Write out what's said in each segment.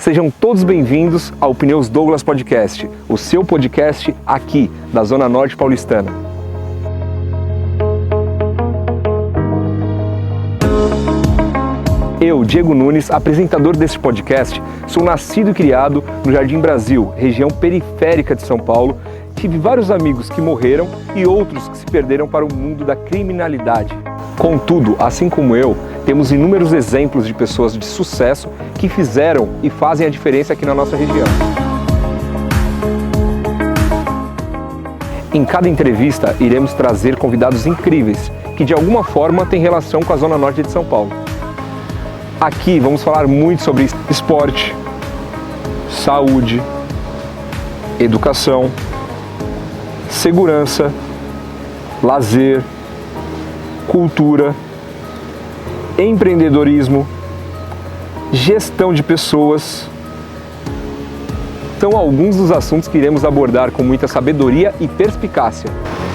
Sejam todos bem-vindos ao Pneus Douglas Podcast, o seu podcast aqui da Zona Norte Paulistana. Eu, Diego Nunes, apresentador deste podcast, sou nascido e criado no Jardim Brasil, região periférica de São Paulo. Tive vários amigos que morreram e outros que se perderam para o mundo da criminalidade. Contudo, assim como eu, temos inúmeros exemplos de pessoas de sucesso que fizeram e fazem a diferença aqui na nossa região. Em cada entrevista, iremos trazer convidados incríveis que de alguma forma têm relação com a Zona Norte de São Paulo. Aqui vamos falar muito sobre esporte, saúde, educação, segurança, lazer, cultura, empreendedorismo, gestão de pessoas. São alguns dos assuntos que iremos abordar com muita sabedoria e perspicácia.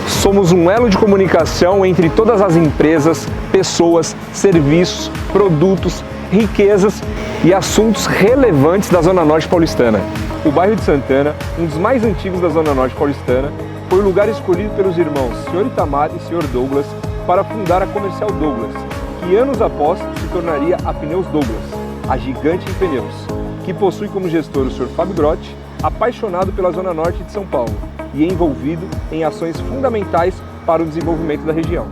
Somos um elo de comunicação entre todas as empresas, pessoas, serviços, produtos, riquezas e assuntos relevantes da Zona Norte Paulistana. O bairro de Santana, um dos mais antigos da Zona Norte Paulistana, foi o lugar escolhido pelos irmãos Sr. Itamar e Sr. Douglas para fundar a Comercial Douglas, que anos após se tornaria a Pneus Douglas, a gigante em pneus, que possui como gestor o Sr. Fábio Grotti, apaixonado pela Zona Norte de São Paulo e envolvido em ações fundamentais para o desenvolvimento da região.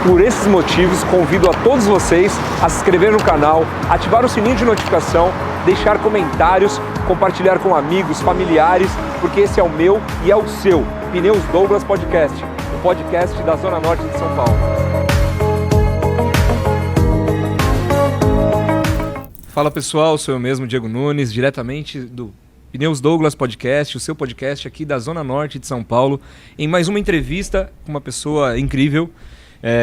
Por esses motivos, convido a todos vocês a se inscrever no canal, ativar o sininho de notificação, deixar comentários, compartilhar com amigos, familiares, porque esse é o meu e é o seu Pneus Douglas Podcast, o podcast da Zona Norte de São Paulo. Fala pessoal, sou eu mesmo, Diego Nunes, diretamente do Pneus Douglas Podcast, o seu podcast aqui da Zona Norte de São Paulo, em mais uma entrevista com uma pessoa incrível,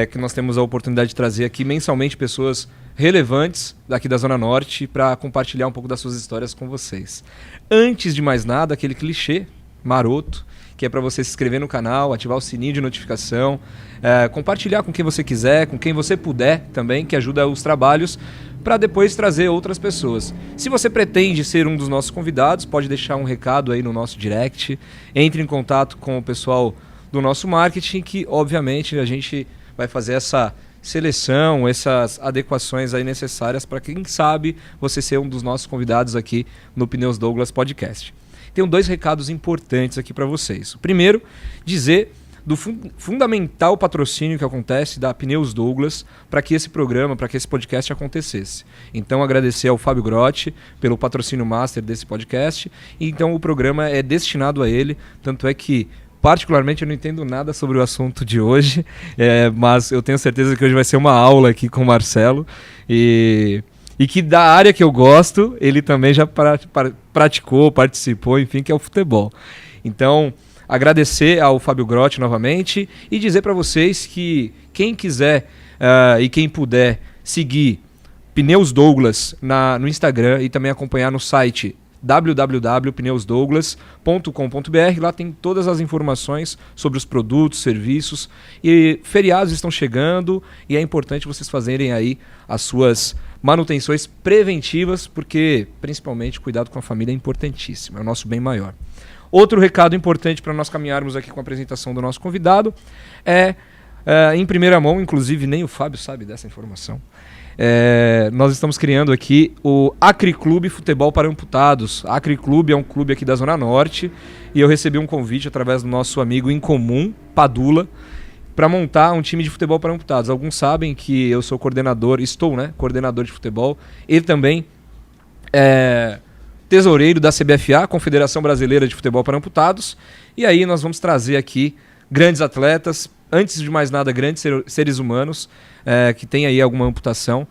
que nós temos a oportunidade de trazer aqui mensalmente pessoas relevantes daqui da Zona Norte para compartilhar um pouco das suas histórias com vocês. Antes de mais nada, aquele clichê maroto, que é para você se inscrever no canal, ativar o sininho de notificação, compartilhar com quem você quiser, com quem você puder também, que ajuda os trabalhos, para depois trazer outras pessoas. Se você pretende ser um dos nossos convidados, pode deixar um recado aí no nosso direct, entre em contato com o pessoal do nosso marketing, que obviamente a gente vai fazer essa seleção, essas adequações aí necessárias para quem sabe você ser um dos nossos convidados aqui no Pneus Douglas Podcast. Tenho dois recados importantes aqui para vocês. O primeiro, dizer do fundamental patrocínio que acontece da Pneus Douglas para que esse programa, para que esse podcast acontecesse. Então, agradecer ao Fábio Grotti pelo patrocínio master desse podcast. Então, o programa é destinado a ele, tanto é que particularmente eu não entendo nada sobre o assunto de hoje, mas eu tenho certeza que hoje vai ser uma aula aqui com o Marcelo e que da área que eu gosto, ele também já praticou, participou, enfim, que é o futebol. Então, agradecer ao Fábio Grotti novamente e dizer para vocês que quem quiser e quem puder seguir Pneus Douglas no Instagram e também acompanhar no site www.pneusdouglas.com.br. Lá tem todas as informações sobre os produtos, serviços, e feriados estão chegando e é importante vocês fazerem aí as suas manutenções preventivas, porque principalmente cuidado com a família é importantíssimo, é o nosso bem maior. Outro recado importante para nós caminharmos aqui com a apresentação do nosso convidado em primeira mão, inclusive nem o Fábio sabe dessa informação. Nós estamos criando aqui o Acre Clube Futebol para Amputados. A Acre Clube é um clube aqui da Zona Norte e eu recebi um convite através do nosso amigo em comum, Padula, para montar um time de futebol para amputados. Alguns sabem que eu sou coordenador de futebol. Ele também é tesoureiro da CBFA, Confederação Brasileira de Futebol para Amputados. E aí nós vamos trazer aqui grandes atletas, antes de mais nada, grandes seres humanos que têm aí alguma amputação.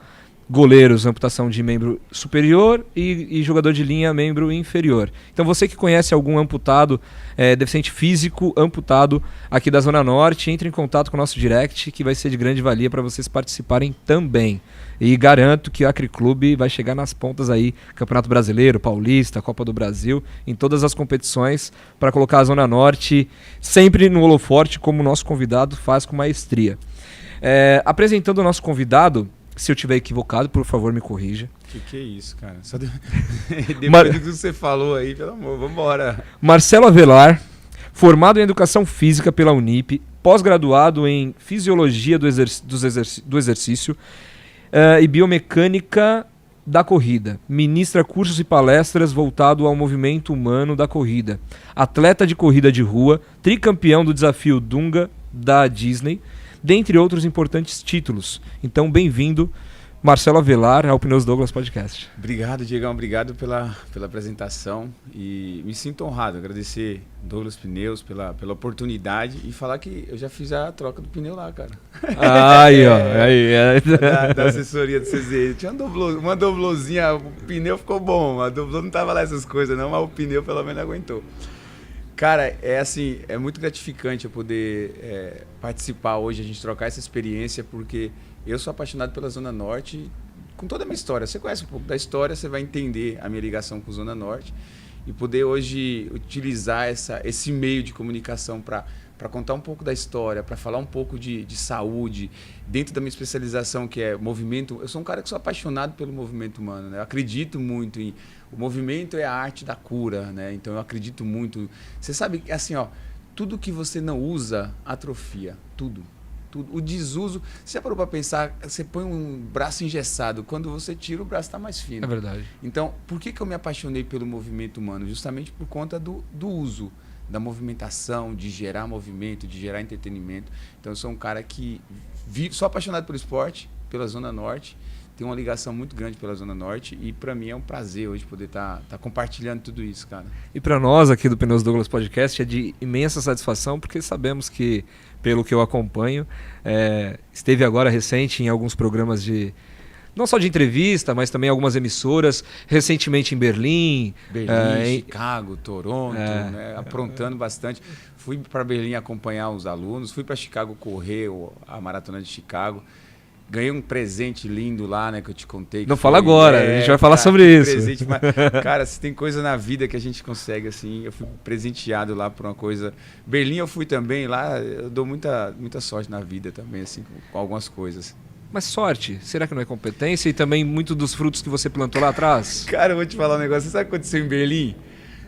Goleiros, amputação de membro superior e jogador de linha, membro inferior. Então você que conhece algum amputado, deficiente físico amputado aqui da Zona Norte, entre em contato com o nosso direct, que vai ser de grande valia para vocês participarem também. E garanto que o Acre Clube vai chegar nas pontas aí, Campeonato Brasileiro, Paulista, Copa do Brasil, em todas as competições, para colocar a Zona Norte sempre no holoforte, como o nosso convidado faz com maestria. Apresentando o nosso convidado, se eu estiver equivocado, por favor, me corrija. Que é isso, cara? Só depois do que você falou aí, pelo amor, vambora. Marcelo Avelar, formado em Educação Física pela Unip, pós-graduado em Fisiologia do Exercício e Biomecânica da Corrida. Ministra cursos e palestras voltado ao movimento humano da corrida. Atleta de corrida de rua, tricampeão do desafio Dunga da Disney, dentre outros importantes títulos. Então, bem-vindo, Marcelo Avelar, ao Pneus Douglas Podcast. Obrigado, Diegão. Obrigado pela apresentação. E me sinto honrado. Agradecer Douglas Pneus pela oportunidade e falar que eu já fiz a troca do pneu lá, cara. Aí, ó. Da assessoria do CZ. Tinha uma doblozinha, o pneu ficou bom. A doblô não tava lá essas coisas, não, mas o pneu pelo menos aguentou. Cara, é assim, é muito gratificante eu poder participar hoje, a gente trocar essa experiência, porque eu sou apaixonado pela Zona Norte, com toda a minha história. Você conhece um pouco da história, você vai entender a minha ligação com a Zona Norte e poder hoje utilizar esse meio de comunicação para contar um pouco da história, para falar um pouco de saúde, dentro da minha especialização, que é movimento. Eu sou um cara que sou apaixonado pelo movimento humano, né? Eu acredito muito em... O movimento é a arte da cura, né? Então eu acredito muito. Você sabe que, assim, ó, tudo que você não usa atrofia, tudo. O desuso, você já parou para pensar, você põe um braço engessado, quando você tira o braço está mais fino. É verdade. Então, por que eu me apaixonei pelo movimento humano? Justamente por conta do uso, da movimentação, de gerar movimento, de gerar entretenimento. Então, eu sou um cara que sou apaixonado pelo esporte, pela Zona Norte, tenho uma ligação muito grande pela Zona Norte e para mim é um prazer hoje poder estar compartilhando tudo isso, cara. E para nós aqui do Pneus Douglas Podcast é de imensa satisfação, porque sabemos que, pelo que eu acompanho, esteve agora recente em alguns programas não só de entrevista, mas também algumas emissoras, recentemente em Berlim. Chicago, Toronto, né, aprontando bastante. Fui para Berlim acompanhar os alunos, fui para Chicago correr a Maratona de Chicago. Ganhei um presente lindo lá, né, que eu te contei. Não fala agora, a gente vai falar sobre isso. Presente, mas, cara, se tem coisa na vida que a gente consegue, assim, eu fui presenteado lá por uma coisa. Berlim eu fui também, lá eu dou muita sorte na vida também, assim, com algumas coisas. Mas sorte, será que não é competência? E também muito dos frutos que você plantou lá atrás? Cara, eu vou te falar um negócio, você sabe o que aconteceu em Berlim?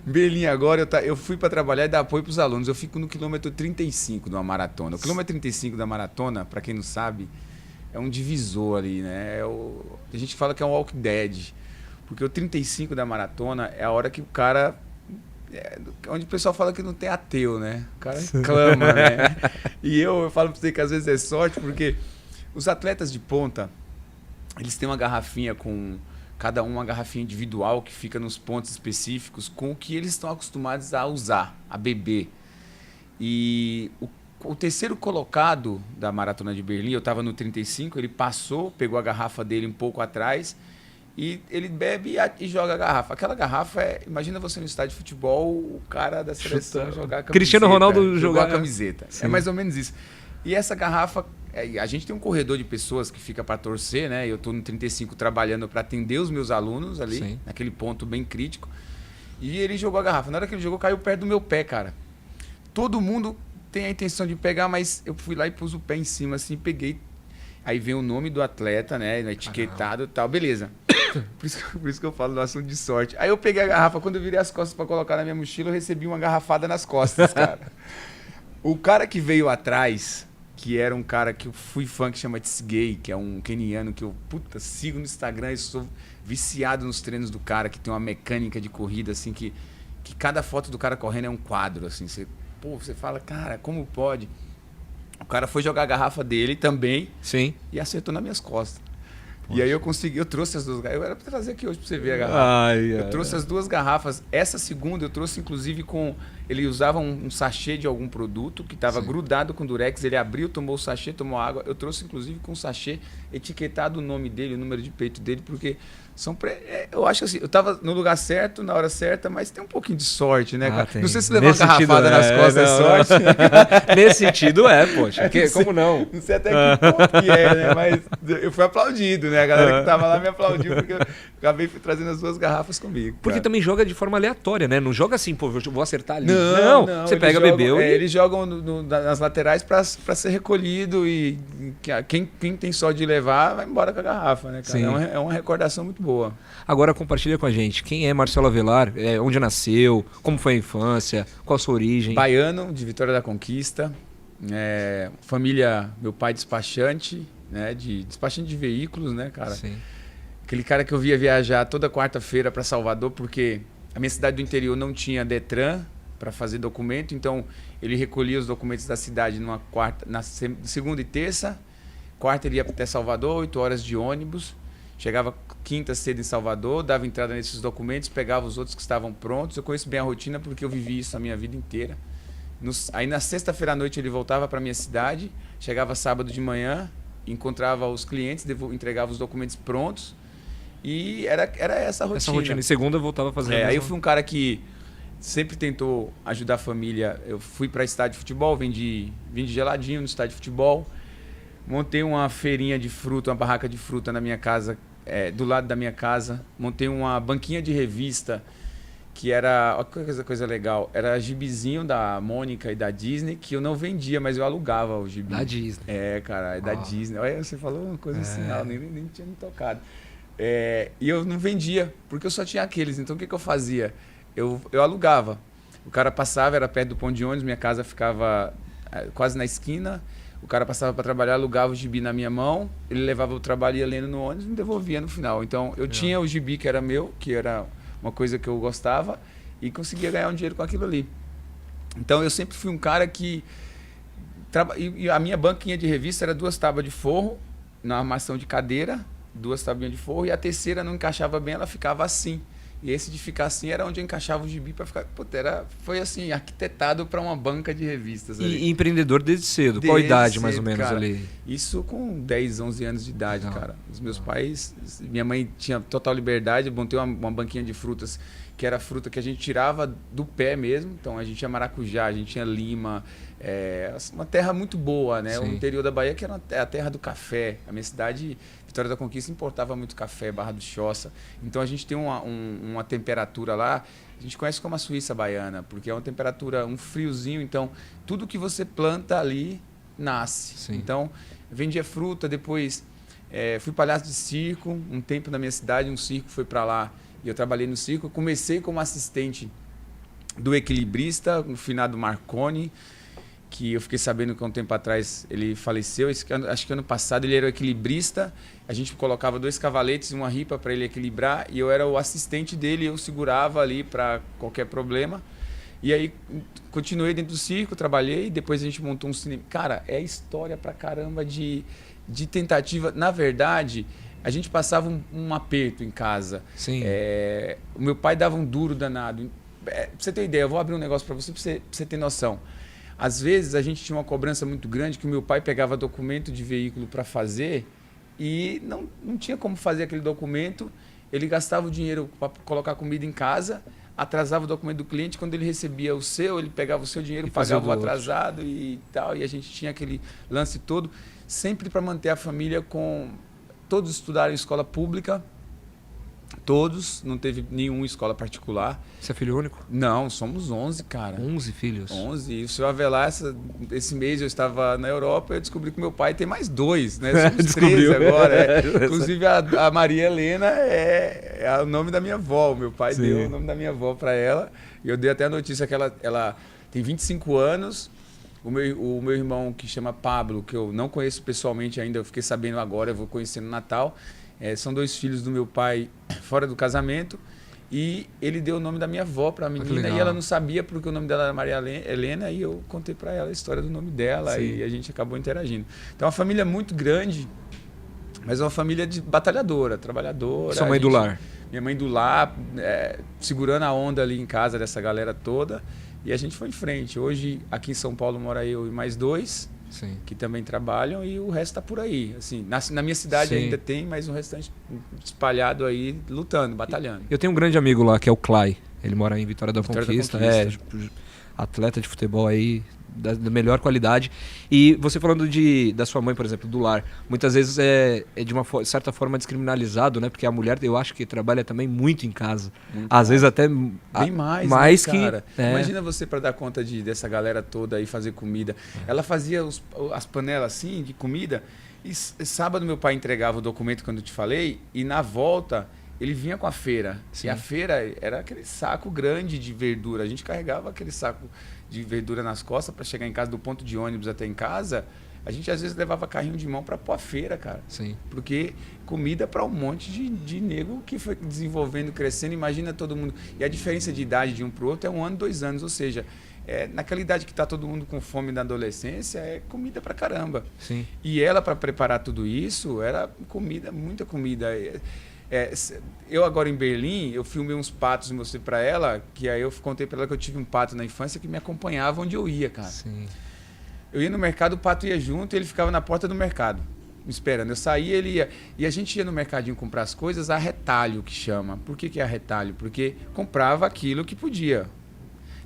Berlim agora, eu fui para trabalhar e dar apoio para os alunos. Eu fico no quilômetro 35 de uma maratona. O quilômetro 35 da maratona, para quem não sabe, é um divisor ali, né? A gente fala que é um walk dead, porque o 35 da maratona é a hora que o cara... onde o pessoal fala que não tem ateu, né? O cara clama, né? E eu falo pra você que às vezes é sorte, porque os atletas de ponta, eles têm uma garrafinha com... Cada uma garrafinha individual que fica nos pontos específicos com o que eles estão acostumados a usar, a beber. E o terceiro colocado da Maratona de Berlim, eu estava no 35, ele passou, pegou a garrafa dele um pouco atrás e ele bebe e joga a garrafa. Aquela garrafa imagina você no estádio de futebol, o cara da seleção jogar a camiseta. Cristiano Ronaldo jogar a camiseta. Sim. É mais ou menos isso. E essa garrafa, a gente tem um corredor de pessoas que fica para torcer, né? Eu estou no 35 trabalhando para atender os meus alunos ali, sim, naquele ponto bem crítico. E ele jogou a garrafa. Na hora que ele jogou, caiu perto do meu pé, cara. Todo mundo tem a intenção de pegar, mas eu fui lá e pus o pé em cima, assim, peguei. Aí vem o nome do atleta, né? Etiquetado e tal, beleza. Por isso que eu falo do assunto de sorte. Aí eu peguei a garrafa, quando eu virei as costas para colocar na minha mochila, eu recebi uma garrafada nas costas, cara. O cara que veio atrás, que era um cara que eu fui fã, que chama Tsegay, que é um queniano que eu, sigo no Instagram e sou viciado nos treinos do cara, que tem uma mecânica de corrida, assim, que cada foto do cara correndo é um quadro, assim, você fala, cara, como pode? O cara foi jogar a garrafa dele também. Sim. E acertou nas minhas costas. Poxa. E aí eu trouxe as duas garrafas. Eu era pra trazer aqui hoje pra você ver a garrafa. Eu trouxe as duas garrafas. Essa segunda eu trouxe inclusive com... Ele usava um sachê de algum produto que estava grudado com durex. Ele abriu, tomou o sachê, tomou água. Eu trouxe inclusive com um sachê etiquetado o nome dele, o número de peito dele, porque eu acho assim, eu estava no lugar certo, na hora certa, mas tem um pouquinho de sorte, né, cara? Não sei se levar uma garrafada nas costas é sorte. Nesse sentido poxa. Como não? Não sei até que ponto que né? Mas eu fui aplaudido, né? A galera que estava lá me aplaudiu, porque eu acabei trazendo as duas garrafas comigo. Porque cara, também joga de forma aleatória, né? Não joga assim, eu vou acertar ali. Não, você pega, bebeu. Eles jogam nas laterais para ser recolhido e quem tem sorte de levar vai embora com a garrafa, né, cara? É uma recordação muito boa. boa. Agora compartilha com a gente, quem é Marcelo Avelar, onde nasceu, como foi a infância, qual a sua origem? Baiano, de Vitória da Conquista, família, meu pai despachante, né, despachante de veículos, né, cara? Sim. Aquele cara que eu via viajar toda quarta-feira para Salvador, porque a minha cidade do interior não tinha Detran para fazer documento, então ele recolhia os documentos da cidade na segunda e terça, quarta ele ia até Salvador, 8 horas de ônibus, chegava quinta cedo em Salvador, dava entrada nesses documentos, pegava os outros que estavam prontos. Eu conheço bem a rotina porque eu vivi isso a minha vida inteira. Aí na sexta-feira à noite ele voltava para minha cidade, chegava sábado de manhã, encontrava os clientes, entregava os documentos prontos e era essa rotina. Essa rotina. E segunda eu voltava fazendo. Aí eu fui um cara que sempre tentou ajudar a família. Eu fui para estádio de futebol, vendi geladinho no estádio de futebol, montei uma feirinha de fruta, uma barraca de fruta na minha casa, do lado da minha casa, montei uma banquinha de revista que era, olha coisa legal, era gibizinho da Mônica e da Disney, que eu não vendia, mas eu alugava o gibi. Da Disney. Cara, da Disney. Olha, você falou uma coisa assim, nem tinha me tocado. E eu não vendia, porque eu só tinha aqueles. Então o que eu fazia? Eu alugava. O cara passava, era perto do ponto de ônibus, minha casa ficava quase na esquina. O cara passava para trabalhar, alugava o gibi na minha mão, ele levava o trabalho, ia lendo no ônibus e me devolvia no final. Então eu tinha o gibi que era meu, que era uma coisa que eu gostava, e conseguia ganhar um dinheiro com aquilo ali. Então eu sempre fui um cara que... E a minha banquinha de revista era 2 tábuas de forro, na armação de cadeira, 2 tabuinhas de forro, e a terceira não encaixava bem, ela ficava assim. E esse de ficar assim era onde eu encaixava o gibi para ficar... foi assim, arquitetado para uma banca de revistas. E empreendedor desde cedo? Qual idade, mais ou menos, cara, ali? Isso com 10, 11 anos de idade, cara. Os meus pais... Minha mãe tinha total liberdade, eu montei uma banquinha de frutas, que era fruta que a gente tirava do pé mesmo. Então a gente tinha maracujá, a gente tinha lima. Uma terra muito boa, né? Sim. O interior da Bahia, que era a terra do café. A minha cidade, Vitória da Conquista, importava muito café, Barra do Choça. Então a gente tem uma temperatura lá, a gente conhece como a Suíça baiana, porque é uma temperatura, um friozinho. Então tudo que você planta ali nasce. Sim. Então vendia fruta, depois fui palhaço de circo um tempo na minha cidade, um circo foi para lá e eu trabalhei no circo. Eu comecei como assistente do equilibrista, no finado Marconi, que eu fiquei sabendo que há um tempo atrás ele faleceu. Acho que ano passado ele era o equilibrista. A gente colocava 2 cavaletes e uma ripa para ele equilibrar, e eu era o assistente dele, eu segurava ali para qualquer problema. E aí continuei dentro do circo, trabalhei, depois a gente montou um cinema. Cara, é história pra caramba de tentativa. Na verdade, a gente passava um aperto em casa. Sim. O meu pai dava um duro danado. Pra você ter ideia, eu vou abrir um negócio para você ter noção. Às vezes a gente tinha uma cobrança muito grande, que o meu pai pegava documento de veículo para fazer e não tinha como fazer aquele documento. Ele gastava o dinheiro para colocar comida em casa, atrasava o documento do cliente. Quando ele recebia o seu, ele pegava o seu dinheiro, pagava o atrasado e tal. E a gente tinha aquele lance todo, sempre para manter a família com... Todos estudaram em escola pública, todos, não teve nenhum escola particular. Você é filho único? Não, somos 11, cara. 11 filhos? 11. E o seu Avelar, esse mês eu estava na Europa e eu descobri que meu pai tem mais 2, né? Somos 13 agora. Inclusive a Maria Helena é o nome da minha avó. Meu pai Sim. deu o nome da minha avó para ela. E eu dei até a notícia que ela tem 25 anos. O meu irmão, que chama Pablo, que eu não conheço pessoalmente ainda, eu fiquei sabendo agora, eu vou conhecer no Natal. São 2 filhos do meu pai fora do casamento. E ele deu o nome da minha avó para a menina e ela não sabia porque o nome dela era Maria Helena, e eu contei para ela a história do nome dela. Sim. E a gente acabou interagindo. Então, é uma família muito grande, mas é uma família de batalhadora, trabalhadora. Sua mãe do lar? Minha mãe do lar, segurando a onda ali em casa dessa galera toda. E a gente foi em frente. Hoje, aqui em São Paulo, mora eu e mais 2. Sim. Que também trabalham, e o resto está por aí. Assim, na minha cidade Sim. ainda tem, mas o restante espalhado aí, lutando, batalhando. Eu tenho um grande amigo lá, que é o Clay. Ele mora em Vitória da Conquista. Atleta de futebol aí da melhor qualidade. E você falando da sua mãe, por exemplo, do lar, muitas vezes é de uma certa forma descriminalizado, né? Porque a mulher, eu acho que trabalha também muito em casa. Muito Às vezes até bem mais, né, cara? Imagina você para dar conta dessa galera toda e fazer comida. Ela fazia as panelas assim de comida, e sábado meu pai entregava o documento, quando eu te falei, e na volta ele vinha com a feira. Sim. E a feira era aquele saco grande de verdura. A gente carregava aquele saco de verdura nas costas para chegar em casa, do ponto de ônibus até em casa. A gente às vezes levava carrinho de mão para pôr a feira, cara. Sim. Porque comida para um monte de nego que foi desenvolvendo, crescendo. Imagina todo mundo. E a diferença de idade de um para o outro é 1 ano, 2 anos. Ou seja, naquela idade que está todo mundo com fome na adolescência, é comida pra caramba. Sim. E ela, para preparar tudo isso, era comida, muita comida. Eu agora em Berlim, eu filmei uns patos e mostrei para ela, que aí eu contei para ela que eu tive um pato na infância que me acompanhava onde eu ia, cara. Sim. Eu ia no mercado, o pato ia junto e ele ficava na porta do mercado, me esperando. Eu saía, ele ia. E a gente ia no mercadinho comprar as coisas a retalho, que chama. Por que é a retalho? Porque comprava aquilo que podia.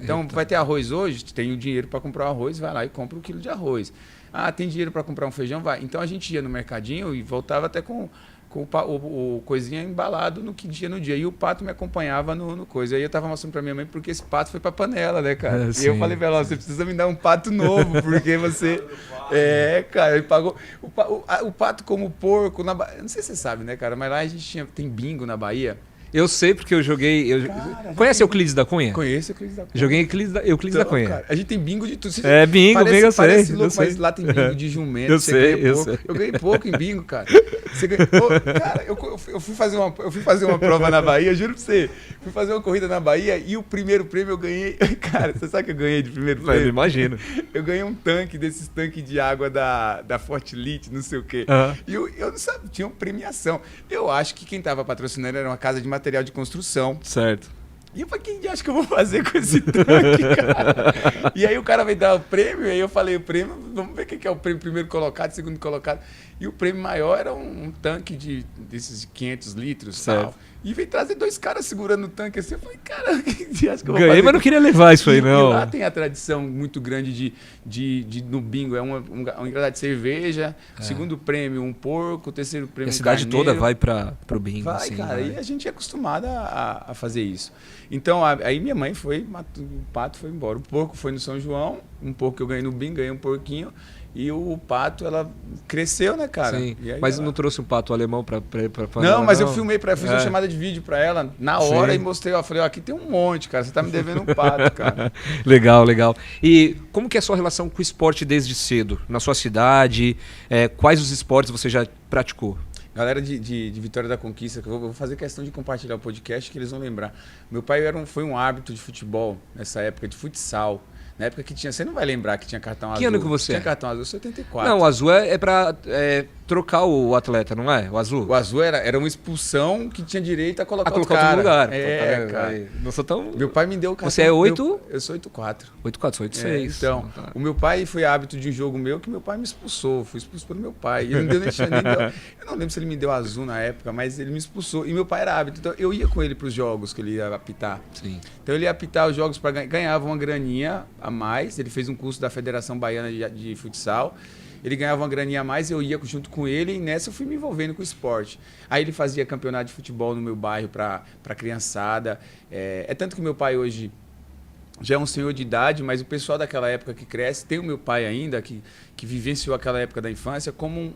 Então, vai ter arroz hoje? Tem o dinheiro para comprar o arroz, vai lá e compra 1 quilo de arroz. Ah, tem dinheiro para comprar um feijão? Vai. Então, a gente ia no mercadinho e voltava até com o coisinha embalado no dia. E o pato me acompanhava no coisa. Aí eu tava mostrando pra minha mãe porque esse pato foi pra panela, né, cara? E eu falei pra ela, você precisa me dar um pato novo, porque você... cara, ele pagou... O pato como porco... Não sei se você sabe, né, cara? Mas lá a gente tem bingo na Bahia. Eu sei porque eu joguei... Conhece Euclides da Cunha? Conheço Euclides da Cunha. Joguei Euclides da Cunha. Cara, a gente tem bingo de tudo. Bingo eu sei. Parece louco, mas lá tem bingo de jumento. Eu sei. Eu ganhei pouco em bingo, cara. Cara, eu fui fazer uma prova na Bahia, juro pra você. Fui fazer uma corrida na Bahia e o primeiro prêmio eu ganhei... Cara, você sabe que eu ganhei de primeiro prêmio? Eu imagino. Eu ganhei um tanque, desses tanques de água da Fortilite, não sei o quê. E eu não sabia, tinha uma premiação. Eu acho que quem tava patrocinando era uma casa de material de construção. Certo. E eu falei, quem acha que eu vou fazer com esse tanque, cara? E aí o cara veio dar o prêmio, aí eu falei, o prêmio, vamos ver o que é o prêmio primeiro colocado, segundo colocado. E o prêmio maior era um tanque desses de 500 litros e tal. E veio trazer 2 caras segurando o tanque assim. Eu falei, cara, o que você acha que eu vou fazer? Ganhei, mas não queria levar isso aí, não. E lá tem a tradição muito grande no bingo. É uma engradação de cerveja, segundo prêmio um porco, terceiro prêmio a cidade toda vai pro bingo. Vai, assim, cara. E a gente é acostumado a fazer isso. Então, aí minha mãe foi, o pato foi embora. O porco foi no São João, um porco que eu ganhei no bingo, ganhei um porquinho. E o pato, ela cresceu, né, cara? Sim, mas não trouxe um pato alemão pra fazer? Não, mas eu filmei pra ela, fiz uma chamada de vídeo pra ela na hora. Sim. E mostrei, ó, falei, ó, aqui tem um monte, cara, você tá me devendo um pato, cara. Legal. E como que é a sua relação com o esporte desde cedo? Na sua cidade, quais os esportes você já praticou? Galera de Vitória da Conquista, que eu vou fazer questão de compartilhar o podcast, que eles vão lembrar. Meu pai foi um árbitro de futebol, nessa época, de futsal. Na época que tinha... Você não vai lembrar que tinha cartão azul. Que ano que você Tinha cartão azul, 74. Não, o azul é pra trocar o atleta, não é? O azul? O azul era uma expulsão que tinha direito a colocar outro no lugar. Cara. Não sou tão... Meu pai me deu o cartão... Você é 8? Eu sou 8'4". 8'4", sou 8'6". Então, o meu pai foi árbitro de um jogo meu que meu pai me expulsou. Fui expulso pelo meu pai. Ele não deu nem eu não lembro se ele me deu azul na época, mas ele me expulsou. E meu pai era árbitro. Então, eu ia com ele pros jogos que ele ia apitar. Sim. Então, ele ia apitar os jogos, ganhava uma graninha a mais. Ele fez um curso da Federação Baiana de Futsal. Ele ganhava uma graninha a mais, eu ia junto com ele e nessa eu fui me envolvendo com o esporte. Aí ele fazia campeonato de futebol no meu bairro para criançada. Tanto que meu pai hoje já é um senhor de idade, mas o pessoal daquela época que cresce, tem o meu pai ainda, que vivenciou aquela época da infância, como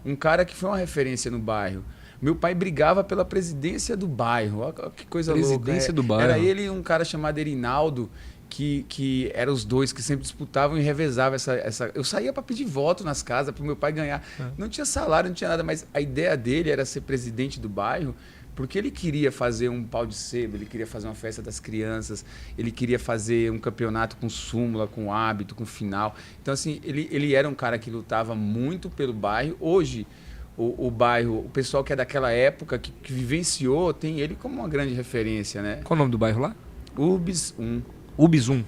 um cara que foi uma referência no bairro. Meu pai brigava pela presidência do bairro. Olha que coisa louca. Presidência do bairro. Era ele e um cara chamado Erinaldo, que eram os dois que sempre disputavam e revezavam essa... Eu saía para pedir voto nas casas, para o meu pai ganhar. Não tinha salário, não tinha nada, mas a ideia dele era ser presidente do bairro, porque ele queria fazer um pau de sebo, ele queria fazer uma festa das crianças, ele queria fazer um campeonato com súmula, com hábito, com final. Então, assim, ele era um cara que lutava muito pelo bairro. Hoje, o bairro, o pessoal que é daquela época, que vivenciou, tem ele como uma grande referência, né? Qual o nome do bairro lá? Urbis 1. Urbis 1.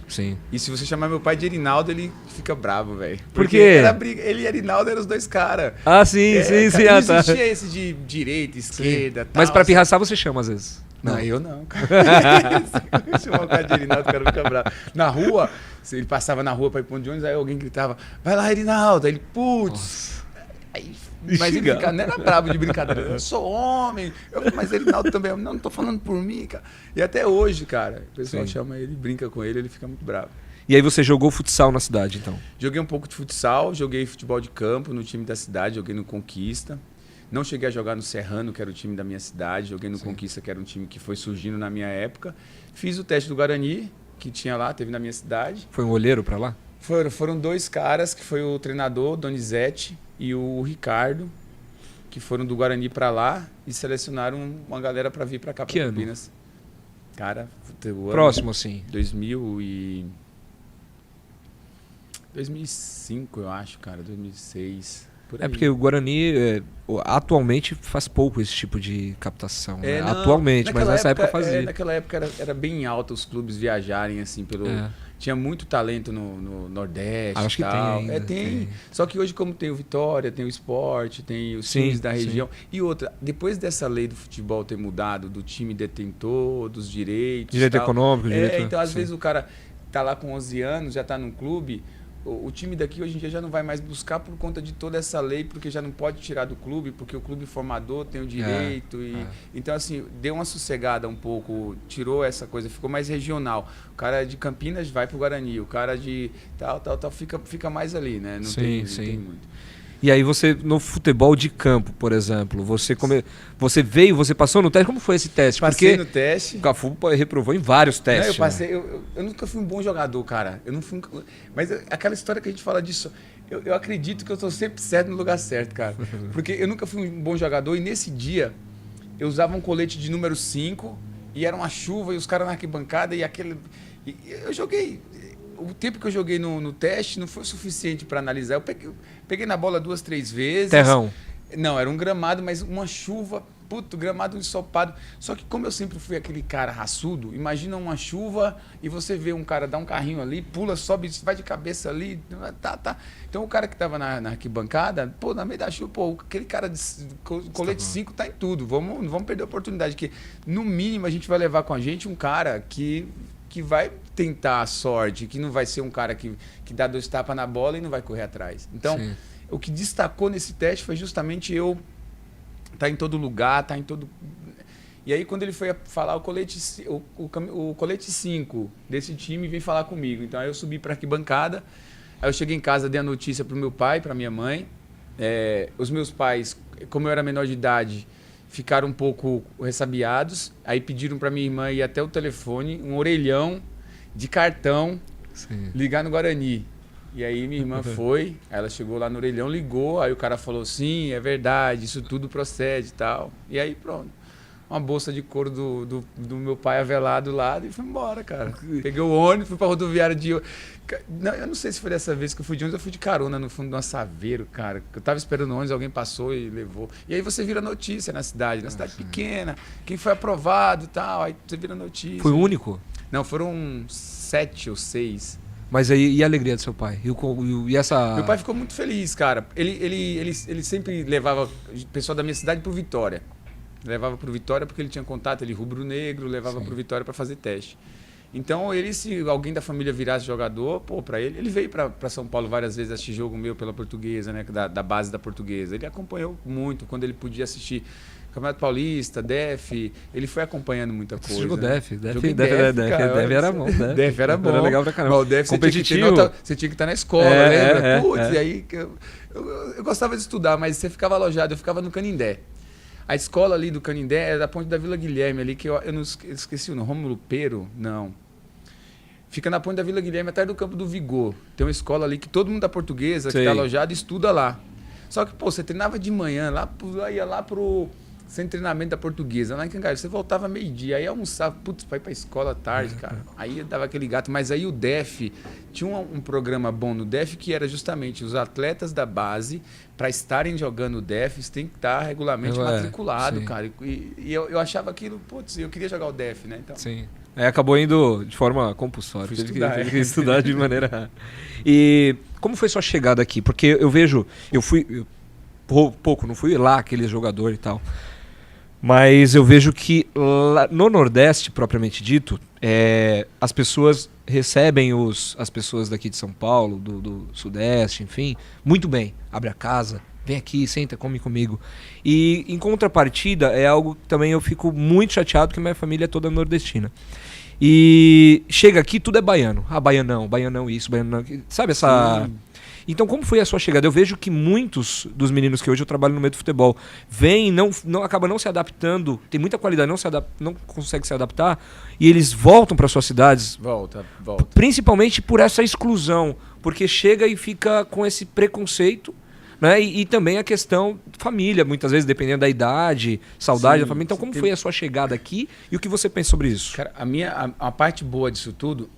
Sim. E se você chamar meu pai de Erinaldo, ele fica bravo, velho. Por quê? Ele e Erinaldo eram os dois caras. Ah, sim. Não existia esse de direita, esquerda, tal. Mas pra pirraçar você chama às vezes. Não, eu não, cara. Se eu chamar o cara de Erinaldo, o cara fica bravo. Na rua, ele passava na rua pra ir pro ponto de ônibus, aí alguém gritava, vai lá, Erinaldo. Aí ele, putz. Aí, mas ele não era bravo de brincadeira. Eu sou homem. Mas Erinaldo também. Não tô falando por mim, cara. E até hoje, cara, o pessoal chama ele, brinca com ele fica muito bravo. E aí você jogou futsal na cidade, então? Joguei um pouco de futsal, joguei futebol de campo no time da cidade, joguei no Conquista. Não cheguei a jogar no Serrano, que era o time da minha cidade. Joguei no Sim. Conquista, que era um time que foi surgindo na minha época. Fiz o teste do Guarani, que tinha lá, teve na minha cidade. Foi um olheiro pra lá? Foram 2 caras, que foi o treinador, Donizete, e o Ricardo, que foram do Guarani pra lá e selecionaram uma galera pra vir pra cá, Que pra ano? Campinas. Cara, o Próximo, assim. 2005, eu acho, cara, 2006. Por É aí. porque o Guarani atualmente faz pouco esse tipo de captação. Né? Não, Atualmente, mas nessa época fazia. naquela época era bem alto os clubes viajarem, assim, pelo... É. Tinha muito talento no Nordeste. Acho que e tem tal. ainda, Tem. Só que hoje, como tem o Vitória, tem o Sport, tem os Sim, times da sim. região. E outra, depois dessa lei do futebol ter mudado, do time detentor, dos direitos. Direito tal, econômico, direito... então, às sim. vezes, o cara tá lá com 11 anos, já tá num clube. O time daqui hoje em dia já não vai mais buscar por conta de toda essa lei, porque já não pode tirar do clube, porque o clube formador tem o direito. Então, assim, deu uma sossegada um pouco, tirou essa coisa, ficou mais regional. O cara de Campinas vai pro Guarani, o cara de tal, fica mais ali, né? Não tem muito. E aí você, no futebol de campo, por exemplo, você veio, você passou no teste, como foi esse teste? Passei no teste. O Cafu reprovou em vários Não, testes. eu passei, eu nunca fui um bom jogador, cara. Eu não fui mas aquela história que a gente fala disso, eu acredito que eu estou sempre certo no lugar certo, cara. Porque eu nunca fui um bom jogador e nesse dia eu usava um colete de número 5 e era uma chuva e os caras na arquibancada e aquele... eu joguei... O tempo que eu joguei no teste não foi suficiente para analisar. Eu peguei na bola 2, 3 vezes. Terrão. Não, era um gramado, mas uma chuva, gramado ensopado. Só que como eu sempre fui aquele cara raçudo, imagina uma chuva e você vê um cara dar um carrinho ali, pula, sobe, vai de cabeça ali, tá. Então o cara que tava na arquibancada, na meio da chuva, aquele cara de colete 5 tá em tudo. Não vamos perder a oportunidade, que no mínimo a gente vai levar com a gente um cara que vai tentar a sorte, que não vai ser um cara que dá 2 tapas na bola e não vai correr atrás. Então, Sim. O que destacou nesse teste foi justamente eu estar em todo lugar, estar em todo... E aí, quando ele foi falar o colete 5 desse time, veio falar comigo. Então, aí eu subi para a arquibancada, aí eu cheguei em casa, dei a notícia para o meu pai, para minha mãe. Os meus pais, como eu era menor de idade, ficaram um pouco ressabiados. Aí pediram para minha irmã ir até o telefone, um orelhão de cartão, Sim. ligar no Guarani. E aí minha irmã foi, ela chegou lá no orelhão, ligou, aí o cara falou, sim, é verdade, isso tudo procede e tal. E aí pronto. Uma bolsa de couro do meu pai avelado lá e fui embora, cara. Peguei o ônibus, fui pra rodoviária de... Não, eu não sei se foi dessa vez que eu fui de ônibus, eu fui de carona no fundo de uma Saveiro, cara. Eu tava esperando o ônibus, alguém passou e levou. E aí você vira notícia na cidade pequena, quem foi aprovado e tal, aí você vira notícia. Foi o único? Não, foram 7 ou 6. Mas aí, e a alegria do seu pai? E essa... Meu pai ficou muito feliz, cara. Ele sempre levava o pessoal da minha cidade pro Vitória. Levava pro Vitória porque ele tinha contato, ele rubro-negro, levava pro Vitória para fazer teste. Então, se alguém da família virasse jogador, para ele veio para São Paulo várias vezes assistir jogo meu pela Portuguesa, né, da base da Portuguesa. Ele acompanhou muito quando ele podia assistir Campeonato Paulista, DEF, ele foi acompanhando muita coisa. Você jogou DEF? DEF era bom. DEF era bom. Era legal pra caramba. O DEF competitivo. Você tinha que estar na escola, lembra? E aí eu gostava de estudar, mas você ficava alojado, eu ficava no Canindé. A escola ali do Canindé era da ponte da Vila Guilherme, ali, que eu não esqueci o nome, Rômulo Pero? Não. Fica na ponte da Vila Guilherme, atrás do Campo do Vigor. Tem uma escola ali que todo mundo da Portuguesa, que está alojado, estuda lá. Só que, você treinava de manhã, ia lá pro centro de treinamento da Portuguesa, lá em Cangaio. Você voltava meio-dia, aí almoçava, para ir pra escola à tarde, cara. Aí dava aquele gato. Mas aí o DEF, tinha um programa bom no DEF, que era justamente os atletas da base, para estarem jogando o DEF, você tem que estar regularmente matriculado, cara. E eu achava aquilo, eu queria jogar o DEF, né? Então, sim. Aí acabou indo de forma compulsória. Teve que estudar de maneira... E como foi sua chegada aqui? Porque eu vejo... não fui lá aquele jogador e tal. Mas eu vejo que lá no Nordeste, propriamente dito, as pessoas recebem as pessoas daqui de São Paulo, do Sudeste, enfim, muito bem. Abre a casa, vem aqui, senta, come comigo. E em contrapartida, é algo que também eu fico muito chateado, porque minha família é toda nordestina. E chega aqui, tudo é baiano. Baianão isso, baianão. Sabe essa... Então, como foi a sua chegada? Eu vejo que muitos dos meninos que hoje eu trabalho no meio do futebol vêm e acabam não se adaptando, tem muita qualidade, não consegue se adaptar, e eles voltam para suas cidades. Volta. Principalmente por essa exclusão, porque chega e fica com esse preconceito, né? E também a questão família, muitas vezes, dependendo da idade, saudade da família. Então, como foi a sua chegada aqui e o que você pensa sobre isso? Cara, a parte boa disso tudo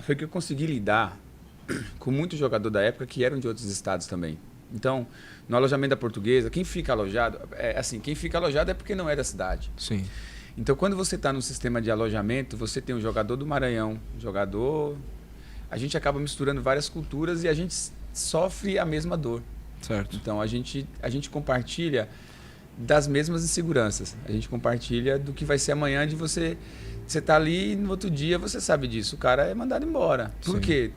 foi que eu consegui lidar com muitos jogadores da época que eram de outros estados também. Então, no alojamento da Portuguesa, quem fica alojado é porque não é da cidade. Sim. Então, quando você está no sistema de alojamento, você tem um jogador do Maranhão, a gente acaba misturando várias culturas e a gente sofre a mesma dor. Certo. Então, a gente compartilha das mesmas inseguranças. A gente compartilha do que vai ser amanhã de você tá ali e no outro dia você sabe disso. O cara é mandado embora. Por quê?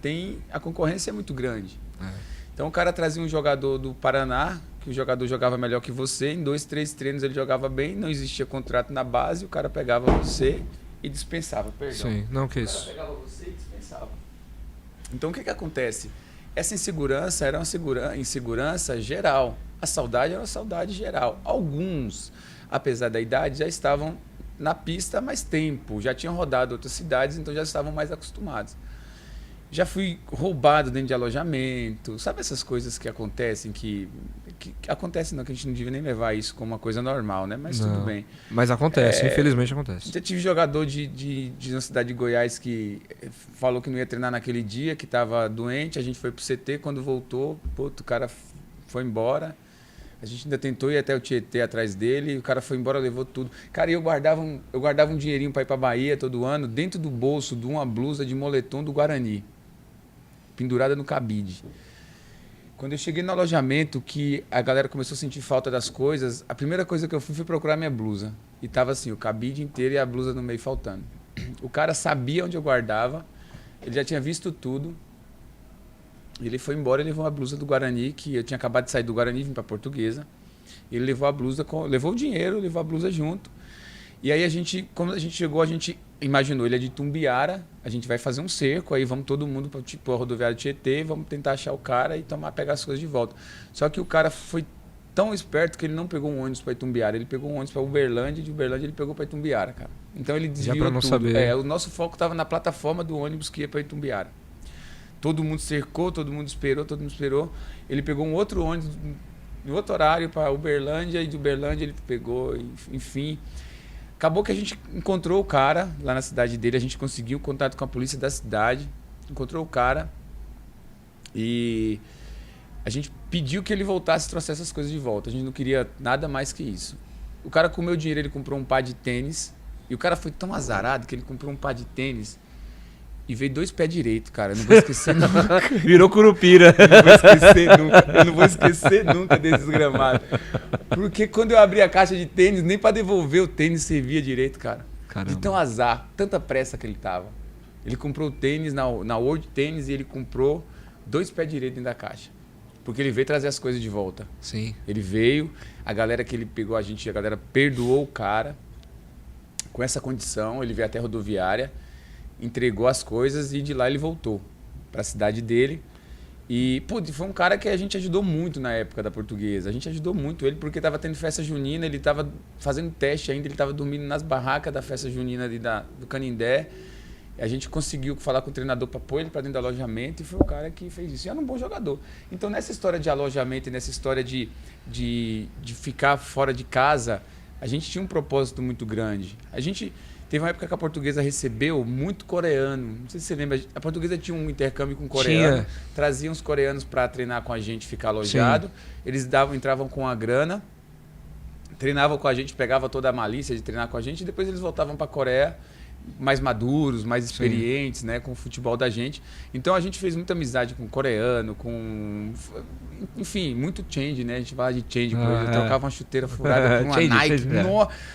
A concorrência é muito grande. Então, o cara trazia um jogador do Paraná, que o jogador jogava melhor que você, em 2, 3 treinos ele jogava bem, não existia contrato na base, o cara pegava você e dispensava, perdão. Sim, não, que isso. O cara pegava você e dispensava. Então, o que acontece? Essa insegurança era uma insegurança geral. A saudade era uma saudade geral. Alguns, apesar da idade, já estavam na pista há mais tempo, já tinham rodado outras cidades, então já estavam mais acostumados. Já fui roubado dentro de alojamento, sabe essas coisas que acontecem, que acontecem não, que a gente não devia nem levar isso como uma coisa normal, né? Mas tudo bem. Mas acontece, infelizmente acontece. Já tive jogador de uma cidade de Goiás que falou que não ia treinar naquele dia, que estava doente, a gente foi pro CT, quando voltou, o cara foi embora. A gente ainda tentou ir até o Tietê atrás dele, o cara foi embora, levou tudo. Cara, eu guardava um dinheirinho para ir para Bahia todo ano, dentro do bolso de uma blusa de moletom do Guarani, pendurada no cabide. Quando eu cheguei no alojamento, que a galera começou a sentir falta das coisas, a primeira coisa que eu fui foi procurar minha blusa. E tava assim, o cabide inteiro e a blusa no meio faltando. O cara sabia onde eu guardava, ele já tinha visto tudo. Ele foi embora e levou a blusa do Guarani, que eu tinha acabado de sair do Guarani e vim para Portuguesa. Ele levou a blusa, levou o dinheiro, levou a blusa junto. E aí quando a gente chegou, a gente imaginou, ele é de Tumbiara, a gente vai fazer um cerco, aí vamos todo mundo para a rodoviária de Tietê, vamos tentar achar o cara e pegar as coisas de volta. Só que o cara foi tão esperto que ele não pegou um ônibus para Itumbiara, ele pegou um ônibus para Uberlândia, e de Uberlândia ele pegou para Itumbiara, cara. Então ele desviou já para não tudo. saber. O nosso foco estava na plataforma do ônibus que ia para Itumbiara. Todo mundo cercou, todo mundo esperou. Ele pegou um outro ônibus, em outro horário, para Uberlândia, e de Uberlândia ele pegou, enfim. Acabou que a gente encontrou o cara lá na cidade dele, a gente conseguiu contato com a polícia da cidade, encontrou o cara e a gente pediu que ele voltasse e trouxesse essas coisas de volta. A gente não queria nada mais que isso. O cara com o meu dinheiro, ele comprou um par de tênis, e o cara foi tão azarado que ele comprou um par de tênis e veio 2 pés direitos, cara. Eu não vou esquecer nunca. Virou curupira. Eu não vou esquecer nunca desse desgramado. Porque quando eu abri a caixa de tênis, nem pra devolver o tênis servia direito, cara. Caramba. De tão azar, tanta pressa que ele tava. Ele comprou o tênis na World Tênis e ele comprou 2 pés direitos dentro da caixa. Porque ele veio trazer as coisas de volta. Sim. Ele veio, a galera que ele pegou, a galera perdoou o cara com essa condição. Ele veio até a rodoviária, entregou as coisas e de lá ele voltou para a cidade dele. E foi um cara que a gente ajudou muito na época da Portuguesa. A gente ajudou muito ele porque estava tendo festa junina, ele estava fazendo teste ainda, ele estava dormindo nas barracas da festa junina ali do Canindé. A gente conseguiu falar com o treinador para pôr ele para dentro do alojamento e foi o cara que fez isso. E era um bom jogador. Então, nessa história de alojamento e nessa história de ficar fora de casa, a gente tinha um propósito muito grande. A gente teve uma época que a Portuguesa recebeu muito coreano. Não sei se você lembra. A Portuguesa tinha um intercâmbio com coreano. Trazia uns coreanos para treinar com a gente, ficar alojado. Sim. Eles entravam com a grana, treinavam com a gente, pegavam toda a malícia de treinar com a gente e depois eles voltavam para a Coreia mais maduros, mais experientes, né, com o futebol da gente. Então a gente fez muita amizade com coreano, enfim, muito change, né? A gente fala de change, eu trocava uma chuteira furada por uma Nike.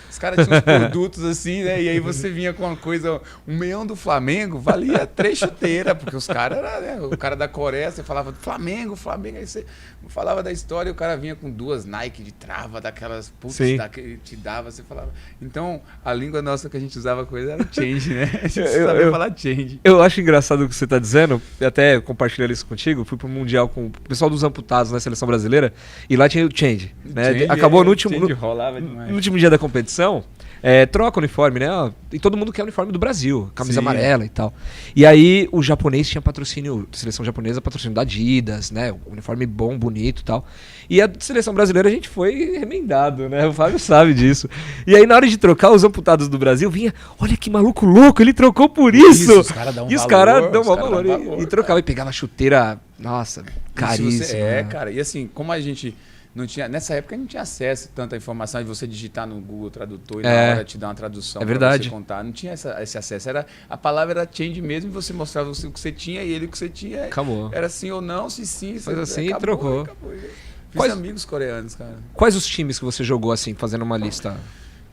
Os caras tinham uns produtos assim, né? E aí você vinha com uma coisa, um meião do Flamengo valia 3 chuteiras, porque os caras eram, né? O cara da Coreia, você falava Flamengo, aí você falava da história e o cara vinha com 2 Nike de trava, daquelas que te dava, você falava. Então, a língua nossa que a gente usava coisa era change, né? A gente sabe falar change. Eu acho engraçado o que você tá dizendo, até compartilhando isso contigo, fui pro Mundial com o pessoal dos amputados na seleção brasileira, e lá tinha o change, né? Change, acabou no último, rolava demais. no último dia da competição, troca o uniforme, né? E todo mundo quer o uniforme do Brasil, camisa amarela e tal. E aí o japonês tinha patrocínio, seleção japonesa, patrocínio da Adidas, né? O uniforme bom, bonito e tal. E a seleção brasileira a gente foi remendado, né? O Fábio sabe disso. E aí na hora de trocar, os amputados do Brasil vinha, olha que maluco louco, ele trocou por isso. Os caras dão e os caras dão valor e trocava e pegava chuteira, nossa, caríssima. Cara. E assim, como a gente não tinha, nessa época não tinha acesso a tanta informação de você digitar no Google Tradutor e na hora te dar uma tradução pra você contar. Não tinha esse acesso. A palavra era change mesmo e você mostrava o que você tinha e ele o que você tinha. Acabou. Era sim ou não, se sim. Faz assim e trocou. Fiz amigos coreanos, cara. Quais os times que você jogou assim, fazendo uma lista?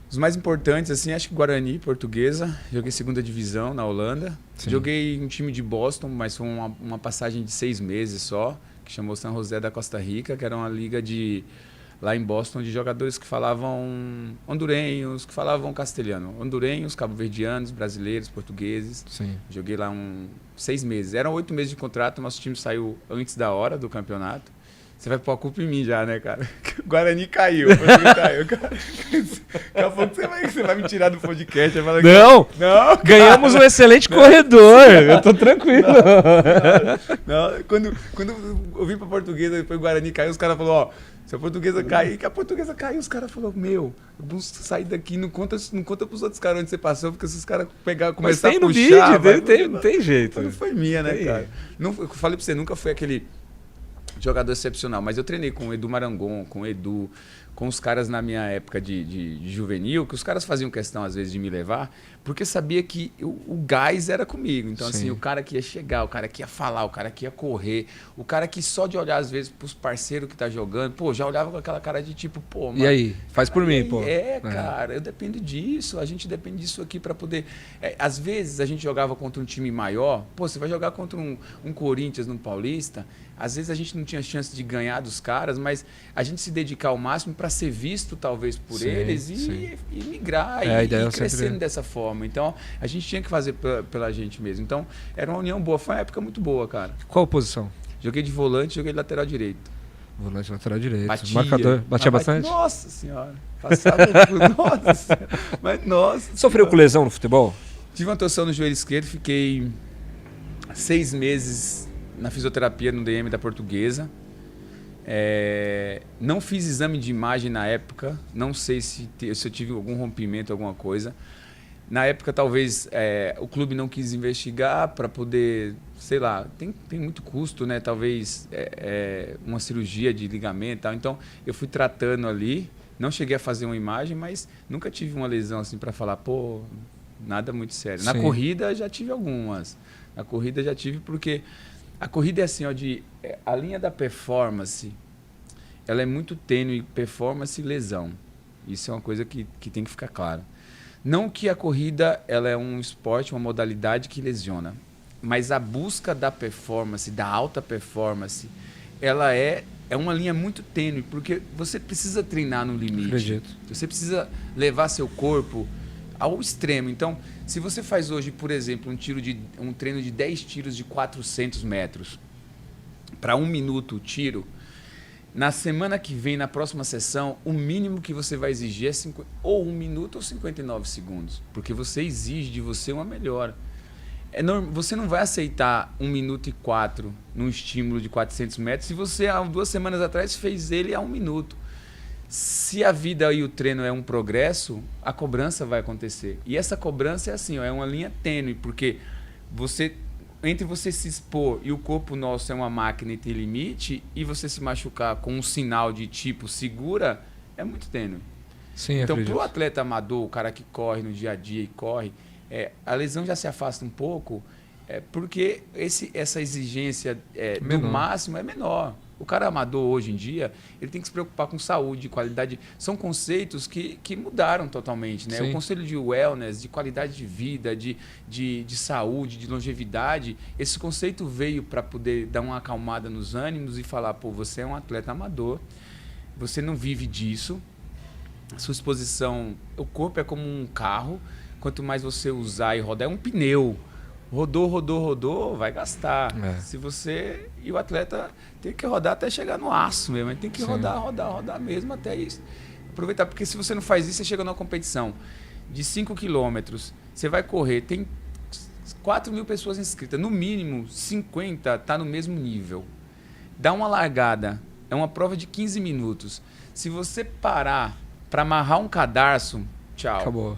Os mais importantes, assim, acho que Guarani, Portuguesa. Joguei segunda divisão na Holanda. Sim. Joguei um time de Boston, mas foi uma passagem de 6 meses só, que chamou San José da Costa Rica, que era uma liga lá em Boston de jogadores que falavam hondurenhos, que falavam castelhano. Hondurenhos, cabo-verdianos, brasileiros, portugueses. Sim. Joguei lá 6 meses. Eram 8 meses de contrato, nosso time saiu antes da hora do campeonato. Você vai pôr a culpa em mim já, né, cara? O Guarani caiu, o Português caiu. Daqui a pouco você vai me tirar do podcast. Não! Ganhamos um excelente corredor. Eu tô tranquilo. Não. Quando eu vim pra Portuguesa, depois o Guarani caiu, os caras falaram, se a Portuguesa cair, que a Portuguesa caiu, os caras falaram, vamos sair daqui, não conta pros outros caras onde você passou, porque se os caras começar a puxar... Não tem jeito. Não foi minha, né, cara? Não, eu falei pra você, nunca foi aquele jogador excepcional, mas eu treinei com o Edu Marangon, com o Edu, com os caras na minha época de juvenil, que os caras faziam questão às vezes de me levar, porque sabia que o gás era comigo. Então, assim, o cara que ia chegar, o cara que ia falar, o cara que ia correr, o cara que só de olhar às vezes pros parceiros que tá jogando, já olhava com aquela cara de tipo, mano, e aí? Faz por mim, pô. Cara, eu dependo disso, a gente depende disso aqui pra poder... às vezes a gente jogava contra um time maior, você vai jogar contra um Corinthians no Paulista, às vezes a gente não tinha chance de ganhar dos caras, mas a gente se dedicar ao máximo para ser visto, talvez, por eles e migrar e crescendo dessa forma. Então, a gente tinha que fazer pela gente mesmo. Então, era uma união boa. Foi uma época muito boa, cara. Qual posição? Joguei de volante, joguei de lateral direito. Volante, lateral direito. Marcador. Batia bastante? Nossa senhora. Passava nossa senhora. Mas nossa. Sofreu com lesão no futebol? Tive uma torção no joelho esquerdo, fiquei 6 meses na fisioterapia no DM da Portuguesa. Não fiz exame de imagem na época, não sei se eu tive algum rompimento, alguma coisa. Na época, talvez o clube não quis investigar para poder, sei lá, tem muito custo, né? Talvez uma cirurgia de ligamento e tal. Então, eu fui tratando ali, não cheguei a fazer uma imagem, mas nunca tive uma lesão assim para falar, nada muito sério. Na corrida, já tive algumas. Na corrida, já tive porque... A corrida é assim, a linha da performance, ela é muito tênue, performance e lesão. Isso é uma coisa que tem que ficar claro. Não que a corrida ela é um esporte, uma modalidade que lesiona, mas a busca da performance, da alta performance, ela é uma linha muito tênue, porque você precisa treinar no limite. Acredito. Você precisa levar seu corpo ao extremo. Então, se você faz hoje, por exemplo, um treino de 10 tiros de 400 metros, para 1 minuto o tiro, na semana que vem, na próxima sessão, o mínimo que você vai exigir é ou 1 minuto ou 59 segundos, porque você exige de você uma melhora. Você não vai aceitar 1 minuto e 4 num estímulo de 400 metros se você, há 2 semanas atrás, fez ele a 1 minuto. Se a vida e o treino é um progresso, a cobrança vai acontecer. E essa cobrança é assim, é uma linha tênue, porque entre você se expor e o corpo nosso é uma máquina e tem limite, e você se machucar com um sinal de tipo segura, é muito tênue. Sim, então, para o atleta amador, o cara que corre no dia a dia e corre, a lesão já se afasta um pouco, porque essa exigência do máximo é menor. O cara amador hoje em dia, ele tem que se preocupar com saúde, qualidade. São conceitos que mudaram totalmente, né? O conceito de wellness, de qualidade de vida, de saúde, de longevidade, esse conceito veio para poder dar uma acalmada nos ânimos e falar, você é um atleta amador, você não vive disso, a sua exposição, o corpo é como um carro, quanto mais você usar e rodar, é um pneu. Rodou, vai gastar. Se você... E o atleta tem que rodar até chegar no aço mesmo. Ele tem que rodar mesmo até isso. Aproveitar, porque se você não faz isso, você chega numa competição de 5 quilômetros, você vai correr, tem 4 mil pessoas inscritas, no mínimo 50 tá no mesmo nível. Dá uma largada, é uma prova de 15 minutos. Se você parar para amarrar um cadarço, tchau. Acabou.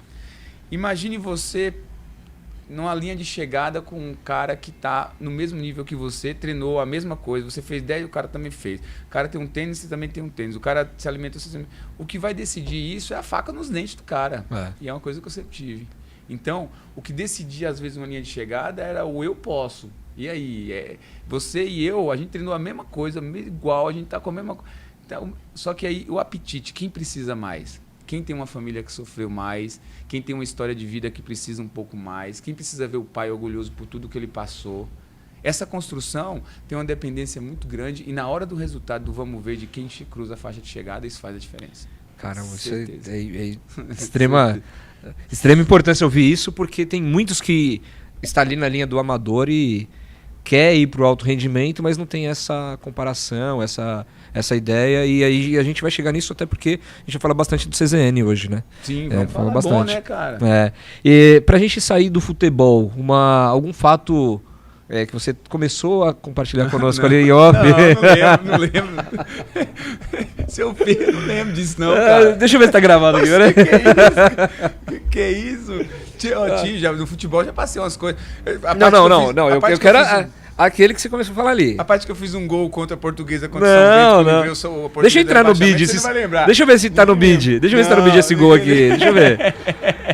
Imagine você numa linha de chegada com um cara que tá no mesmo nível que você, treinou a mesma coisa, você fez 10, o cara também fez. O cara tem um tênis, você também tem um tênis. O cara se alimenta, você também. O que vai decidir isso é a faca nos dentes do cara. E é uma coisa que eu sempre tive. Então, o que decidia às vezes uma linha de chegada era o eu posso. E aí, você e eu, a gente treinou a mesma coisa, igual, a gente tá com a mesma coisa. Então, só que aí o apetite, quem precisa mais? Quem tem uma família que sofreu mais, quem tem uma história de vida que precisa um pouco mais, quem precisa ver o pai orgulhoso por tudo que ele passou. Essa construção tem uma dependência muito grande e na hora do resultado do vamos ver de quem cruza a faixa de chegada, isso faz a diferença. Cara, você é extrema importância ouvir isso, porque tem muitos que estão ali na linha do amador e quer ir para o alto rendimento, mas não tem essa comparação, essa ideia, e aí a gente vai chegar nisso até porque a gente vai falar bastante do CZN hoje, né? Sim, vamos falar bastante. Bom, né, cara? E pra gente sair do futebol, algum fato que você começou a compartilhar conosco ali em off? Não lembro. Seu filho, não lembro disso não, cara. Deixa eu ver se tá gravado aqui, né? Que é isso? Já, no futebol já passei umas coisas. Não, eu quero aquele que você começou a falar ali. A parte que eu fiz um gol contra a Portuguesa contra o São Bento, não. Deixa eu entrar no bid. Você vai lembrar. Deixa eu ver se tá no bid. Deixa eu ver se tá no bid esse gol aqui. Deixa eu ver.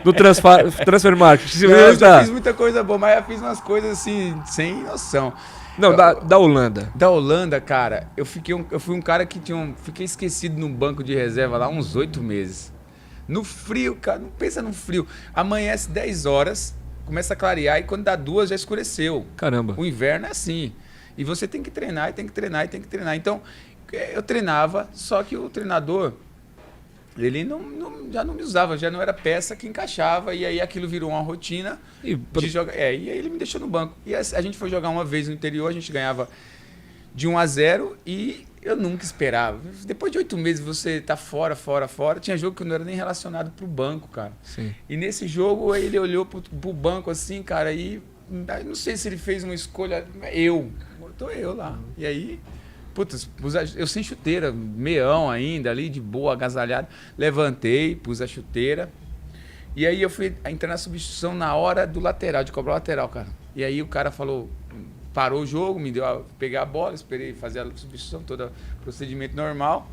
No Transfer Market. Eu já fiz muita coisa boa, mas eu fiz umas coisas assim, sem noção. Não, da Holanda. Da Holanda, cara, eu fui um cara que fiquei esquecido num banco de reserva lá uns 8 meses. No frio, cara, não pensa no frio. Amanhece 10 horas, começa a clarear e quando dá 2 já escureceu. Caramba. O inverno é assim. E você tem que treinar, e tem que treinar, e tem que treinar. Então, eu treinava, só que o treinador, ele já não me usava, já não era peça que encaixava, e aí aquilo virou uma rotina de jogar. E aí ele me deixou no banco. E a gente foi jogar uma vez no interior, a gente ganhava de 1-0 e eu nunca esperava. Depois de 8 meses você tá fora. Tinha jogo que eu não era nem relacionado pro banco, cara. Sim. E nesse jogo ele olhou pro banco assim, cara, e não sei se ele fez uma escolha. Tô eu lá. E aí, putz, eu sem chuteira, meião ainda, ali de boa, agasalhado. Levantei, pus a chuteira. E aí eu fui entrar na substituição na hora do lateral, de cobrar o lateral, cara. E aí o cara falou, parou o jogo, peguei a bola, esperei fazer a substituição, todo o procedimento normal.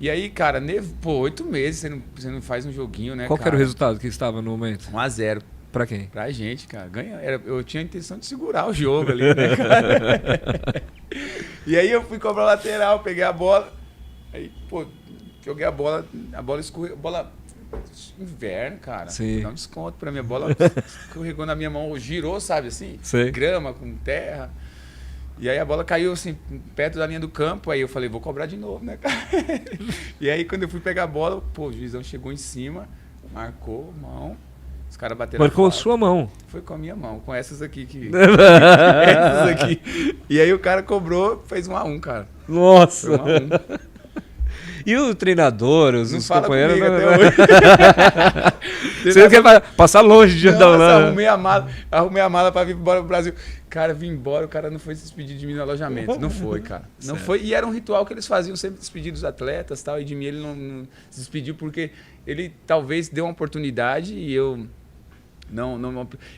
E aí, cara, 8 meses você não faz um joguinho, né? Qual que era o resultado que estava no momento? 1-0. Pra quem? Pra gente, cara. Eu tinha a intenção de segurar o jogo ali, né, cara? E aí eu fui cobrar o lateral, peguei a bola. Aí, joguei a bola escorregou. Bola inverno, cara. Sim. Dá um desconto pra minha bola. Escorregou na minha mão, girou, sabe assim? Sim. Grama com terra. E aí a bola caiu assim, perto da linha do campo. Aí eu falei, vou cobrar de novo, né, cara? E aí quando eu fui pegar a bola, o juizão chegou em cima, marcou mão. Os caras bateram. Marcou a sua mão. Foi com a minha mão, com essas aqui essas aqui. E aí o cara cobrou, fez 1-1, cara. Nossa! Foi 1-1. E o treinador, os companheiros. Até hoje. Você não quer passar longe de da Holanda? Arrumei a mala pra vir embora pro Brasil. Cara, vim embora, o cara não foi se despedir de mim no alojamento. Não foi, cara. Não foi. E era um ritual que eles faziam sempre, despedir dos atletas e tal. E de mim ele não se despediu porque ele talvez deu uma oportunidade e eu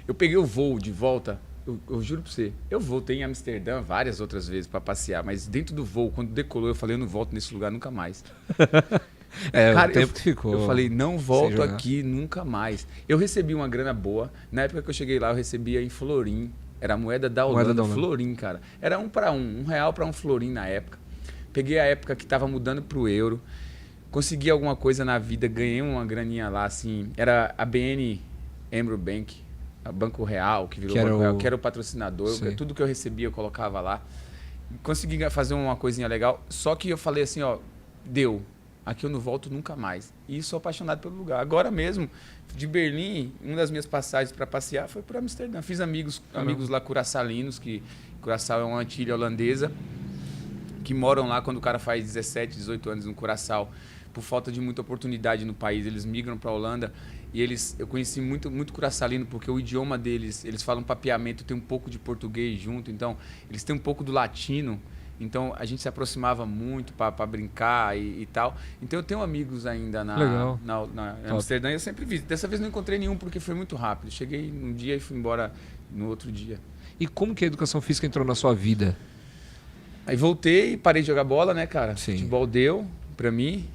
eu peguei o voo de volta. Eu juro pra você, eu voltei em Amsterdã várias outras vezes pra passear, mas dentro do voo, quando decolou, eu falei, eu não volto nesse lugar nunca mais. Cara, o tempo que ficou. Eu falei, não volto aqui nunca mais. Eu recebi uma grana boa. Na época que eu cheguei lá, eu recebia em florim. Era a moeda da Holanda, florim, cara. Era 1 para 1, R$1 para 1 florim na época. Peguei a época que tava mudando pro euro. Consegui alguma coisa na vida, ganhei uma graninha lá, assim. Era a BN Emro Bank. Banco Real, que virou Banco Real, que era o patrocinador. Tudo que eu recebia eu colocava lá. Consegui fazer uma coisinha legal. Só que eu falei assim, ó, deu. aqui eu não volto nunca mais. E sou apaixonado pelo lugar. Agora mesmo, de Berlim, uma das minhas passagens para passear foi para Amsterdã. Fiz amigos lá curaçalinos, que Curaçao é uma Antilha holandesa, que moram lá quando o cara faz 17, 18 anos no Curaçao. Por falta de muita oportunidade no país, eles migram para a Holanda. E eu conheci muito curaçalino, porque o idioma deles, eles falam papiamento, tem um pouco de português junto, então eles têm um pouco do latino. Então a gente se aproximava muito para brincar e tal. Então eu tenho amigos ainda na Amsterdã, eu sempre vi. Dessa vez não encontrei nenhum porque foi muito rápido. Cheguei num dia e fui embora no outro dia. E como que a educação física entrou na sua vida? Aí voltei, parei de jogar bola, né, cara? Sim. Futebol deu pra mim.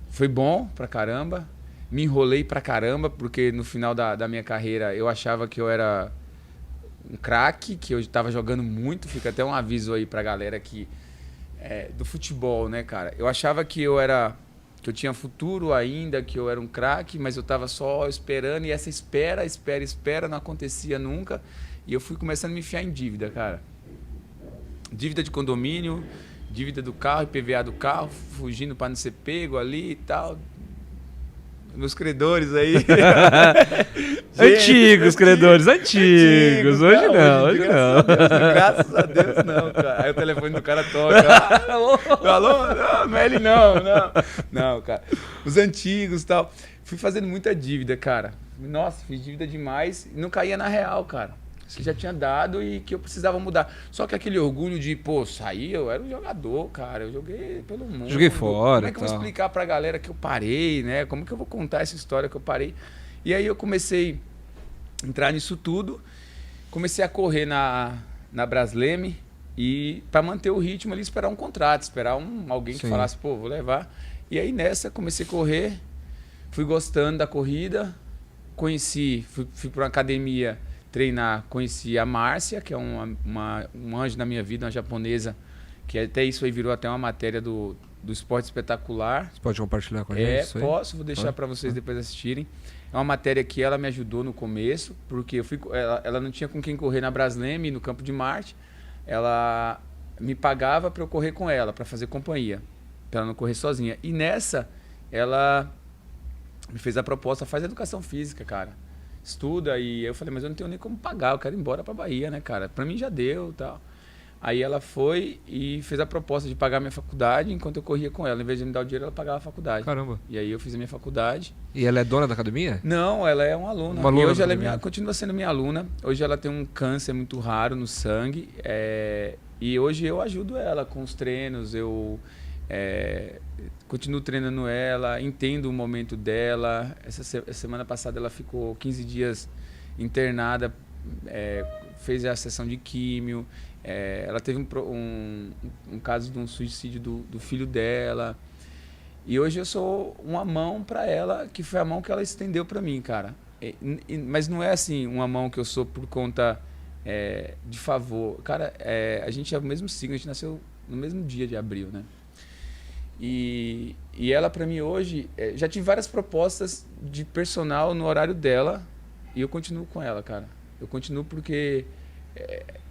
Foi bom pra caramba. Me enrolei pra caramba, porque no final da minha carreira eu achava que eu era um craque, que eu estava jogando muito. Fica até um aviso aí pra galera que do futebol, né, cara? Eu achava que eu tinha futuro ainda, que eu era um craque, mas eu tava só esperando, e essa espera não acontecia nunca. E eu fui começando a me enfiar em dívida, cara. Dívida de condomínio, dívida do carro, IPVA do carro, fugindo para não ser pego ali e tal. Meus credores aí. Antigos credores, antigos. Hoje não. Graças a Deus não, cara. Aí o telefone do cara toca. Alô? Não é ele não. Não, cara. Os antigos e tal. Fui fazendo muita dívida, cara. Nossa, fiz dívida demais e não caía na real, cara. Que já tinha dado e que eu precisava mudar. Só que aquele orgulho de, sair, eu era um jogador, cara. Eu joguei pelo mundo. Joguei fora. Como é que eu vou explicar pra galera que eu parei, né? Como que eu vou contar essa história que eu parei? E aí eu comecei a entrar nisso tudo. Comecei a correr na Brasleme e para manter o ritmo ali, esperar um contrato, esperar alguém que falasse, vou levar. E aí nessa comecei a correr, fui gostando da corrida, fui para uma academia treinar, conheci a Márcia, que é um anjo na minha vida, uma japonesa, que até isso aí virou até uma matéria do Esporte Espetacular. Você pode compartilhar com a gente? Posso, vou deixar para vocês depois assistirem. É uma matéria que ela me ajudou no começo, porque ela não tinha com quem correr na Brasleme, no Campo de Marte. Ela me pagava para eu correr com ela, para fazer companhia, para ela não correr sozinha. E nessa, ela me fez a proposta, faz educação física, cara. Estuda, e eu falei, mas eu não tenho nem como pagar, eu quero ir embora pra Bahia, né, cara? Pra mim já deu e tal. Aí ela foi e fez a proposta de pagar minha faculdade enquanto eu corria com ela. Em vez de me dar o dinheiro, ela pagava a faculdade. Caramba. E aí eu fiz a minha faculdade. E ela é dona da academia? Não, ela é uma aluna. Uma aluna e hoje ela continua sendo minha aluna. Hoje ela tem um câncer muito raro no sangue. E hoje eu ajudo ela com os treinos, eu continuo treinando ela, entendo o momento dela. Essa semana passada ela ficou 15 dias internada, fez a sessão de químio. Ela teve um caso de um suicídio do filho dela. E hoje eu sou uma mão para ela, que foi a mão que ela estendeu para mim, cara. Mas não é assim, uma mão que eu sou por conta de favor. Cara, a gente é o mesmo signo, a gente nasceu no mesmo dia de abril, né? E ela, para mim, hoje, já tive várias propostas de personal no horário dela e eu continuo com ela, cara. Eu continuo porque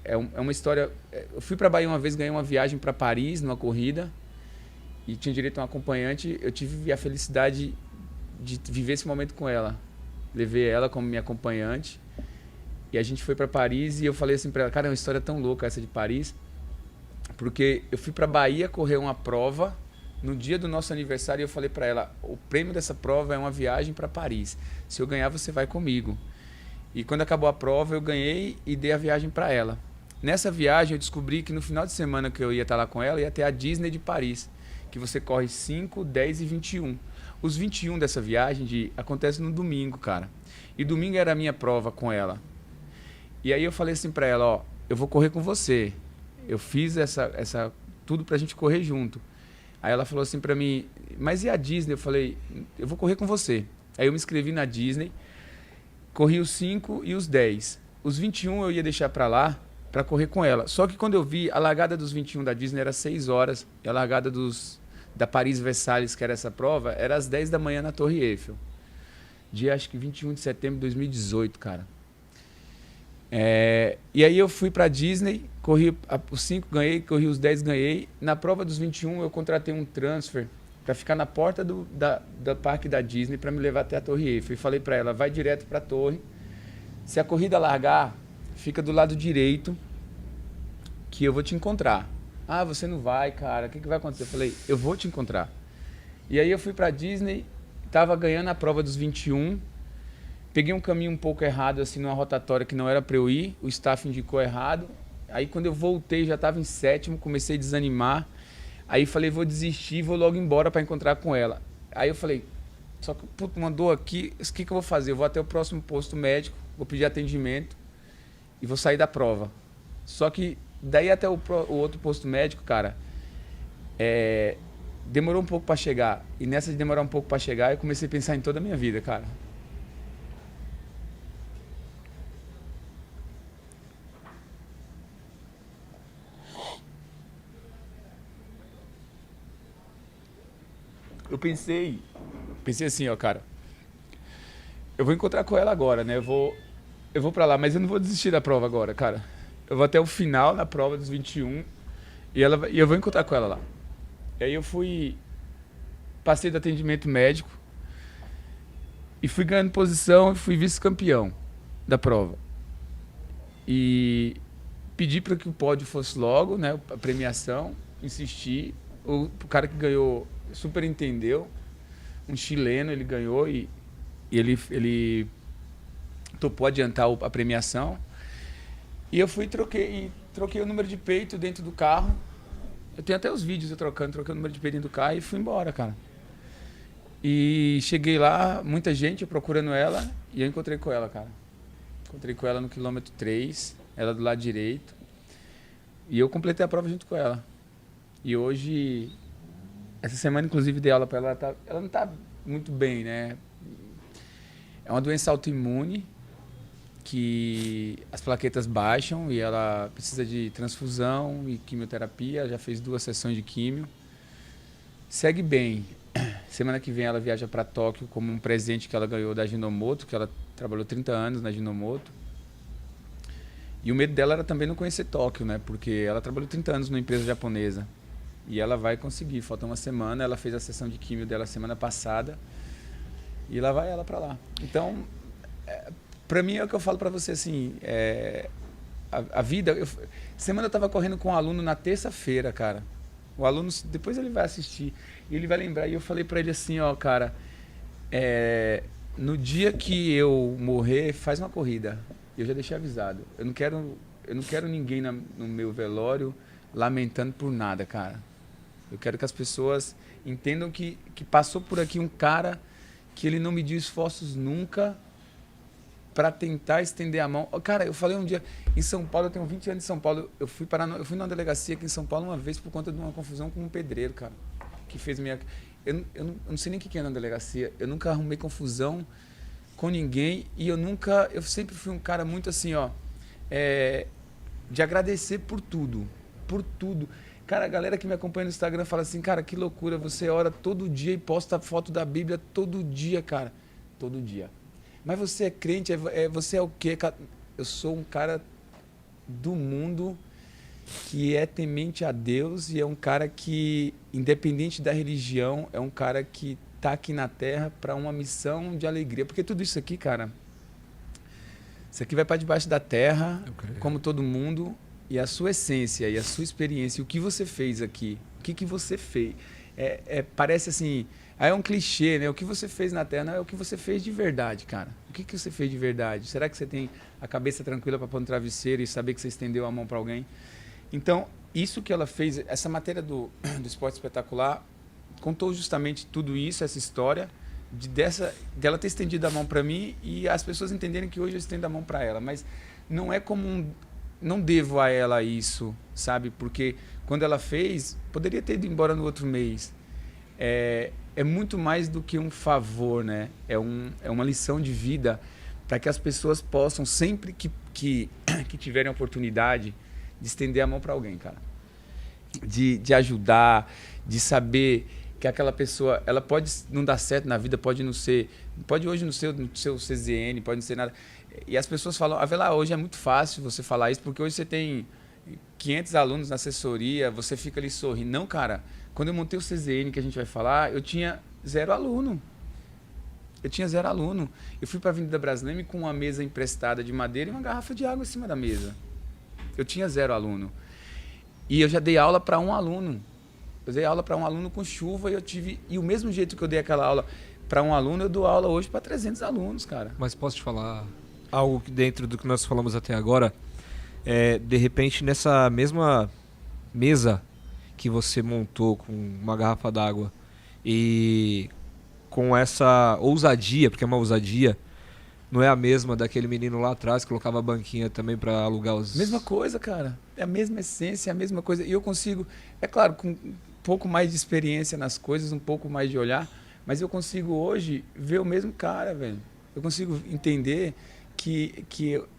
é uma história... Eu fui para Bahia uma vez, ganhei uma viagem para Paris, numa corrida, e tinha direito a um acompanhante. Eu tive a felicidade de viver esse momento com ela. Levei ela como minha acompanhante e a gente foi para Paris e eu falei assim para ela, cara, é uma história tão louca essa de Paris, porque eu fui para Bahia correr uma prova no dia do nosso aniversário e eu falei para ela, o prêmio dessa prova é uma viagem para Paris. Se eu ganhar, você vai comigo. E quando acabou a prova, eu ganhei e dei a viagem para ela. Nessa viagem, eu descobri que no final de semana que eu ia estar lá com ela, ia ter a Disney de Paris, que você corre 5, 10 e 21. Os 21 dessa viagem acontece no domingo, cara. E domingo era a minha prova com ela. E aí eu falei assim para ela, ó, eu vou correr com você. Eu fiz essa tudo pra gente correr junto. Aí ela falou assim pra mim, mas e a Disney? Eu falei, eu vou correr com você. Aí eu me inscrevi na Disney, corri os 5 e os 10. Os 21 eu ia deixar pra lá, pra correr com ela. Só que quando eu vi, a largada dos 21 da Disney era 6 horas, e a largada da Paris-Versalhes, que era essa prova, era às 10 da manhã na Torre Eiffel. Dia, acho que 21 de setembro de 2018, cara. E aí eu fui pra Disney, corri os 5, ganhei, corri os 10, ganhei. Na prova dos 21 eu contratei um transfer para ficar na porta do parque da Disney para me levar até a Torre Eiffel. E falei para ela, vai direto para a torre. Se a corrida largar, fica do lado direito que eu vou te encontrar. Ah, você não vai, cara, o que vai acontecer? Eu falei, eu vou te encontrar. E aí eu fui pra Disney, tava ganhando a prova dos 21, peguei um caminho um pouco errado, assim, numa rotatória que não era pra eu ir, o staff indicou errado. Aí quando eu voltei, já tava em 7º, comecei a desanimar. Aí falei, vou desistir, vou logo embora pra encontrar com ela. Aí eu falei, só que puto, mandou aqui, o que eu vou fazer? Eu vou até o próximo posto médico, vou pedir atendimento e vou sair da prova. Só que daí até o outro posto médico, cara, demorou um pouco para chegar. E nessa de demorar um pouco para chegar, eu comecei a pensar em toda a minha vida, cara. Eu pensei assim, ó, cara, eu vou encontrar com ela agora, né? Eu vou para lá, mas eu não vou desistir da prova agora, cara. Eu vou até o final na prova dos 21 e eu vou encontrar com ela lá. E aí eu passei do atendimento médico e fui ganhando posição e fui vice-campeão da prova. E pedi para que o pódio fosse logo, né, a premiação, insisti. O cara que ganhou super entendeu, um chileno, ele ganhou e ele topou adiantar a premiação. E eu fui troquei o número de peito dentro do carro. Eu tenho até os vídeos eu troquei o número de peito dentro do carro e fui embora, cara. E cheguei lá, muita gente procurando ela, e eu encontrei com ela, cara. Encontrei com ela no quilômetro 3, ela do lado direito. E eu completei a prova junto com ela. E hoje, essa semana inclusive dei aula pra ela, ela não tá muito bem, né? É uma doença autoimune, que as plaquetas baixam e ela precisa de transfusão e quimioterapia, já fez 2 sessões de químio. Segue bem. Semana que vem ela viaja para Tóquio como um presente que ela ganhou da Ajinomoto, que ela trabalhou 30 anos na Ajinomoto. E o medo dela era também não conhecer Tóquio, né? Porque ela trabalhou 30 anos numa empresa japonesa. E ela vai conseguir, falta uma semana, ela fez a sessão de químio dela semana passada. E lá vai ela para lá. Então, pra mim é o que eu falo pra você, assim, a vida... Semana eu tava correndo com um aluno na terça-feira, cara. O aluno, depois ele vai assistir e ele vai lembrar. E eu falei pra ele assim, ó, cara, no dia que eu morrer, faz uma corrida. Eu já deixei avisado. Eu não quero ninguém no meu velório lamentando por nada, cara. Eu quero que as pessoas entendam que passou por aqui um cara que ele não mediu esforços nunca para tentar estender a mão. Cara, eu falei um dia, em São Paulo, eu tenho 20 anos em São Paulo, eu fui numa delegacia aqui em São Paulo uma vez por conta de uma confusão com um pedreiro, cara, que fez minha... Eu não sei nem o que é na delegacia, eu nunca arrumei confusão com ninguém e eu sempre fui um cara muito assim, ó, de agradecer por tudo. Cara, a galera que me acompanha no Instagram fala assim, cara, que loucura, você ora todo dia e posta foto da Bíblia todo dia, cara, todo dia. Mas você é crente, você é o quê? Eu sou um cara do mundo que é temente a Deus e é um cara que, independente da religião, é um cara que está aqui na Terra para uma missão de alegria. Porque tudo isso aqui, cara, isso aqui vai para debaixo da terra, como todo mundo, e a sua essência e a sua experiência, o que você fez aqui, o que você fez. Parece assim... Aí é um clichê, né? O que você fez na Terra não é o que você fez de verdade, cara. O que você fez de verdade? Será que você tem a cabeça tranquila para pôr no travesseiro e saber que você estendeu a mão para alguém? Então, isso que ela fez, essa matéria do Esporte Espetacular, contou justamente tudo isso, essa história, dela ter estendido a mão para mim e as pessoas entenderem que hoje eu estendo a mão para ela. Mas não é como não devo a ela isso, sabe? Porque quando ela fez, poderia ter ido embora no outro mês. É muito mais do que um favor, né? É uma lição de vida para que as pessoas possam, sempre que tiverem a oportunidade, de estender a mão para alguém, cara. De ajudar, de saber que aquela pessoa, ela pode não dar certo na vida, pode hoje no seu CZN, pode não ser nada. E as pessoas falam, Avelar, hoje é muito fácil você falar isso, porque hoje você tem 500 alunos na assessoria, você fica ali sorrindo. Não, cara, quando eu montei o CZN, que a gente vai falar, eu tinha 0 aluno. Eu tinha 0 aluno. Eu fui para a Avenida Brasleme com uma mesa emprestada de madeira e uma garrafa de água em cima da mesa. Eu tinha 0 aluno. E eu já dei aula para um aluno. Eu dei aula para um aluno com chuva e o mesmo jeito que eu dei aquela aula para um aluno, eu dou aula hoje para 300 alunos, cara. Mas posso te falar algo que dentro do que nós falamos até agora? De repente, nessa mesma mesa que você montou com uma garrafa d'água e com essa ousadia, porque é uma ousadia, não é a mesma daquele menino lá atrás que colocava a banquinha também para alugar os... Mesma coisa, cara. É a mesma essência, é a mesma coisa. E eu consigo, é claro, com um pouco mais de experiência nas coisas, um pouco mais de olhar, mas eu consigo hoje ver o mesmo cara, velho. Eu consigo entender que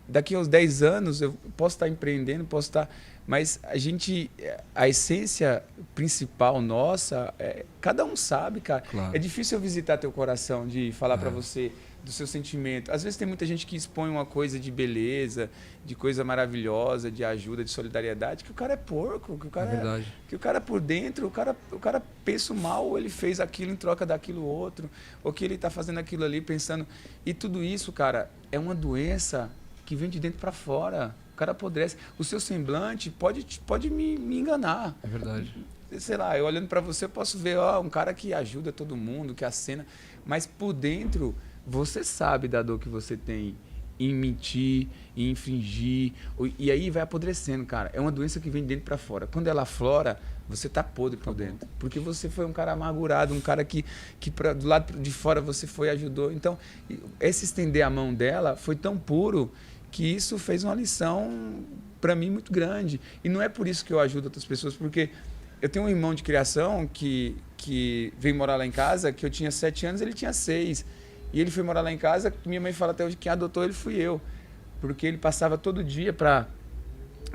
daqui a uns 10 anos eu posso estar empreendendo, posso estar... Mas a essência principal nossa, cada um sabe, cara. Claro. É difícil eu visitar teu coração, de falar para você do seu sentimento. Às vezes tem muita gente que expõe uma coisa de beleza, de coisa maravilhosa, de ajuda, de solidariedade, que o cara é porco, que o cara que o cara por dentro, o cara pensa mal, ou ele fez aquilo em troca daquilo outro, ou que ele está fazendo aquilo ali pensando. E tudo isso, cara, é uma doença que vem de dentro para fora. O cara apodrece. O seu semblante pode me enganar. É verdade. Sei lá, eu olhando para você, eu posso ver um cara que ajuda todo mundo, que acena, mas por dentro, você sabe da dor que você tem em mentir, em infringir, e aí vai apodrecendo, cara. É uma doença que vem de dentro para fora. Quando ela aflora, você tá podre por dentro. Porque você foi um cara amargurado, um cara que do lado de fora você foi e ajudou. Então, esse estender a mão dela foi tão puro que isso fez uma lição para mim muito grande. E não é por isso que eu ajudo outras pessoas, porque eu tenho um irmão de criação que veio morar lá em casa, que eu tinha 7 anos, ele tinha 6. E ele foi morar lá em casa, minha mãe fala até hoje que quem adotou ele fui eu. Porque ele passava todo dia para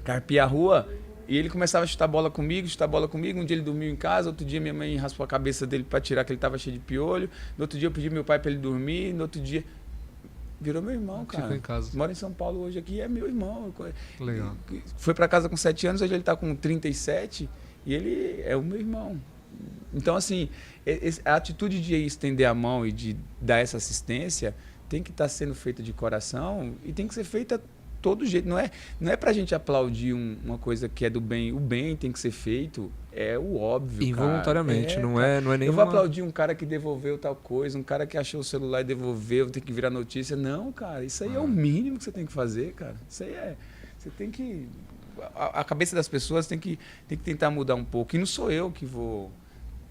carpir a rua e ele começava a chutar bola comigo. Um dia ele dormiu em casa, outro dia minha mãe raspou a cabeça dele para tirar que ele estava cheio de piolho. No outro dia eu pedi meu pai para ele dormir, no outro dia... Virou meu irmão, cara. Ficou em casa. Mora em São Paulo hoje aqui, é meu irmão. Legal. Foi para casa com 7 anos, hoje ele está com 37 e ele é o meu irmão. Então, assim, a atitude de estender a mão e de dar essa assistência tem que estar sendo feita de coração e tem que ser feita todo jeito. Não é para a gente aplaudir uma coisa que é do bem. O bem tem que ser feito, é o óbvio, involuntariamente, cara. não é nem eu vou aplaudir um cara que devolveu tal coisa, um cara que achou o celular e devolveu, tem que virar notícia. Não, cara, isso aí é o mínimo que você tem que fazer, cara. Isso aí você tem que... A cabeça das pessoas tem que tentar mudar um pouco. E não sou eu que vou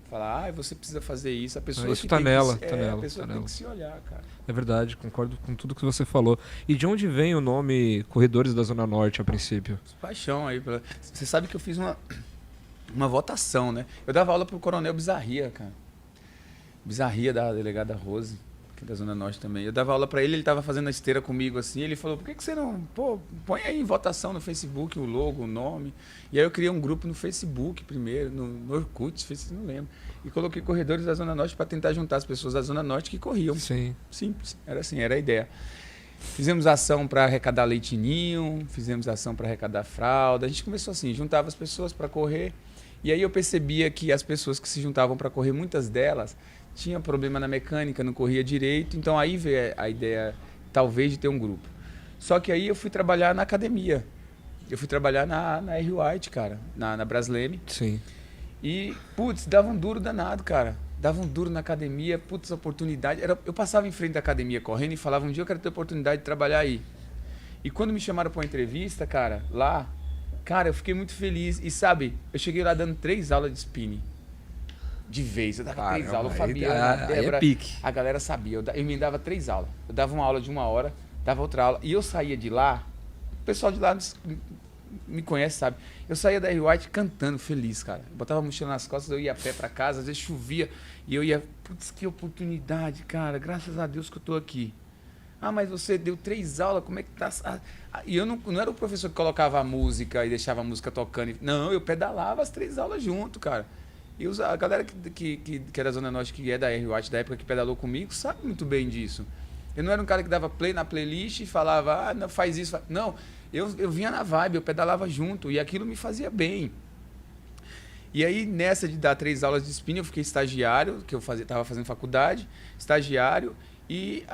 falar, você precisa fazer isso. A pessoa isso tá nela, a pessoa tem que se olhar, cara. É verdade, concordo com tudo que você falou. E de onde vem o nome Corredores da Zona Norte, a princípio? Paixão aí. Você sabe que eu fiz uma votação, né? Eu dava aula pro Coronel Bizarria, cara. Bizarria, da delegada Rose, aqui da Zona Norte também. Eu dava aula para ele tava fazendo a esteira comigo assim, ele falou, por que você não... põe aí em votação no Facebook o logo, o nome. E aí eu criei um grupo no Facebook primeiro, no Orkut, não lembro. E coloquei Corredores da Zona Norte para tentar juntar as pessoas da Zona Norte que corriam. Sim. Simples, era assim, era a ideia. Fizemos ação para arrecadar leitinho, fizemos ação para arrecadar fralda. A gente começou assim, juntava as pessoas para correr. E aí eu percebia que as pessoas que se juntavam para correr, muitas delas tinham problema na mecânica, não corria direito. Então aí veio a ideia, talvez, de ter um grupo. Só que aí eu fui trabalhar na academia. Eu fui trabalhar na R. White, cara, na Brasleme. Sim. E, putz, dava um duro danado, cara. Dava um duro na academia, putz, oportunidade. Eu passava em frente da academia correndo e falava, um dia eu quero ter oportunidade de trabalhar aí. E quando me chamaram para uma entrevista, cara, lá, cara, eu fiquei muito feliz. E sabe, eu cheguei lá dando 3 aulas de spinning. De vez, eu dava 3 aulas, o Fabiano, a Débora, a galera sabia. Eu me dava 3 aulas. Eu dava uma aula de 1 hora, dava outra aula. E eu saía de lá, o pessoal de lá me conhece, sabe? Eu saía da R. White cantando, feliz, cara. Eu botava a mochila nas costas, eu ia a pé pra casa, às vezes chovia. E eu ia, putz, que oportunidade, cara. Graças a Deus que eu tô aqui. Ah, mas você deu 3 aulas, como é que tá? E eu não era o professor que colocava a música e deixava a música tocando. Não, eu pedalava as 3 aulas junto, cara. E a galera que é da Zona Norte, que é da R. White, da época que pedalou comigo, sabe muito bem disso. Eu não era um cara que dava play na playlist e falava, não, faz isso. Não, eu vinha na vibe, eu pedalava junto e aquilo me fazia bem. E aí, nessa de dar 3 aulas de spinning, eu fiquei estagiário, que eu estava fazendo faculdade, estagiário, e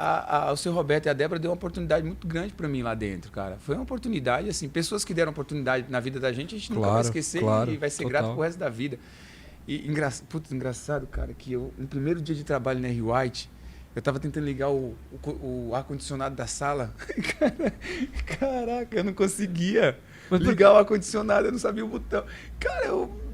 o seu Roberto e a Débora deu uma oportunidade muito grande para mim lá dentro, cara. Foi uma oportunidade, assim, pessoas que deram oportunidade na vida da gente, a gente nunca vai esquecer e vai ser grato pro resto da vida. E engraçado, cara, que eu, no primeiro dia de trabalho na R-White, eu tava tentando ligar o ar-condicionado da sala. Caraca, eu não conseguia ligar o ar-condicionado, eu não sabia o botão. Cara, eu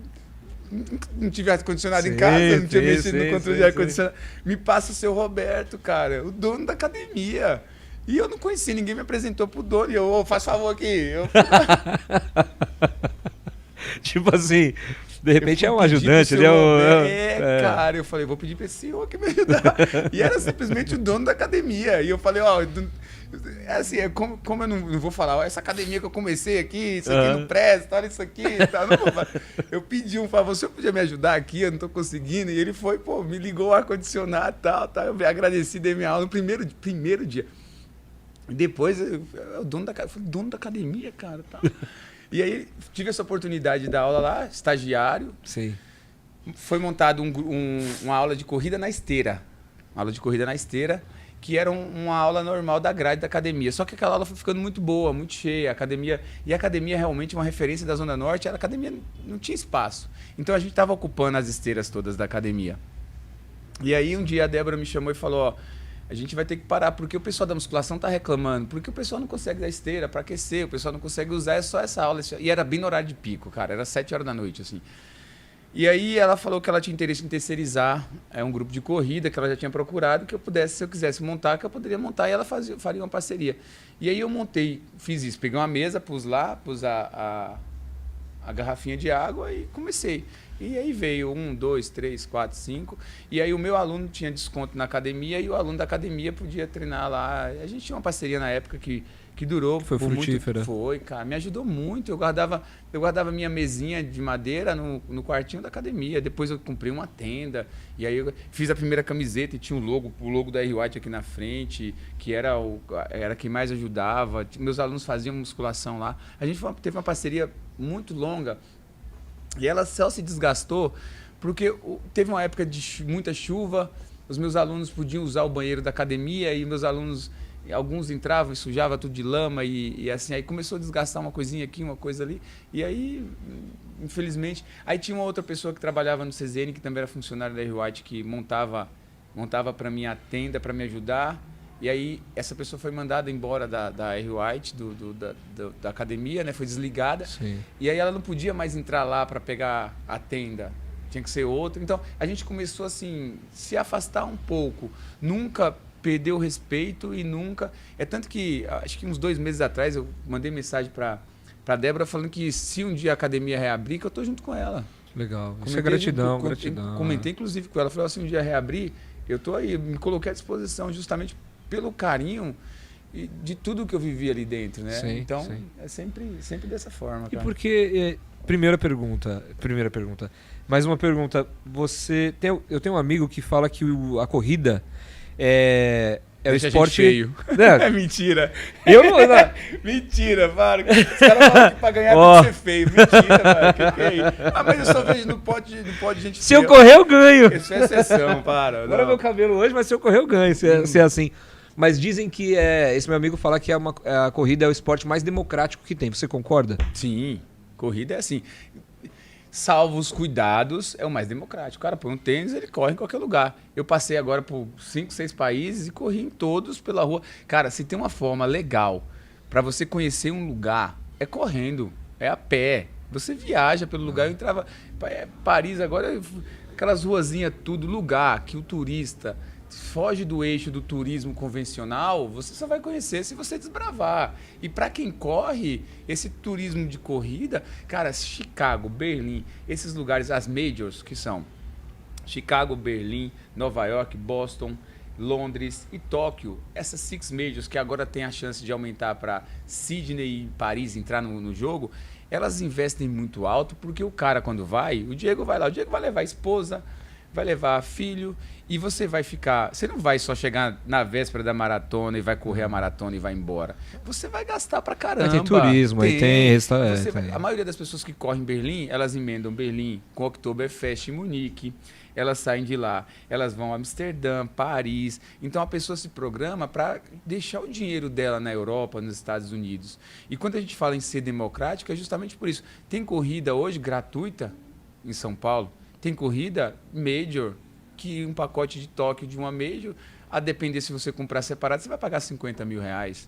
não tive ar-condicionado em casa, não tinha mexido no controle de ar-condicionado. Me passa o seu Roberto, cara, o dono da academia. E eu não conhecia, ninguém me apresentou pro dono. E eu, faz favor aqui. Tipo assim, de repente é um ajudante, ele é um... cara, eu falei, vou pedir pra esse senhor que me ajudar. E era simplesmente o dono da academia. E eu falei, assim, como eu não vou falar, essa academia que eu comecei aqui, isso aqui não presta, olha isso aqui e tal. Não vou falar. Eu pedi um favor, o senhor podia me ajudar aqui, eu não tô conseguindo. E ele foi, me ligou o ar-condicionado e tal. Eu agradeci, dei minha aula no primeiro dia. E depois, o dono da academia, cara, tá. E aí, tive essa oportunidade de dar aula lá, estagiário. Sim. Foi montado uma aula de corrida na esteira. Uma aula de corrida na esteira, que era uma aula normal da grade da academia. Só que aquela aula foi ficando muito boa, muito cheia. A academia realmente uma referência da Zona Norte, a academia não tinha espaço. Então a gente estava ocupando as esteiras todas da academia. E aí um dia a Débora me chamou e falou, a gente vai ter que parar, porque o pessoal da musculação está reclamando, porque o pessoal não consegue dar esteira para aquecer, o pessoal não consegue usar, é só essa aula. E era bem no horário de pico, cara, era 7 horas da noite, assim. E aí ela falou que ela tinha interesse em terceirizar um grupo de corrida, que ela já tinha procurado, que eu pudesse, se eu quisesse montar, que eu poderia montar, e ela faria uma parceria. E aí eu montei, fiz isso, peguei uma mesa, pus lá, pus a garrafinha de água e comecei. E aí veio 1, 2, 3, 4, 5. E aí o meu aluno tinha desconto na academia e o aluno da academia podia treinar lá. A gente tinha uma parceria na época que durou. Foi frutífera. Muito. Foi, cara. Me ajudou muito. Eu guardava minha mesinha de madeira no quartinho da academia. Depois eu comprei uma tenda. E aí eu fiz a primeira camiseta e tinha o logo da R-White aqui na frente, que era quem mais ajudava. Meus alunos faziam musculação lá. A gente teve uma parceria muito longa. E ela só se desgastou porque teve uma época de muita chuva, os meus alunos podiam usar o banheiro da academia e meus alunos, alguns entravam e sujavam tudo de lama e assim, aí começou a desgastar uma coisinha aqui, uma coisa ali, e aí, infelizmente, aí tinha uma outra pessoa que trabalhava no CZN, que também era funcionário da R-White, que montava para mim a tenda para me ajudar. E aí, essa pessoa foi mandada embora da R-White, da academia, né? Foi desligada. Sim. E aí ela não podia mais entrar lá para pegar a tenda. Tinha que ser outra. Então, a gente começou, assim, se afastar um pouco. Nunca perdeu o respeito e nunca... É tanto que, acho que uns 2 meses atrás, eu mandei mensagem para a Débora falando que se um dia a academia reabrir, que eu tô junto com ela. Legal. Isso é gratidão, gratidão. Comentei, inclusive, com ela. Falei, se um dia reabrir, eu tô aí. Me coloquei à disposição justamente pelo carinho de tudo que eu vivi ali dentro, né? Sim, então, sim. é sempre dessa forma, cara. E porque... Primeira pergunta. Mais uma pergunta. Eu tenho um amigo que fala que a corrida é o esporte... feio. É mentira. Eu não... Mentira, para. Os caras falam que pra ganhar tem que ser feio. Mentira, para. Que é isso? Mas eu só vejo no pode gente Se eu correr, eu ganho. Isso é exceção, para. Agora é meu cabelo hoje, mas se eu correr, eu ganho. Se é assim. Mas dizem que esse meu amigo fala que a corrida é o esporte mais democrático que tem. Você concorda? Sim. Corrida é assim. Salvo os cuidados, é o mais democrático. O cara põe um tênis, ele corre em qualquer lugar. Eu passei agora por 5, 6 países e corri em todos pela rua. Cara, se tem uma forma legal para você conhecer um lugar, é correndo, é a pé. Você viaja pelo lugar. Eu entrava... Paris agora, aquelas ruazinhas, tudo, lugar que o turista... foge do eixo do turismo convencional, você só vai conhecer se você desbravar. E para quem corre, esse turismo de corrida, cara, Chicago, Berlim, esses lugares, as majors que são Chicago, Berlim, Nova York, Boston, Londres e Tóquio, essas 6 majors que agora tem a chance de aumentar para Sydney e Paris entrar no jogo, elas investem muito alto porque o cara quando vai, o Diego vai lá, o Diego vai levar a esposa, vai levar filho e você vai ficar... Você não vai só chegar na véspera da maratona e vai correr a maratona e vai embora. Você vai gastar pra caramba. Tem turismo, aí tem restaurante. A maioria das pessoas que correm em Berlim, elas emendam Berlim com Oktoberfest em Munique. Elas saem de lá, elas vão a Amsterdã, Paris. Então a pessoa se programa para deixar o dinheiro dela na Europa, nos Estados Unidos. E quando a gente fala em ser democrático, é justamente por isso. Tem corrida hoje gratuita em São Paulo, tem corrida major, que um pacote de Tóquio de uma major, a depender se você comprar separado, você vai pagar 50 mil reais.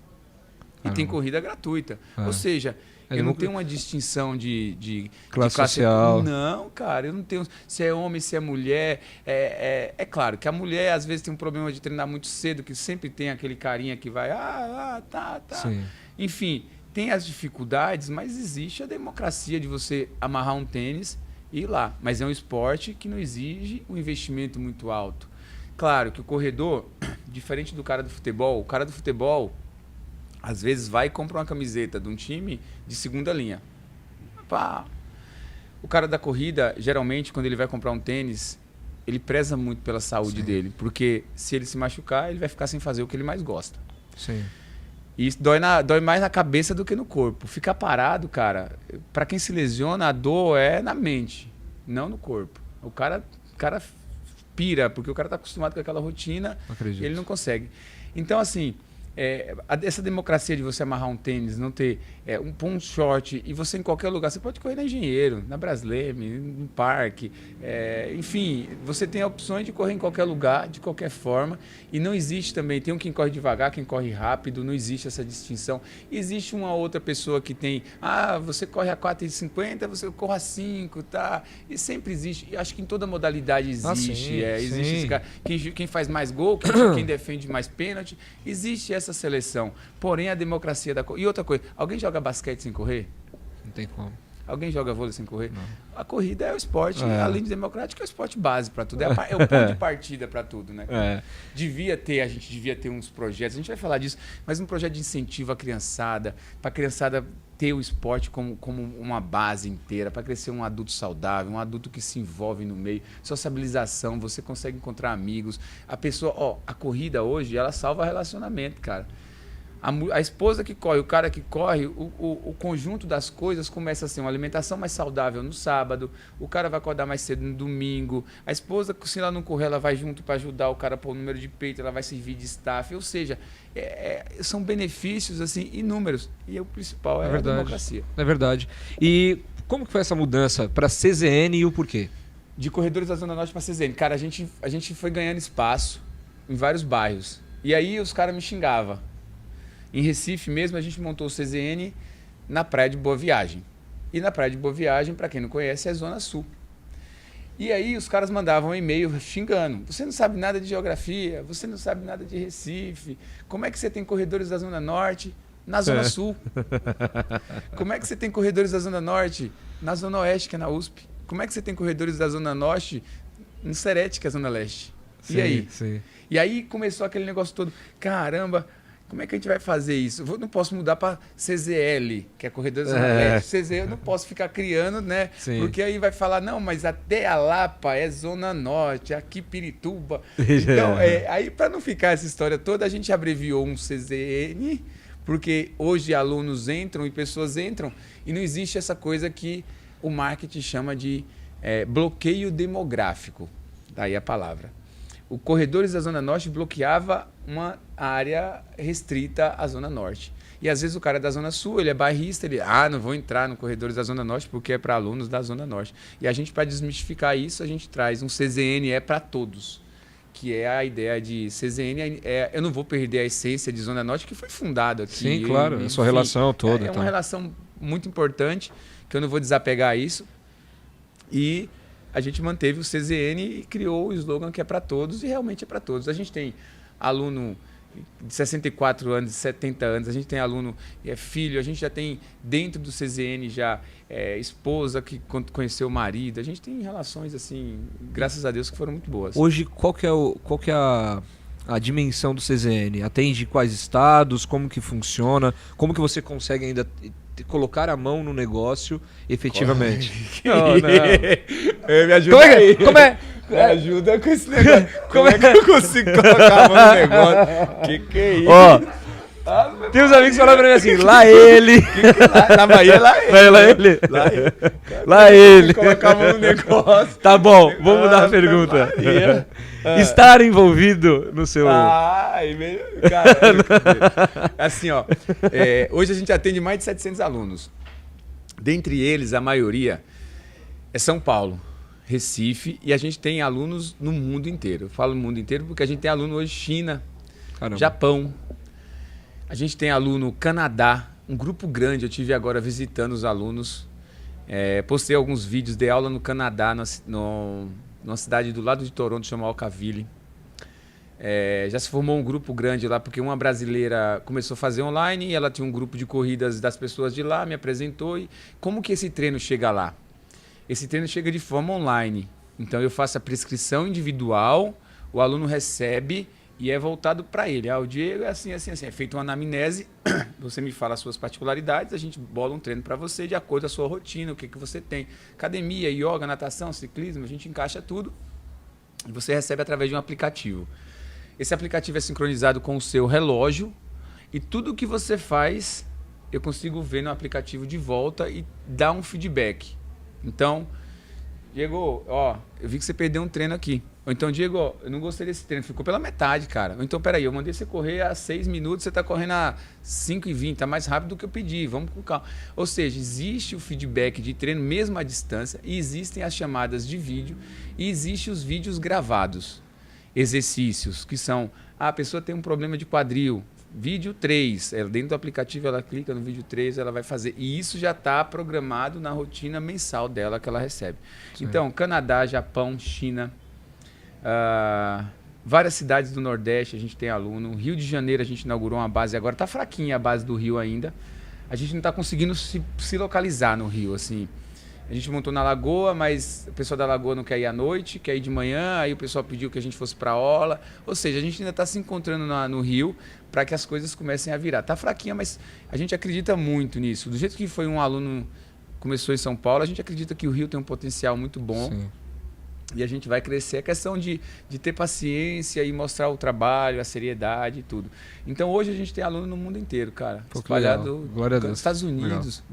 E tem corrida gratuita. Ou seja, eu não tenho uma distinção de classe social. Não, cara, eu não tenho... Se é homem, se é mulher... É claro que a mulher, às vezes, tem um problema de treinar muito cedo, que sempre tem aquele carinha que vai... tá. Sim. Enfim, tem as dificuldades, mas existe a democracia de você amarrar um tênis e ir lá. Mas é um esporte que não exige um investimento muito alto. Claro que o corredor, diferente do cara do futebol, o cara do futebol... Às vezes vai e compra uma camiseta de um time de segunda linha. Pá. O cara da corrida, geralmente, quando ele vai comprar um tênis, ele preza muito pela saúde dele. Porque se ele se machucar, ele vai ficar sem fazer o que ele mais gosta. Sim. E isso dói mais na cabeça do que no corpo. Ficar parado, cara, para quem se lesiona, a dor é na mente, não no corpo. O cara pira, porque o cara está acostumado com aquela rotina e ele não consegue. Então, assim... essa democracia de você amarrar um tênis, não ter um short, e você em qualquer lugar, você pode correr na Engenheiro, na Brasleme, no parque, enfim, você tem opções de correr em qualquer lugar, de qualquer forma, e não existe também, tem quem corre devagar, quem corre rápido, não existe essa distinção. Existe uma outra pessoa que tem, você corre a 4,50, você corre a 5, tá? E sempre existe, e acho que em toda modalidade existe, existe esse cara, quem faz mais gol, quem defende mais pênalti, existe essa seleção. Porém, a democracia da... E outra coisa, alguém joga basquete sem correr? Não tem como. Alguém joga vôlei sem correr? Não. A corrida é o esporte, além de democrático, é o esporte base para tudo. É o ponto de partida para tudo, né? A gente devia ter uns projetos, a gente vai falar disso, mas um projeto de incentivo à criançada, para a criançada ter o esporte como uma base inteira, para crescer um adulto saudável, um adulto que se envolve no meio, sociabilização, você consegue encontrar amigos. A pessoa, a corrida hoje, ela salva relacionamento, cara. A esposa que corre, o cara que corre, o conjunto das coisas começa a ser uma alimentação mais saudável no sábado, o cara vai acordar mais cedo no domingo, a esposa, se ela não correr, ela vai junto para ajudar o cara a pôr o número de peito, ela vai servir de staff, ou seja, são benefícios assim inúmeros, e o principal é a democracia. É verdade. E como que foi essa mudança para CZN e o porquê? De corredores da Zona Norte para CZN. Cara, a gente foi ganhando espaço em vários bairros, e aí os caras me xingavam. Em Recife mesmo, a gente montou o CZN na Praia de Boa Viagem. E na Praia de Boa Viagem, para quem não conhece, é Zona Sul. E aí os caras mandavam um e-mail xingando. Você não sabe nada de geografia, você não sabe nada de Recife. Como é que você tem corredores da Zona Norte na Zona Sul? Como é que você tem corredores da Zona Norte na Zona Oeste, que é na USP? Como é que você tem corredores da Zona Norte no Serete, que é a Zona Leste? Sim, e aí? Sim. E aí começou aquele negócio todo. Caramba... Como é que a gente vai fazer isso? Eu não posso mudar para CZL, que é Corredores da Zona Leste. CZL eu não posso ficar criando, né? Sim. Porque aí vai falar, não, mas até a Lapa é Zona Norte, aqui Pirituba. Então, aí para não ficar essa história toda, a gente abreviou um CZN, porque hoje alunos entram e pessoas entram, e não existe essa coisa que o marketing chama de bloqueio demográfico. Daí a palavra. O Corredores da Zona Norte bloqueava uma área restrita à Zona Norte. E às vezes o cara é da Zona Sul, ele é bairrista, ele, não vou entrar no Corredores da Zona Norte porque é para alunos da Zona Norte. E a gente, para desmistificar isso, a gente traz um CZN para todos, que é a ideia de CZN, eu não vou perder a essência de Zona Norte, que foi fundado aqui. Sim, claro, a sua relação toda. É uma relação muito importante, que eu não vou desapegar a isso. E... a gente manteve o CZN e criou o slogan que é para todos, e realmente é para todos. A gente tem aluno de 64 anos, de 70 anos, a gente tem aluno filho, a gente já tem dentro do CZN já esposa que conheceu o marido, a gente tem relações assim, graças a Deus, que foram muito boas. Hoje, qual que é a dimensão do CZN? Atende quais estados? Como que funciona? Como que você consegue ainda colocar a mão no negócio efetivamente? Não. Me ajuda aí. Me ajuda com esse negócio. Como é que eu consigo colocar a mão no negócio? Que é isso? Ó, tem uns amigos que falaram pra mim assim, lá ele. Na Bahia, lá ele. Lá ele. Lá ele. Lá ele. Colocar a mão no negócio. Tá bom, vamos mudar a pergunta. Estar envolvido no seu... Cara, assim, ó. Hoje a gente atende mais de 700 alunos. Dentre eles, a maioria é São Paulo, Recife, e a gente tem alunos no mundo inteiro. Eu falo no mundo inteiro porque a gente tem aluno hoje China, Caramba. Japão. A gente tem aluno Canadá, um grupo grande. Eu tive agora visitando os alunos. Postei alguns vídeos, dei aula no Canadá, numa cidade do lado de Toronto, chamada Alcaville. Já se formou um grupo grande lá, porque uma brasileira começou a fazer online, e ela tinha um grupo de corridas das pessoas de lá, me apresentou. E como que esse treino chega lá? Esse treino chega de forma online. Então eu faço a prescrição individual, o aluno recebe e é voltado para ele. O Diego é assim, assim, assim. É feita uma anamnese, você me fala as suas particularidades, a gente bola um treino para você de acordo com a sua rotina, o que você tem. Academia, yoga, natação, ciclismo, a gente encaixa tudo e você recebe através de um aplicativo. Esse aplicativo é sincronizado com o seu relógio e tudo que você faz eu consigo ver no aplicativo de volta e dar um feedback. Então, Diego, ó, eu vi que você perdeu um treino aqui. Ou então, Diego, eu não gostei desse treino, ficou pela metade, cara. Ou então, peraí, eu mandei você correr a 6 minutos, você tá correndo a 5:20, tá mais rápido do que eu pedi, vamos com calma. Ou seja, existe o feedback de treino mesmo à distância, e existem as chamadas de vídeo, e existem os vídeos gravados. Exercícios que são, a pessoa tem um problema de quadril, vídeo 3, dentro do aplicativo ela clica no vídeo 3, ela vai fazer, e isso já está programado na rotina mensal dela que ela recebe. Sim. Então, Canadá, Japão, China, várias cidades do Nordeste a gente tem aluno, Rio de Janeiro a gente inaugurou uma base agora, está fraquinha a base do Rio ainda, a gente não está conseguindo se localizar no Rio, assim. A gente montou na Lagoa, mas o pessoal da Lagoa não quer ir à noite, quer ir de manhã, aí o pessoal pediu que a gente fosse para a orla. Ou seja, a gente ainda está se encontrando no Rio para que as coisas comecem a virar. Está fraquinha, mas a gente acredita muito nisso. Do jeito que foi um aluno começou em São Paulo, a gente acredita que o Rio tem um potencial muito bom. Sim. E a gente vai crescer. É questão de ter paciência e mostrar o trabalho, a seriedade e tudo. Então hoje a gente tem aluno no mundo inteiro, cara. Pô, espalhado nos Estados Unidos,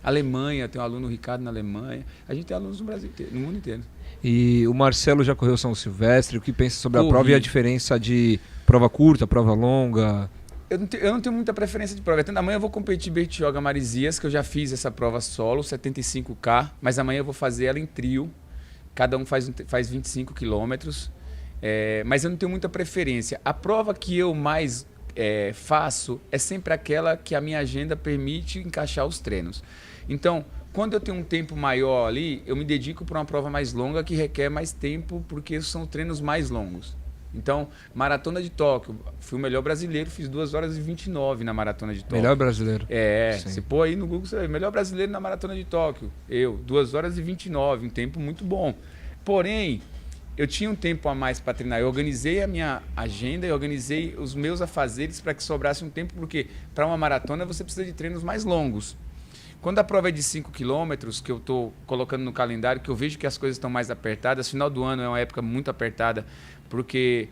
Alemanha, tem um aluno Ricardo na Alemanha. A gente tem alunos no Brasil inteiro, no mundo inteiro. E o Marcelo já correu São Silvestre. O que pensa sobre a prova e a diferença de prova curta, prova longa? Eu não tenho muita preferência de prova. Até amanhã eu vou competir Bertioga Marizias, que eu já fiz essa prova solo, 75K. Mas amanhã eu vou fazer ela em trio. Cada um faz 25 quilômetros, mas eu não tenho muita preferência. A prova que eu mais faço é sempre aquela que a minha agenda permite encaixar os treinos. Então, quando eu tenho um tempo maior ali, eu me dedico para uma prova mais longa que requer mais tempo, porque são treinos mais longos. Então, Maratona de Tóquio, fui o melhor brasileiro, fiz 2h29 na Maratona de Tóquio. Melhor brasileiro. Você pôr aí no Google, você vê, melhor brasileiro na Maratona de Tóquio. Eu, 2h29, um tempo muito bom. Porém, eu tinha um tempo a mais para treinar. Eu organizei a minha agenda, eu organizei os meus afazeres para que sobrasse um tempo, porque para uma maratona você precisa de treinos mais longos. Quando a prova é de 5 quilômetros, que eu estou colocando no calendário, que eu vejo que as coisas estão mais apertadas, final do ano é uma época muito apertada, porque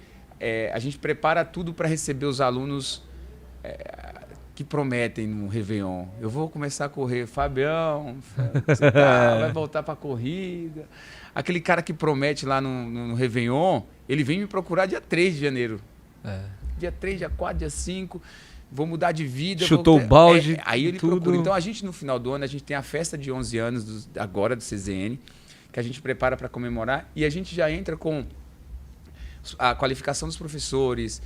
a gente prepara tudo para receber os alunos que prometem no Réveillon. Eu vou começar a correr, Fabião, você vai voltar para a corrida. Aquele cara que promete lá no Réveillon, ele vem me procurar dia 3 de janeiro. Dia 3, dia 4, dia 5... Vou mudar de vida. Chutou o balde. Aí ele tudo. procura. Então, a gente, no final do ano, a gente tem a festa de 11 anos, agora do CZN, que a gente prepara para comemorar. E a gente já entra com a qualificação dos professores,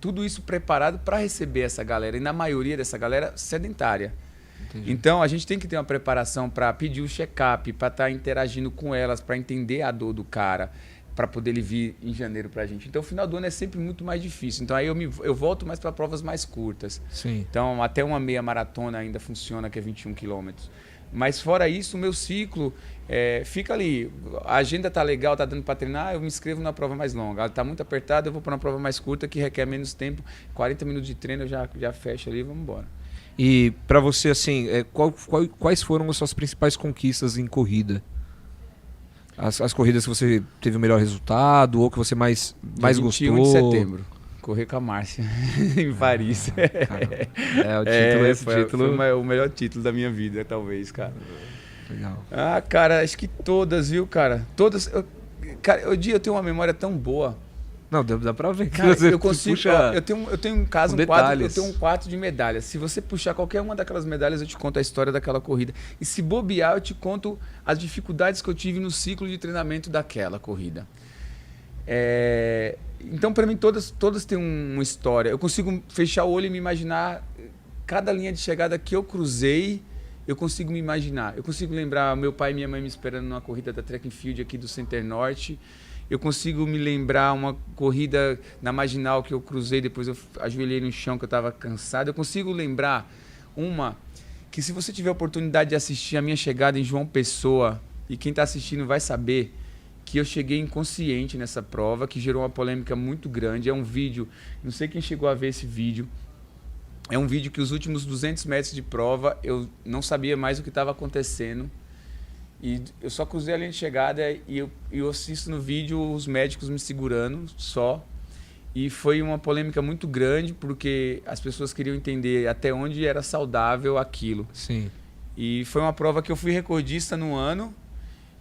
tudo isso preparado para receber essa galera. E, na maioria dessa galera, sedentária. Entendi. Então, a gente tem que ter uma preparação para pedir o check-up, para estar interagindo com elas, para entender a dor do cara, para poder ele vir em janeiro para a gente. Então, o final do ano é sempre muito mais difícil. Então, aí eu volto mais para provas mais curtas. Sim. Então, até uma meia maratona ainda funciona, que é 21 quilômetros. Mas, fora isso, o meu ciclo fica ali. A agenda tá legal, tá dando para treinar, eu me inscrevo na prova mais longa. Ela tá muito apertada, eu vou para uma prova mais curta, que requer menos tempo. 40 minutos de treino, eu já fecho ali e vamos embora. E para você, assim, quais foram as suas principais conquistas em corrida? As corridas que você teve o melhor resultado ou que você mais gostou? 21 de setembro. Correr com a Márcia em Paris. O título, esse título. Foi o melhor título da minha vida, talvez, cara. Legal. Ah, cara, acho que todas, viu, cara? Todas. Cara, hoje eu tenho uma memória tão boa. Não, dá pra ver que Cara, você eu consigo. puxa... Eu tenho um caso, com eu tenho um quadro de medalhas. Se você puxar qualquer uma daquelas medalhas, eu te conto a história daquela corrida. E se bobear, eu te conto as dificuldades que eu tive no ciclo de treinamento daquela corrida. Então, para mim, todas têm uma história. Eu consigo fechar o olho e me imaginar cada linha de chegada que eu cruzei. Eu consigo me imaginar. Eu consigo lembrar meu pai e minha mãe me esperando numa corrida da Track and Field aqui do Center Norte. Eu consigo me lembrar uma corrida na Marginal que eu cruzei, depois eu ajoelhei no chão que eu estava cansado. Eu consigo lembrar uma que, se você tiver a oportunidade de assistir a minha chegada em João Pessoa, e quem está assistindo vai saber que eu cheguei inconsciente nessa prova, que gerou uma polêmica muito grande. É um vídeo, não sei quem chegou a ver esse vídeo, é um vídeo que os últimos 200 metros de prova eu não sabia mais o que estava acontecendo. E eu só cruzei a linha de chegada e eu assisto no vídeo os médicos me segurando só. E foi uma polêmica muito grande, porque as pessoas queriam entender até onde era saudável aquilo. Sim. E foi uma prova que eu fui recordista no ano.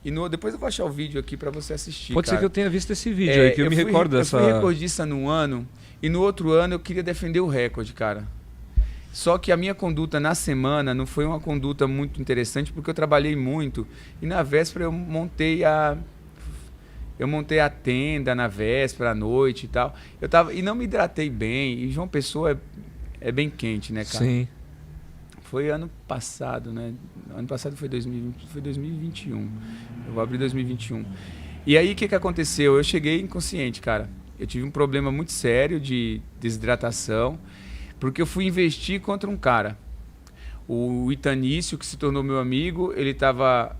E depois eu vou achar o vídeo aqui para você assistir. Pode ser que eu tenha visto esse vídeo aí, que eu me recordo dessa... Eu fui recordista no ano, e no outro ano eu queria defender o recorde, cara. Só que a minha conduta na semana não foi uma conduta muito interessante, porque eu trabalhei muito. E na véspera eu montei a tenda na véspera, à noite e tal. E não me hidratei bem. E João Pessoa é bem quente, né, cara? Sim. Foi ano passado, né? Ano passado foi 2021. Eu vou abrir 2021. E aí o que aconteceu? Eu cheguei inconsciente, cara. Eu tive um problema muito sério de desidratação. Porque eu fui investir contra um cara, o Itanício, que se tornou meu amigo. Ele estava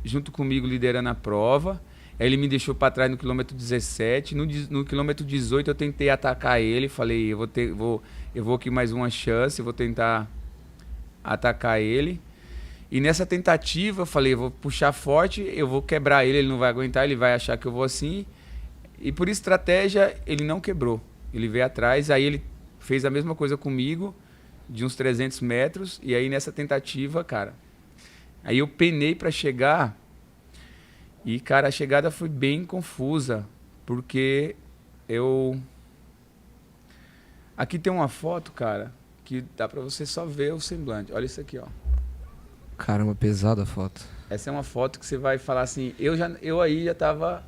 junto comigo liderando a prova. Aí ele me deixou para trás no quilômetro 17. No quilômetro 18 eu tentei atacar ele. Falei, eu vou aqui mais uma chance, vou tentar atacar ele. E nessa tentativa eu falei, eu vou puxar forte, eu vou quebrar ele não vai aguentar, ele vai achar que eu vou assim. E por estratégia ele não quebrou. Ele veio atrás, aí ele fez a mesma coisa comigo, de uns 300 metros, e aí nessa tentativa, cara, aí eu penei para chegar, e, cara, a chegada foi bem confusa, porque aqui tem uma foto, cara, que dá para você só ver o semblante. Olha isso aqui, ó. Caramba, pesada a foto. Essa é uma foto que você vai falar assim, eu aí já tava...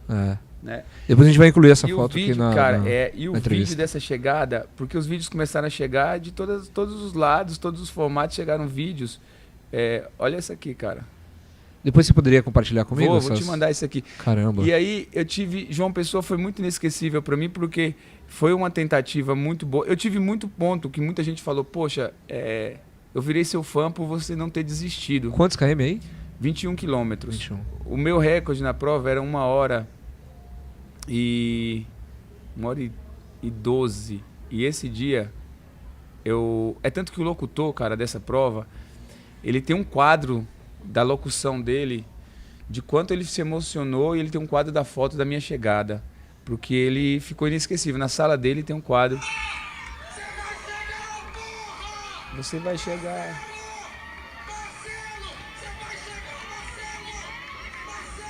Né? Depois a gente vai incluir essa e foto vídeo, aqui na cara, e o vídeo dessa chegada, porque os vídeos começaram a chegar de todos os lados, todos os formatos chegaram vídeos. Olha essa aqui, cara. Depois você poderia compartilhar comigo? Vou te mandar isso aqui. Caramba. E aí João Pessoa foi muito inesquecível para mim, porque foi uma tentativa muito boa. Eu tive muito ponto que muita gente falou, poxa, eu virei seu fã por você não ter desistido. Quantos km aí? 21 quilômetros. 21. O meu recorde na prova era 1 hora e 1h12. E esse dia, é tanto que o locutor, cara, dessa prova, ele tem um quadro da locução dele, de quanto ele se emocionou, e ele tem um quadro da foto da minha chegada, porque ele ficou inesquecível. Na sala dele tem um quadro. Você vai chegar.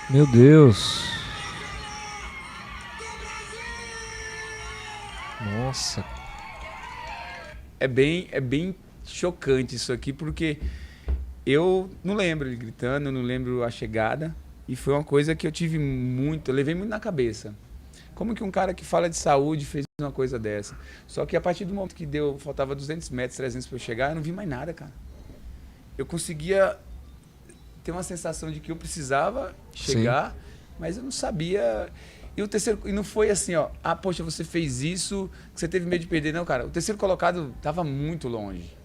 Meu Deus. Nossa. É bem chocante isso aqui, porque eu não lembro ele gritando, eu não lembro a chegada. E foi uma coisa que eu levei muito na cabeça. Como que um cara que fala de saúde fez uma coisa dessa? Só que a partir do momento que faltava 200 metros, 300 para eu chegar, eu não vi mais nada, cara. Eu conseguia ter uma sensação de que eu precisava chegar, sim, mas eu não sabia. E não foi assim, ó, poxa, você fez isso, que você teve medo de perder. Não, cara, o terceiro colocado estava muito longe.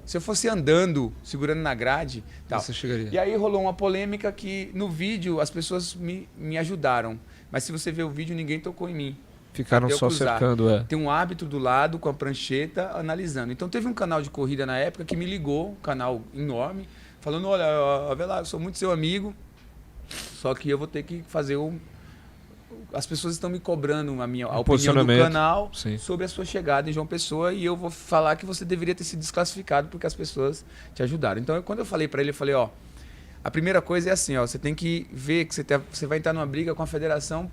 Se eu fosse andando, segurando na grade, tal. Você chegaria. E aí rolou uma polêmica que no vídeo as pessoas me ajudaram. Mas se você ver o vídeo, ninguém tocou em mim. Ficaram só cercando, Tem um árbitro do lado com a prancheta analisando. Então teve um canal de corrida na época que me ligou, um canal enorme, falando, olha, Avelar, eu sou muito seu amigo, Só que eu vou ter que fazer as pessoas estão me cobrando a opinião do posicionamento. canal Sim. sobre a sua chegada em João Pessoa e eu vou falar que você deveria ter sido desclassificado porque as pessoas te ajudaram. Então, quando eu falei para ele, eu falei, ó, a primeira coisa é assim, ó, você tem que ver que você vai entrar numa briga com a Federação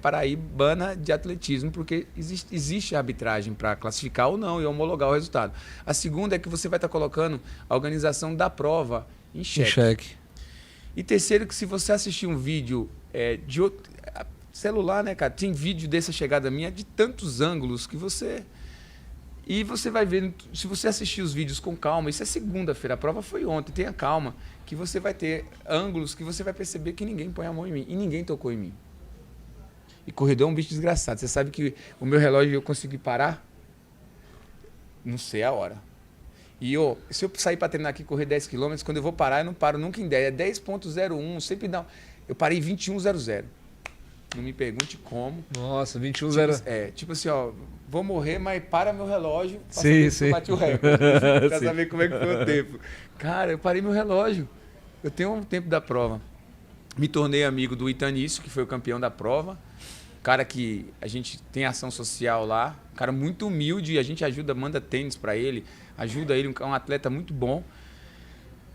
Paraibana de Atletismo, porque existe arbitragem para classificar ou não e homologar o resultado. A segunda é que você vai estar colocando a organização da prova em xeque. E terceiro, que se você assistir um vídeo de outro celular, né, cara, tem vídeo dessa chegada minha de tantos ângulos que você... E você vai ver, se você assistir os vídeos com calma, isso é segunda-feira, a prova foi ontem, tenha calma, que você vai ter ângulos que você vai perceber que ninguém põe a mão em mim, e ninguém tocou em mim. E corredor é um bicho desgraçado. Você sabe que o meu relógio eu consegui parar? Não sei a hora. E se eu sair para treinar aqui e correr 10 km, quando eu vou parar, eu não paro nunca em 10, é 10.01, sempre dá... Eu parei 21.00. Não me pergunte como. Nossa, 21.00. Tipo assim, ó, vou morrer, mas para meu relógio pra sim, saber se eu bati o recorde. Pra saber como é que foi o tempo. Cara, eu parei meu relógio. Eu tenho um tempo da prova. Me tornei amigo do Itanício, que foi o campeão da prova. Cara que a gente tem ação social lá. Cara muito humilde, a gente ajuda, manda tênis pra ele, ajuda ele, um atleta muito bom.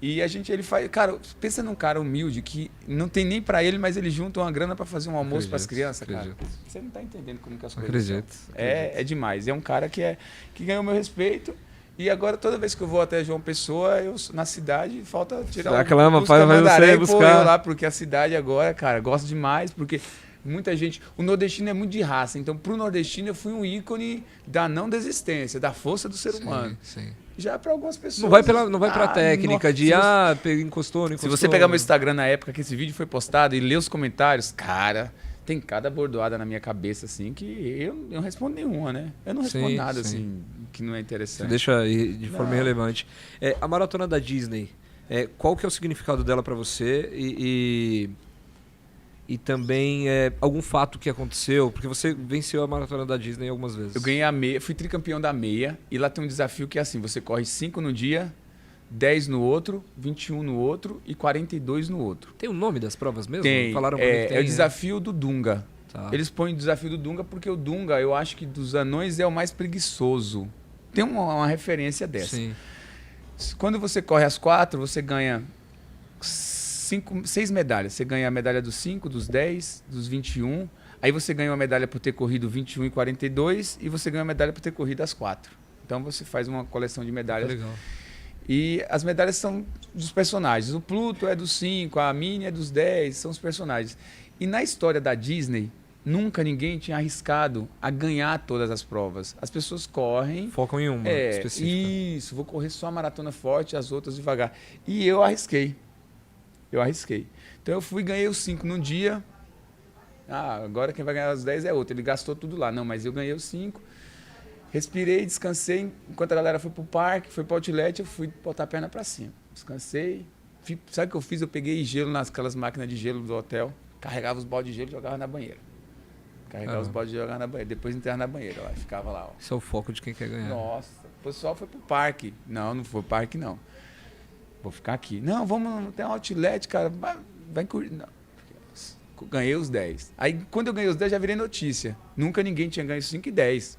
E ele faz... Cara, pensa num cara humilde que não tem nem pra ele, mas ele junta uma grana pra fazer um almoço pras crianças, cara. Você não tá entendendo como que as coisas são. É demais. É um cara que ganhou meu respeito. E agora, toda vez que eu vou até João Pessoa, na cidade, falta tirar aclama, vai você buscar. Eu lá, porque a cidade agora, cara, gosto demais, porque muita gente... O nordestino é muito de raça. Então, pro nordestino, eu fui um ícone da não desistência, da força do ser humano. Sim. Já para algumas pessoas. Não vai pra técnica encostou, não encostou. Se você pegar meu Instagram na época que esse vídeo foi postado e ler os comentários, cara, tem cada bordoada na minha cabeça, assim, que eu não respondo nenhuma, né? Eu não respondo nada, assim, que não é interessante. Você deixa aí de forma irrelevante. A maratona da Disney, qual que é o significado dela para você e também algum fato que aconteceu, porque você venceu a maratona da Disney algumas vezes. Eu ganhei a meia, fui tricampeão da meia, e lá tem um desafio que é assim, você corre 5 no dia, 10 no outro, 21 no outro e 42 no outro. Tem o nome das provas mesmo? Tem. Falaram pra mim que tem, é o desafio do Dunga. Tá. Eles põem o desafio do Dunga porque o Dunga, eu acho que dos anões é o mais preguiçoso. Tem uma referência dessa. Sim. Quando você corre às 4, você ganha 6 medalhas. Você ganha a medalha dos 5, dos 10, dos 21. Aí você ganha uma medalha por ter corrido 21 e 42 e você ganha uma medalha por ter corrido às 4. Então você faz uma coleção de medalhas. Legal. E as medalhas são dos personagens. O Pluto é dos 5, a Minnie é dos 10, são os personagens. E na história da Disney, nunca ninguém tinha arriscado a ganhar todas as provas. As pessoas correm... Focam em uma específica. Isso, vou correr só a maratona forte, as outras devagar. E eu arrisquei. Então eu fui e ganhei os 5 num dia. Agora quem vai ganhar os 10 é outro. Ele gastou tudo lá. Não, mas eu ganhei os 5. Respirei, descansei. Enquanto a galera foi pro parque, foi pro outlet, eu fui botar a perna pra cima. Descansei. Sabe o que eu fiz? Eu peguei gelo naquelas máquinas de gelo do hotel. Carregava os baldes de gelo e jogava na banheira. Depois entrava na banheira. Ó, ficava lá. Ó. Esse é o foco de quem quer ganhar. Nossa, o pessoal foi pro parque. Não foi pro parque, não. Vou ficar aqui. Não, vamos, tem um outlet, cara. Vai curtir. Não. Ganhei os 10. Aí, quando eu ganhei os 10, já virei notícia. Nunca ninguém tinha ganho 5 e 10.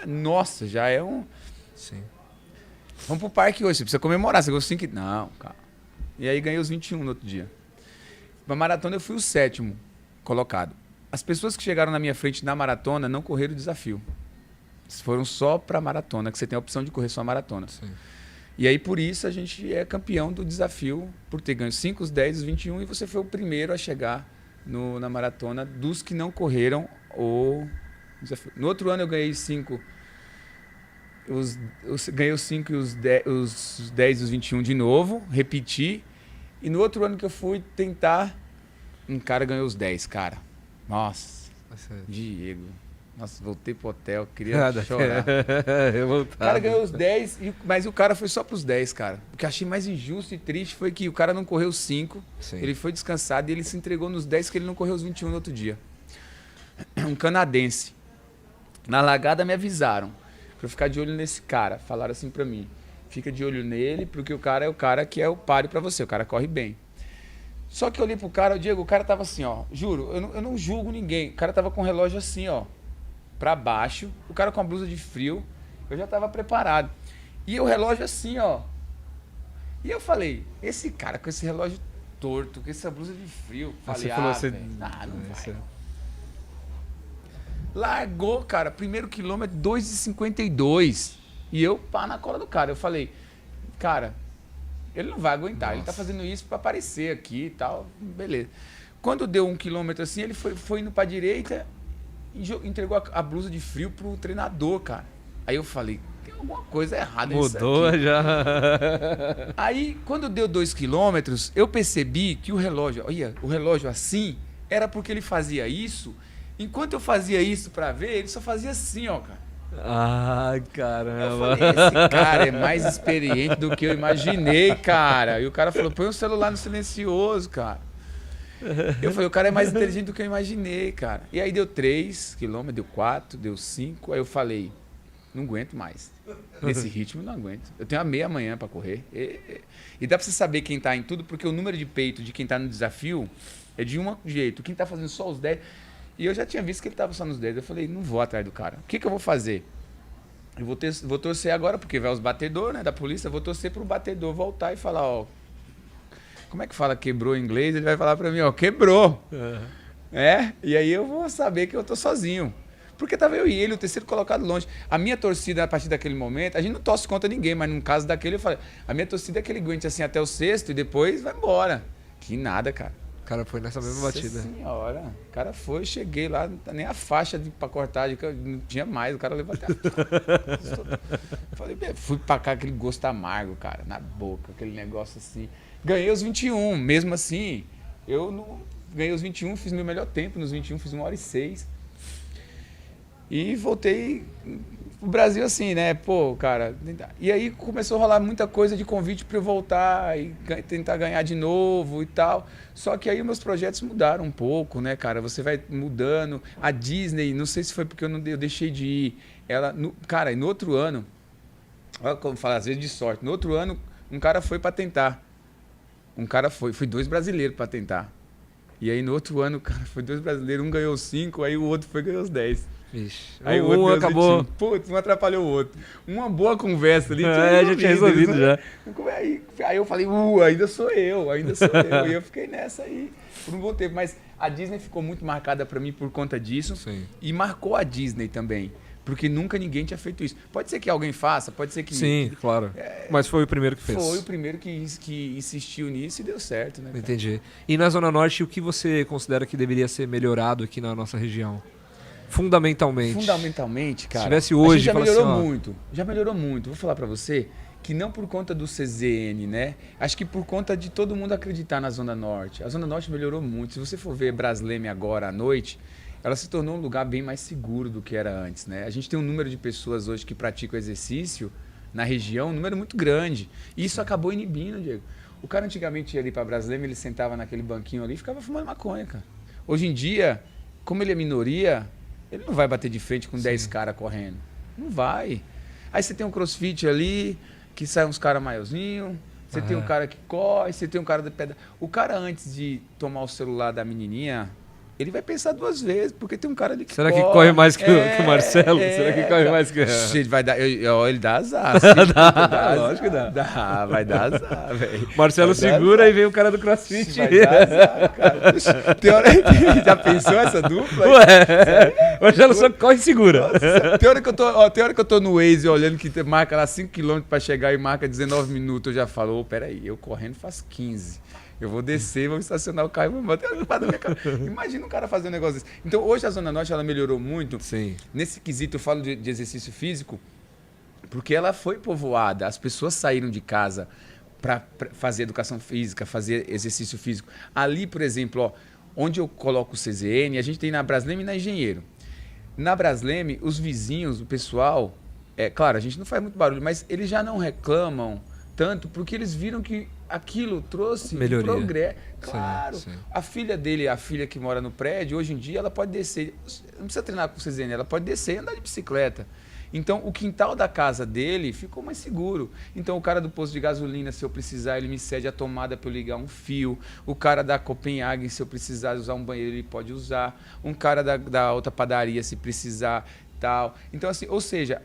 Nossa, já é um... Sim. Vamos pro parque hoje, você precisa comemorar. Você ganhou 5 e... Não, cara. E aí ganhei os 21 no outro dia. Na maratona eu fui o 7º colocado. As pessoas que chegaram na minha frente na maratona não correram o desafio. Foram só pra maratona, que você tem a opção de correr só a maratona. Sim. E aí, por isso, a gente é campeão do desafio, por ter ganho 5, os 10, os 21, e você foi o primeiro a chegar na maratona dos que não correram o desafio. No outro ano, eu ganhei 5, ganhei os 5 e os 10 e os 21 de novo, repeti. E no outro ano que eu fui tentar, um cara ganhou os 10, cara. Nossa, Diego. Nossa, voltei pro hotel, queria chorar. O cara ganhou os 10, mas o cara foi só pros 10, cara. O que eu achei mais injusto e triste foi que o cara não correu os 5, ele foi descansado e ele se entregou nos 10 que ele não correu os 21 no outro dia. Um canadense. Na largada me avisaram pra eu ficar de olho nesse cara. Falaram assim pra mim, fica de olho nele porque o cara é o cara que é o páreo pra você, o cara corre bem. Só que eu olhei pro cara, Diego, o cara tava assim, ó. Juro, eu não julgo ninguém. O cara tava com o relógio assim, ó. Pra baixo. O cara com a blusa de frio. Eu já tava preparado. E o relógio assim, ó. E eu falei, esse cara com esse relógio torto, com essa blusa de frio. Falei, você falou, não vai. Largou, cara. Primeiro quilômetro, 2,52. E eu, pá, na cola do cara. Eu falei, cara, ele não vai aguentar. Nossa. Ele tá fazendo isso pra aparecer aqui e tal. Beleza. Quando deu 1 quilômetro assim, ele foi indo pra direita e entregou a blusa de frio pro treinador, cara. Aí eu falei, tem alguma coisa errada nisso aqui. Mudou já. Aí, quando deu 2 quilômetros, eu percebi que o relógio, olha, o relógio assim, era porque ele fazia isso. Enquanto eu fazia isso pra ver, ele só fazia assim, ó, cara. Ah, caramba. Eu falei, esse cara é mais experiente do que eu imaginei, cara. E o cara falou, põe o celular no silencioso, cara. Eu falei, o cara é mais inteligente do que eu imaginei, cara. E aí deu 3 quilômetros, deu 4, deu 5. Aí eu falei, não aguento mais. Nesse ritmo, não aguento. Eu tenho a meia amanhã pra correr. E dá pra você saber quem tá em tudo, porque o número de peito de quem tá no desafio é de um jeito. Quem tá fazendo só os 10... E eu já tinha visto que ele tava só nos 10. Eu falei, não vou atrás do cara. O que eu vou fazer? Eu vou torcer agora, porque vai os batedores, né, da polícia. Eu vou torcer pro batedor voltar e falar, ó... Como é que fala quebrou em inglês? Ele vai falar pra mim, ó, quebrou. E aí eu vou saber que eu tô sozinho. Porque tava eu e ele, o terceiro colocado longe. A minha torcida, a partir daquele momento, a gente não torce contra ninguém, mas no caso daquele eu falei, a minha torcida é que ele aguente assim até o sexto e depois vai embora. Que nada, cara. O cara foi nessa mesma batida. Nossa senhora, o cara foi, cheguei lá, nem a faixa pra cortar, não tinha mais, o cara levou até a... Falei, fui pra cá, aquele gosto amargo, cara, na boca, aquele negócio assim. Ganhei os 21, mesmo assim, eu não ganhei os 21, fiz meu melhor tempo nos 21, fiz 1h06. E voltei pro Brasil assim, né? Pô, cara. E aí começou a rolar muita coisa de convite para eu voltar e tentar ganhar de novo e tal. Só que aí meus projetos mudaram um pouco, né, cara? Você vai mudando. A Disney, não sei se foi porque eu deixei de ir. Cara, e no outro ano, olha como fala, às vezes de sorte. No outro ano, um cara foi para tentar. Fui 2 brasileiros para tentar. E aí no outro ano, cara, foi 2 brasileiros, um ganhou 5, aí o outro ganhou os 10. Vixe. Aí o um acabou. Putz, um atrapalhou o outro. Uma boa conversa ali. Já tinha resolvido já. Aí eu falei, ainda sou eu. E eu fiquei nessa aí por um bom tempo. Mas a Disney ficou muito marcada pra mim por conta disso. Sim. E marcou a Disney também. Porque nunca ninguém tinha feito isso. Pode ser que alguém faça, pode ser que... Sim, claro. Mas foi o primeiro que fez. Foi o primeiro que insistiu nisso e deu certo, né, cara? Entendi. E na Zona Norte, o que você considera que deveria ser melhorado aqui na nossa região? Fundamentalmente, cara. Se tivesse hoje, já melhorou muito. Já melhorou muito. Vou falar pra você que não por conta do CZN, né? Acho que por conta de todo mundo acreditar na Zona Norte. A Zona Norte melhorou muito. Se você for ver Brasleme agora à noite, ela se tornou um lugar bem mais seguro do que era antes, né? A gente tem um número de pessoas hoje que praticam exercício na região, um número muito grande. E isso acabou inibindo, Diego. O cara antigamente ia ali pra Brasleme, ele sentava naquele banquinho ali e ficava fumando maconha, cara. Hoje em dia, como ele é minoria, ele não vai bater de frente com 10 caras correndo. Não vai. Aí você tem um crossfit ali, que sai uns caras maiorzinhos. Você tem um cara que corre, você tem um cara de pedra. O cara, antes de tomar o celular da menininha, ele vai pensar 2 vezes, porque tem um cara ali que Será que corre mais que o Marcelo? Será que corre mais que... Ele vai dar, ele dá azar. Lógico que dá. Vai dar azar, velho. Marcelo segura e vem o cara do CrossFit. Vai dar azar, cara. Tem hora que... Já pensou essa dupla? Ué, Marcelo só corre e segura. Nossa, tem hora que eu tô no Waze olhando que marca lá 5 km pra chegar e marca 19 minutos, eu já falo, peraí, eu correndo faço 15. Eu vou descer, vou estacionar o carro e vou bater na minha cara. Imagina um cara fazer um negócio desse. Então, hoje a Zona Norte ela melhorou muito. Sim. Nesse quesito, eu falo de exercício físico, porque ela foi povoada. As pessoas saíram de casa para fazer educação física, fazer exercício físico. Ali, por exemplo, ó, onde eu coloco o CZN, a gente tem na Brasleme e na Engenheiro. Na Brasleme, os vizinhos, o pessoal... claro, a gente não faz muito barulho, mas eles já não reclamam tanto, porque eles viram que aquilo trouxe progresso. Claro, sim. A filha dele, a filha que mora no prédio, hoje em dia, ela pode descer, não precisa treinar com o CZN, ela pode descer e andar de bicicleta. Então, o quintal da casa dele ficou mais seguro. Então, o cara do posto de gasolina, se eu precisar, ele me cede a tomada para eu ligar um fio. O cara da Copenhagen, se eu precisar usar um banheiro, ele pode usar. Um cara da outra padaria, se precisar, tal. Então, assim, ou seja,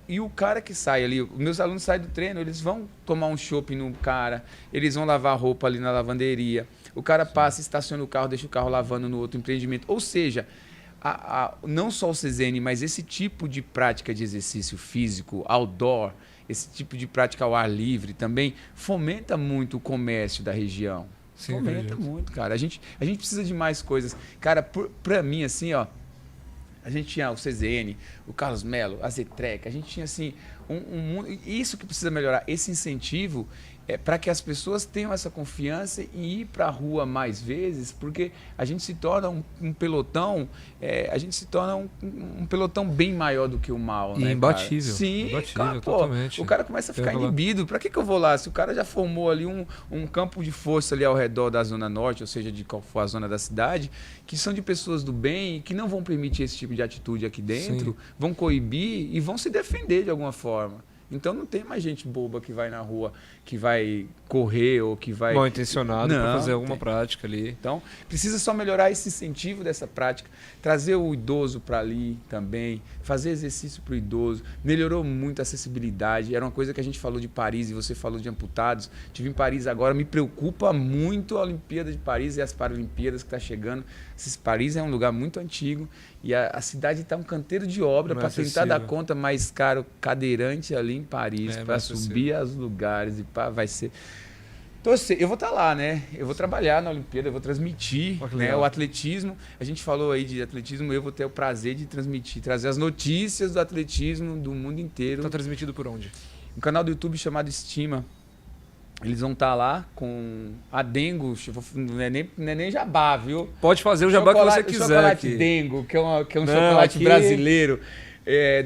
e o cara que sai ali, meus alunos saem do treino, eles vão tomar um chopp no cara, eles vão lavar roupa ali na lavanderia. O cara passa, estaciona o carro, deixa o carro lavando no outro empreendimento. Ou seja, não só o CZN, mas esse tipo de prática de exercício físico, outdoor, esse tipo de prática ao ar livre também fomenta muito o comércio da região. Sim, fomenta muito, cara. A gente precisa de mais coisas. Cara, pra mim, assim, ó, a gente tinha o CZN, o Carlos Melo, a Zetrec, a gente tinha, assim, isso que precisa melhorar, esse incentivo para que as pessoas tenham essa confiança e ir para a rua mais vezes, porque a gente se torna um pelotão, um pelotão bem maior do que o mal, e né, imbatível. Cara? Sim, imbatível, cara, totalmente. O cara começa a ficar inibido. Para que eu vou lá? Se o cara já formou ali um campo de força ali ao redor da Zona Norte, ou seja, de qual for a zona da cidade, que são de pessoas do bem e que não vão permitir esse tipo de atitude aqui dentro, vão coibir e vão se defender de alguma forma. Então não tem mais gente boba que vai na rua, que vai correr ou que vai... Mal intencionado para fazer alguma prática ali. Então precisa só melhorar esse incentivo dessa prática, trazer o idoso para ali também, fazer exercício para o idoso. Melhorou muito a acessibilidade, era uma coisa que a gente falou de Paris e você falou de amputados. Estive em Paris agora, me preocupa muito a Olimpíada de Paris e as Paralimpíadas que está chegando. Paris é um lugar muito antigo e a cidade está um canteiro de obra para tentar dar conta, mais caro cadeirante ali em Paris, para subir aos lugares e vai ser... Então, eu vou estar lá, né? Eu vou trabalhar na Olimpíada, eu vou transmitir, né, o atletismo. A gente falou aí de atletismo, eu vou ter o prazer de transmitir, trazer as notícias do atletismo do mundo inteiro. Está transmitido por onde? Um canal do YouTube chamado Estima. Eles vão estar lá com a Dengo, não é nem jabá, viu? Pode fazer o jabá que você quiser. Chocolate aqui. Dengo, que é um chocolate brasileiro.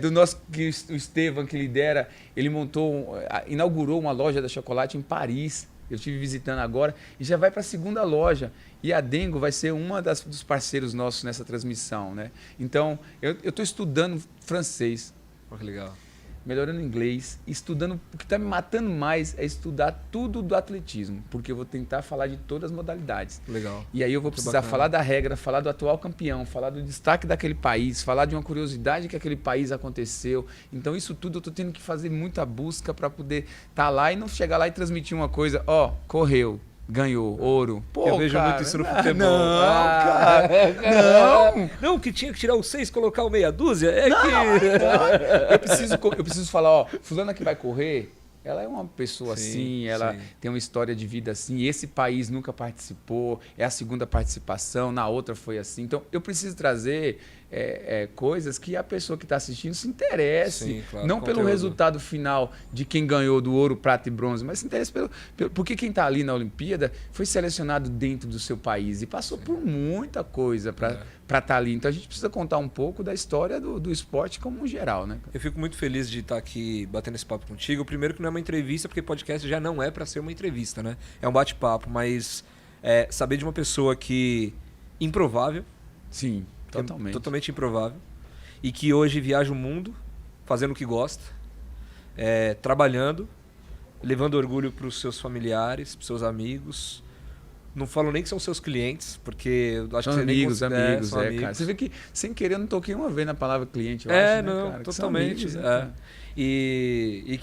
Do nosso, o Estevam, que lidera, ele inaugurou uma loja da chocolate em Paris. Eu estive visitando agora e já vai para a segunda loja. E a Dengo vai ser uma dos parceiros nossos nessa transmissão, né? Então, eu estou estudando francês. Oh, que legal. Melhorando inglês, estudando. O que está me matando mais é estudar tudo do atletismo, porque eu vou tentar falar de todas as modalidades. Legal. E aí eu vou precisar falar da regra, falar do atual campeão, falar do destaque daquele país, falar de uma curiosidade que aquele país aconteceu. Então isso tudo eu estou tendo que fazer muita busca para poder estar lá e não chegar lá e transmitir uma coisa, correu. Ganhou ouro. Pô, eu vejo muito isso no futebol. Não, cara. Não. Não, que tinha que tirar o 6 e colocar o meia dúzia. Eu preciso falar, fulana que vai correr, ela é uma pessoa assim, ela tem uma história de vida assim, esse país nunca participou, é a segunda participação, na outra foi assim. Então, eu preciso trazer coisas que a pessoa que está assistindo se interesse. Sim, claro, não pelo resultado final de quem ganhou do ouro, prata e bronze, mas se interesse porque quem está ali na Olimpíada foi selecionado dentro do seu país e passou por muita coisa para estar ali. Então, a gente precisa contar um pouco da história do esporte como um geral, né? Eu fico muito feliz de estar aqui batendo esse papo contigo. Primeiro que não é uma entrevista, porque podcast já não é para ser uma entrevista, né? É um bate-papo, mas saber de uma pessoa que improvável. Sim, totalmente. Totalmente improvável. E que hoje viaja o mundo fazendo o que gosta, trabalhando, levando orgulho para os seus familiares, para os seus amigos. Não falo nem que são seus clientes, porque eu acho são que você amigos, amigos. Cara. Você vê que, sem querer, eu não toquei uma vez na palavra cliente, eu acho, não, né, cara? totalmente. Amigos, né, E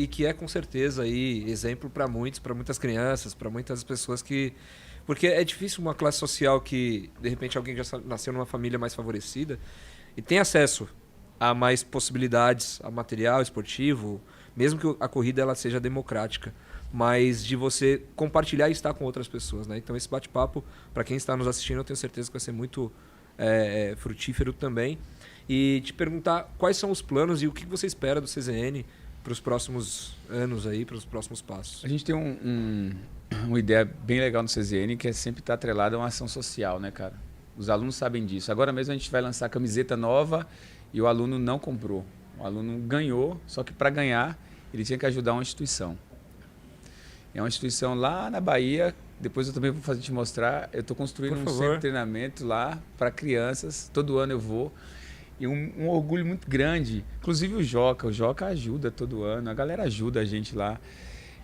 que é com certeza aí exemplo para muitas crianças, para muitas pessoas que... Porque é difícil uma classe social que, de repente, alguém já nasceu numa família mais favorecida e tem acesso a mais possibilidades, a material esportivo, mesmo que a corrida ela seja democrática, mas de você compartilhar e estar com outras pessoas, né? Então esse bate-papo, para quem está nos assistindo, eu tenho certeza que vai ser muito frutífero também. E te perguntar quais são os planos e o que você espera do CZN para os próximos anos aí, para os próximos passos. A gente tem uma ideia bem legal no CZN, que é sempre estar atrelada a uma ação social, né, cara? Os alunos sabem disso. Agora mesmo a gente vai lançar camiseta nova e o aluno não comprou. O aluno ganhou, só que para ganhar ele tinha que ajudar uma instituição. É uma instituição lá na Bahia, depois eu também vou te mostrar. Eu estou construindo um centro de treinamento lá para crianças, todo ano eu vou. E um orgulho muito grande. Inclusive o Joca ajuda todo ano, a galera ajuda a gente lá.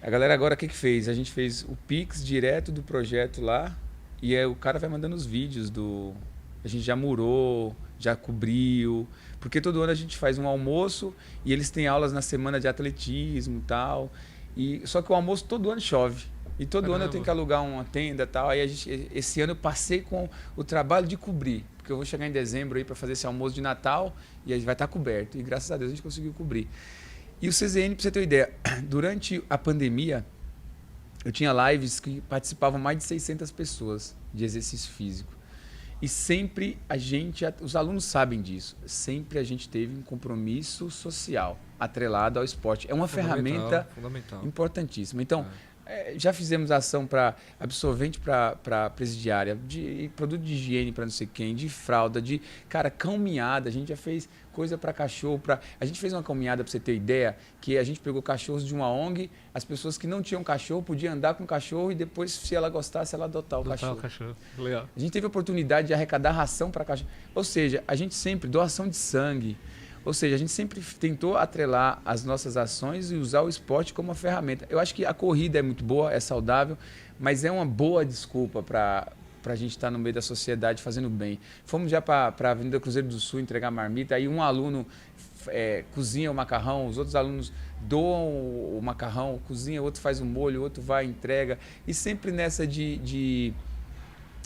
A galera agora o que fez? A gente fez o Pix direto do projeto lá, e aí o cara vai mandando os vídeos do... A gente já murou, já cobriu, porque todo ano a gente faz um almoço e eles têm aulas na semana de atletismo e tal. Só que o almoço todo ano chove. E todo ano eu tenho que alugar uma tenda e tal. Aí esse ano eu passei com o trabalho de cobrir, porque eu vou chegar em dezembro aí para fazer esse almoço de Natal e aí vai estar coberto. E graças a Deus a gente conseguiu cobrir. E o CZN, para você ter uma ideia, durante a pandemia, eu tinha lives que participavam mais de 600 pessoas de exercício físico. E sempre os alunos sabem disso, sempre a gente teve um compromisso social atrelado ao esporte. É uma ferramenta importantíssima. Então, já fizemos ação para absorvente para presidiária, de produto de higiene para não sei quem, de fralda, de caminhada. A gente já fez coisa para cachorro. A gente fez uma caminhada, para você ter ideia, que a gente pegou cachorros de uma ONG, as pessoas que não tinham cachorro podiam andar com o cachorro e depois, se ela gostasse, ela adotar o cachorro. Legal. A gente teve a oportunidade de arrecadar ração para cachorro. Ou seja, a gente sempre, doação de sangue. Ou seja, a gente sempre tentou atrelar as nossas ações e usar o esporte como uma ferramenta. Eu acho que a corrida é muito boa, é saudável, mas é uma boa desculpa para a gente estar no meio da sociedade fazendo bem. Fomos já para a Avenida Cruzeiro do Sul entregar marmita, aí um aluno cozinha o macarrão, os outros alunos doam o macarrão, cozinha, outro faz o molho, outro vai e entrega. E sempre nessa de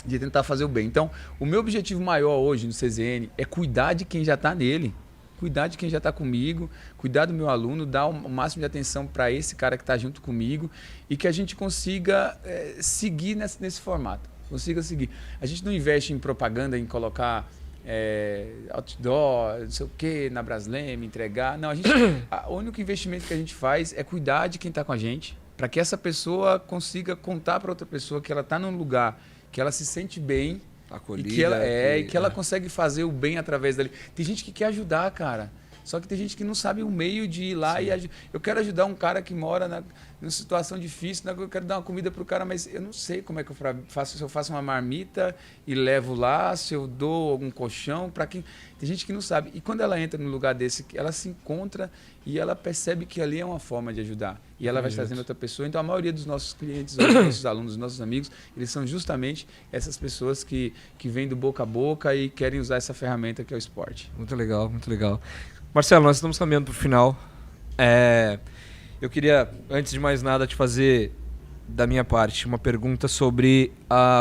tentar fazer o bem. Então, o meu objetivo maior hoje no CZN é cuidar de quem já está nele. Cuidar de quem já está comigo, cuidar do meu aluno, dar o máximo de atenção para esse cara que está junto comigo e que a gente consiga seguir nesse formato. Consiga seguir. A gente não investe em propaganda, em colocar outdoor, não sei o quê, na Brasleme, entregar. Não, o único investimento que a gente faz é cuidar de quem está com a gente, para que essa pessoa consiga contar para outra pessoa que ela está num lugar que ela se sente bem, acolhida, e que ela consegue fazer o bem através dali. Tem gente que quer ajudar, cara. Só que tem gente que não sabe o meio de ir lá e ajudar. Eu quero ajudar um cara que mora numa situação difícil, eu quero dar uma comida para o cara, mas eu não sei como é que eu faço. Se eu faço uma marmita e levo lá, se eu dou algum colchão para quem... Tem gente que não sabe. E quando ela entra num lugar desse, ela se encontra e ela percebe que ali é uma forma de ajudar. E ela vai trazendo outra pessoa. Então, a maioria dos nossos clientes, dos nossos alunos, dos nossos amigos, eles são justamente essas pessoas que vêm do boca a boca e querem usar essa ferramenta que é o esporte. Muito legal, muito legal. Marcelo, nós estamos caminhando para o final. Eu queria, antes de mais nada, te fazer, da minha parte, uma pergunta sobre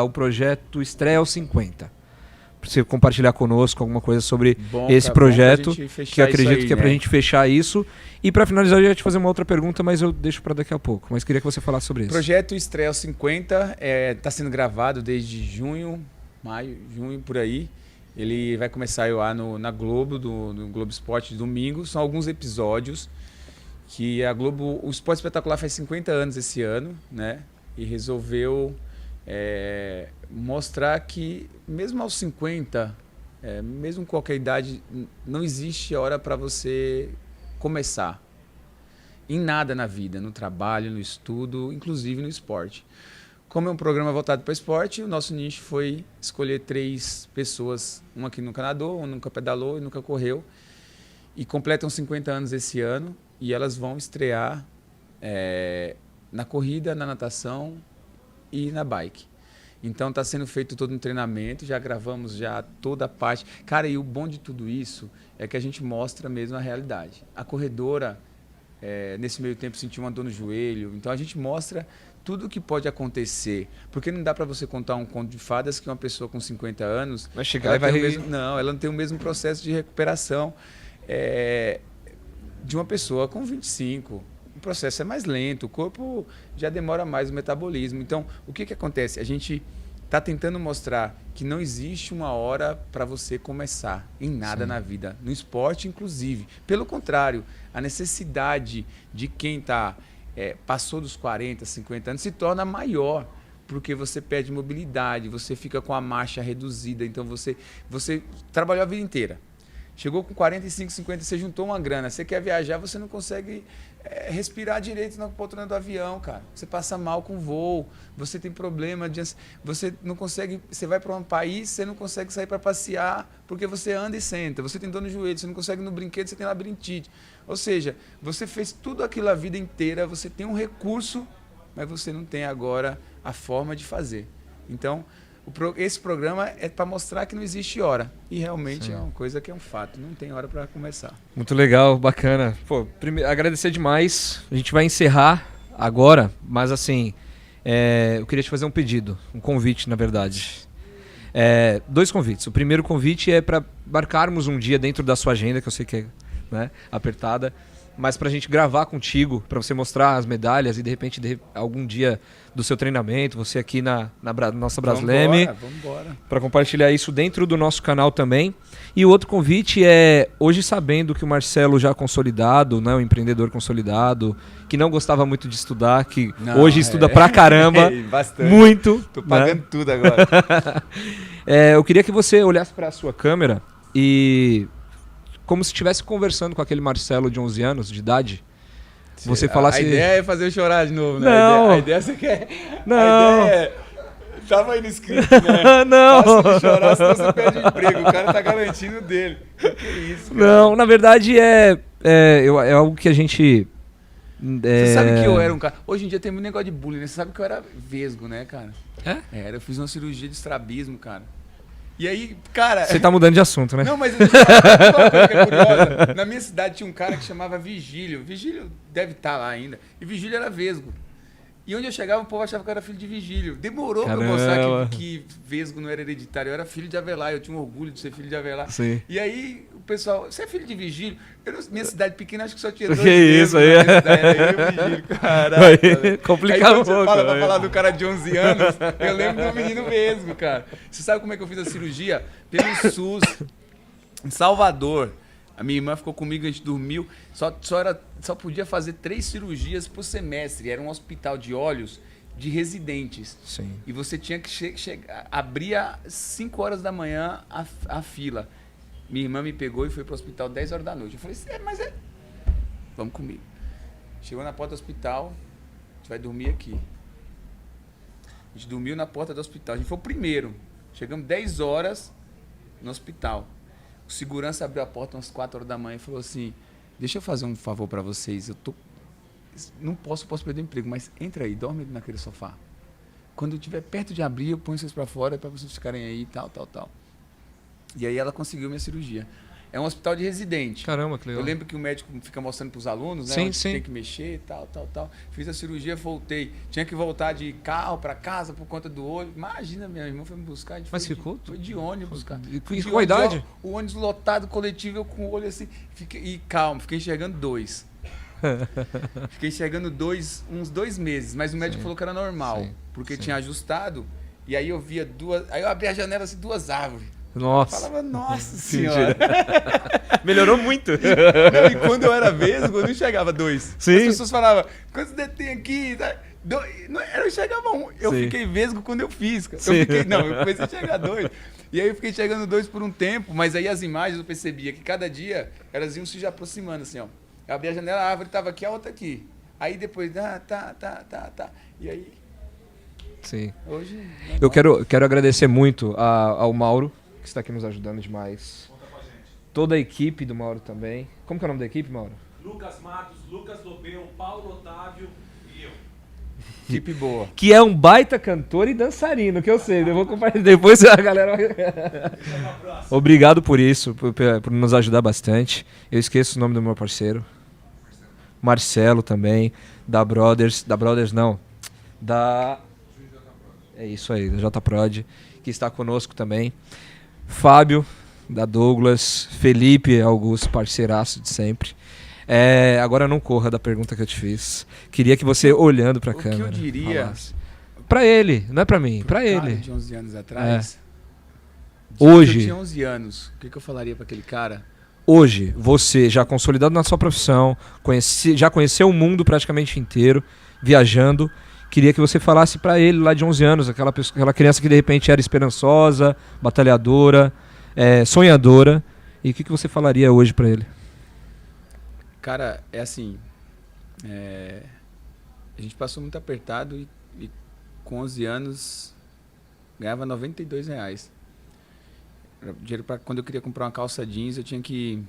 o projeto Estreia aos 50. Para você compartilhar conosco alguma coisa sobre esse projeto, que eu acredito que é para a gente fechar isso. E para finalizar, eu ia te fazer uma outra pergunta, mas eu deixo para daqui a pouco. Mas queria que você falasse sobre isso. O projeto Estreia aos 50 está sendo gravado desde junho, por aí. Ele vai começar a ir lá na Globo, no Globo Esporte de domingo. São alguns episódios que a Globo... O Esporte Espetacular faz 50 anos esse ano, né? E resolveu mostrar que, mesmo aos 50, mesmo com qualquer idade, não existe hora para você começar. Em nada na vida, no trabalho, no estudo, inclusive no esporte. Como é um programa voltado para o esporte, o nosso nicho foi escolher 3 pessoas, uma que nunca nadou, uma nunca pedalou e nunca correu, e completam 50 anos esse ano, e elas vão estrear na corrida, na natação e na bike. Então está sendo feito todo um treinamento, já gravamos já toda a parte. Cara, e o bom de tudo isso é que a gente mostra mesmo a realidade. A corredora, nesse meio tempo, sentiu uma dor no joelho, então a gente mostra tudo o que pode acontecer, porque não dá para você contar um conto de fadas que uma pessoa com 50 anos vai chegar e vai... Não, ela não tem o mesmo processo de recuperação de uma pessoa com 25. O processo é mais lento, o corpo já demora mais o metabolismo. Então, o que acontece? A gente está tentando mostrar que não existe uma hora para você começar em nada na vida, no esporte inclusive. Pelo contrário, a necessidade de quem passou dos 40, 50 anos se torna maior, porque você perde mobilidade, você fica com a marcha reduzida, então você trabalhou a vida inteira. Chegou com 45, 50, você juntou uma grana. Você quer viajar, você não consegue respirar direito na poltrona do avião, cara. Você passa mal com voo, você tem problema, você não consegue, você vai para um país, você não consegue sair para passear, porque você anda e senta. Você tem dor no joelho, você não consegue ir no brinquedo, você tem labirintite. Ou seja, você fez tudo aquilo a vida inteira, você tem um recurso, mas você não tem agora a forma de fazer. Então, esse programa é para mostrar que não existe hora. E realmente é uma coisa que é um fato. Não tem hora para começar. Muito legal, bacana. Pô, agradecer demais. A gente vai encerrar agora, mas assim, eu queria te fazer um pedido, um convite, na verdade. 2 convites. O primeiro convite é para marcarmos um dia dentro da sua agenda, que eu sei que é, né, apertada, mas pra gente gravar contigo, pra você mostrar as medalhas e de repente algum dia do seu treinamento, você aqui na nossa Brasleme, pra compartilhar isso dentro do nosso canal também. E o outro convite é, hoje sabendo que o Marcelo já consolidado, né, um empreendedor consolidado, que não gostava muito de estudar, que hoje estuda pra caramba, bastante. Muito. Tô pagando tudo agora. Eu queria que você olhasse pra sua câmera e, como se estivesse conversando com aquele Marcelo de 11 anos de idade, você falasse... A ideia é fazer eu chorar de novo, né? Não. A ideia você quer... Não. A ideia é... Tava aí no script, né? Não. Faça ele chorar, senão você perde o emprego. O cara tá garantindo dele. Que isso, cara? Não, na verdade é algo que a gente... Você sabe que eu era um cara... Hoje em dia tem muito negócio de bullying, né? Você sabe que eu era vesgo, né, cara? Eu fiz uma cirurgia de estrabismo, cara. E aí, cara... Você tá mudando de assunto, né? Não, mas eu deixa eu falar uma coisa que é curiosa. Na minha cidade tinha um cara que chamava Vigílio. Vigílio deve estar lá ainda. E Vigílio era vesgo. E onde eu chegava, o povo achava que eu era filho de Vigílio. Demorou pra eu mostrar que vesgo não era hereditário. Eu era filho de Avelar. Eu tinha um orgulho de ser filho de Avelar. Sim. E aí, o pessoal... Você é filho de Vigílio? Minha cidade pequena, acho que só tinha 2 Que isso aí? Aí eu, Vigílio, caraca. Complica um pouco. Você fala pra falar do cara de 11 anos, eu lembro do menino vesgo, cara. Você sabe como é que eu fiz a cirurgia? Pelo SUS, em Salvador. A minha irmã ficou comigo, a gente dormiu. Só podia fazer 3 cirurgias por semestre. Era um hospital de olhos de residentes. Sim. E você tinha que abria 5 horas da manhã a fila. Minha irmã me pegou e foi pro hospital 10 horas da noite. Eu falei, vamos comigo. Chegou na porta do hospital, a gente vai dormir aqui. A gente dormiu na porta do hospital. A gente foi o primeiro. Chegamos 10 horas no hospital. O segurança abriu a porta umas 4 horas da manhã e falou assim, deixa eu fazer um favor para vocês. Não posso perder o emprego, mas entra aí, dorme naquele sofá. Quando eu estiver perto de abrir, eu ponho vocês para fora para vocês ficarem aí, tal. E aí ela conseguiu minha cirurgia. É um hospital de residente. Caramba, que legal. Eu lembro que o médico fica mostrando para os alunos, né? Sim, onde tem que mexer, tal. Fiz a cirurgia, voltei. Tinha que voltar de carro para casa por conta do olho. Imagina, minha irmã foi me buscar. Mas ficou? Foi de ônibus, cara. E qual a idade? O ônibus lotado, coletivo, eu com o olho assim. Fiquei enxergando 2. Fiquei enxergando uns 2 meses, mas o médico falou que era normal, porque tinha ajustado. E aí eu via 2. Aí eu abri a janela assim, 2 árvores. Nossa. Eu falava, nossa senhora. Melhorou muito. E quando eu era vesgo, eu não enxergava 2. Sim. As pessoas falavam, quantos dedos tem aqui? Eu enxergava 1. Eu fiquei vesgo quando eu fiz. Eu comecei a enxergar 2. E aí eu fiquei enxergando 2 por um tempo, mas aí as imagens eu percebia que cada dia elas iam se aproximando assim, ó. Eu abri a janela, a árvore estava aqui, a outra aqui. Aí depois, tá. E aí... Sim. Hoje... Eu quero agradecer muito ao Mauro, que está aqui nos ajudando demais. Conta com a gente. Toda a equipe do Mauro também. Como que é o nome da equipe, Mauro? Lucas Matos, Lucas Lobeu, Paulo Otávio e eu. Equipe boa. Que é um baita cantor e dançarino, que eu sei. Eu vou compartilhar depois a galera. Obrigado por isso, por nos ajudar bastante. Eu esqueço o nome do meu parceiro. Marcelo também, da Brothers não. É isso aí, da J-Prod, que está conosco também. Fábio, da Douglas, Felipe Augusto, parceiraço de sempre. Agora não corra da pergunta que eu te fiz. Queria que você, olhando para a câmera... O que eu diria... falasse. Pra ele, não é pra mim, pra ele. De 11 anos atrás... Hoje... Eu tinha 11 anos, o que eu falaria para aquele cara? Hoje, você já consolidado na sua profissão, já conheceu o mundo praticamente inteiro, viajando... Queria que você falasse pra ele lá de 11 anos, aquela criança que de repente era esperançosa, batalhadora, sonhadora, E o que você falaria hoje para ele? Cara, é assim, a gente passou muito apertado e com 11 anos ganhava R$92. Dinheiro para quando eu queria comprar uma calça jeans, eu tinha que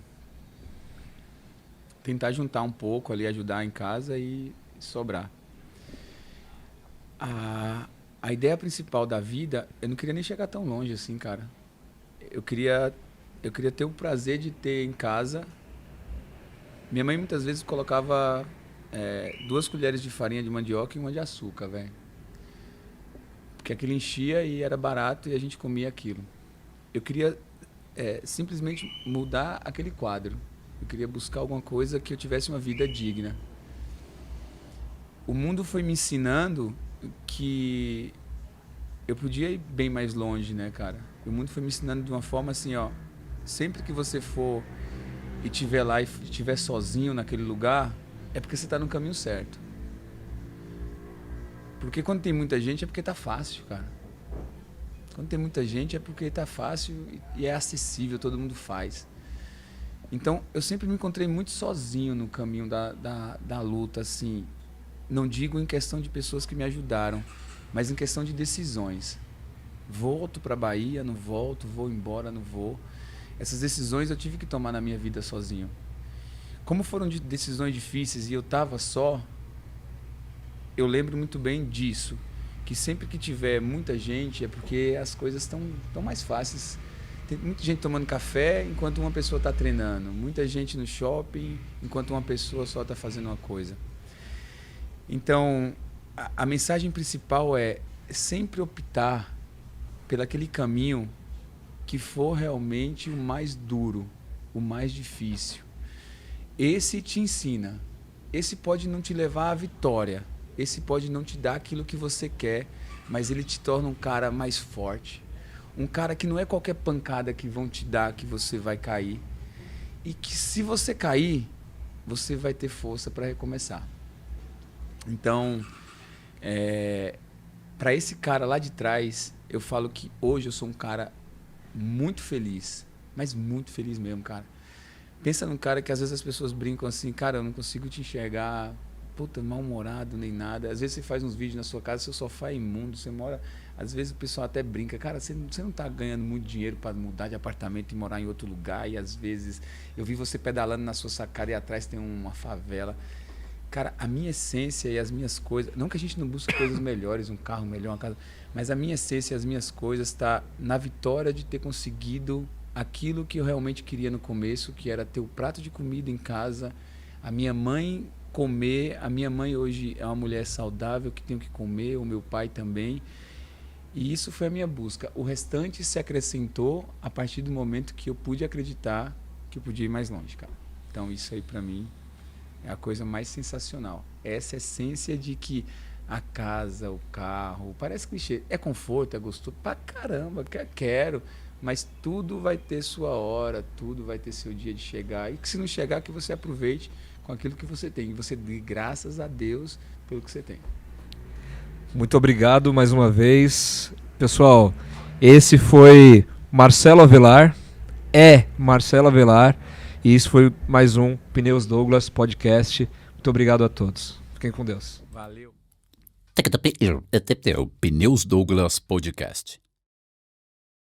tentar juntar um pouco ali, ajudar em casa e sobrar. A ideia principal da vida, eu não queria nem chegar tão longe assim, cara. Eu queria ter o prazer de ter em casa. Minha mãe muitas vezes colocava 2 colheres de farinha de mandioca e uma de açúcar, velho. Porque aquilo enchia e era barato e a gente comia aquilo. Eu queria simplesmente mudar aquele quadro. Eu queria buscar alguma coisa que eu tivesse uma vida digna. O mundo foi me ensinando que eu podia ir bem mais longe, né, cara? O mundo foi me ensinando de uma forma assim, ó. Sempre que você for e estiver lá e estiver sozinho naquele lugar, é porque você está no caminho certo. Porque quando tem muita gente é porque tá fácil, cara. Quando tem muita gente é porque tá fácil e é acessível, todo mundo faz. Então, eu sempre me encontrei muito sozinho no caminho da luta, assim. Não digo em questão de pessoas que me ajudaram, mas em questão de decisões. Volto para a Bahia, não volto, vou embora, não vou. Essas decisões eu tive que tomar na minha vida sozinho. Como foram decisões difíceis e eu estava só, eu lembro muito bem disso. Que sempre que tiver muita gente é porque as coisas estão mais fáceis. Tem muita gente tomando café enquanto uma pessoa está treinando. Muita gente no shopping enquanto uma pessoa só está fazendo uma coisa. Então, a mensagem principal é sempre optar por aquele caminho que for realmente o mais duro, o mais difícil. Esse te ensina. Esse pode não te levar à vitória. Esse pode não te dar aquilo que você quer, mas ele te torna um cara mais forte. Um cara que não é qualquer pancada que vão te dar que você vai cair. E que se você cair, você vai ter força para recomeçar. Então, para esse cara lá de trás, eu falo que hoje eu sou um cara muito feliz, mas muito feliz mesmo, cara. Pensa num cara que às vezes as pessoas brincam assim, cara, eu não consigo te enxergar, puta, mal-humorado nem nada. Às vezes você faz uns vídeos na sua casa, seu sofá é imundo, você mora... Às vezes o pessoal até brinca, cara, você não tá ganhando muito dinheiro para mudar de apartamento e morar em outro lugar, e às vezes eu vi você pedalando na sua sacada e atrás tem uma favela. Cara, a minha essência e as minhas coisas, não que a gente não busque coisas melhores, um carro melhor, uma casa, mas a minha essência e as minhas coisas tá na vitória de ter conseguido aquilo que eu realmente queria no começo, que era ter o prato de comida em casa, a minha mãe comer, a minha mãe hoje é uma mulher saudável que tem que comer, o meu pai também, e isso foi a minha busca. O restante se acrescentou a partir do momento que eu pude acreditar que eu podia ir mais longe, cara. Então isso aí pra mim é a coisa mais sensacional. Essa essência de que a casa, o carro, parece clichê, é conforto, é gostoso, pra caramba, quero, mas tudo vai ter sua hora, tudo vai ter seu dia de chegar, e que se não chegar, que você aproveite com aquilo que você tem, e você dê graças a Deus pelo que você tem. Muito obrigado mais uma vez. Pessoal, esse foi Marcelo Avelar, Marcelo Avelar, e isso foi mais um Pneus Douglas Podcast. Muito obrigado a todos. Fiquem com Deus. Valeu. Pneus Douglas Podcast.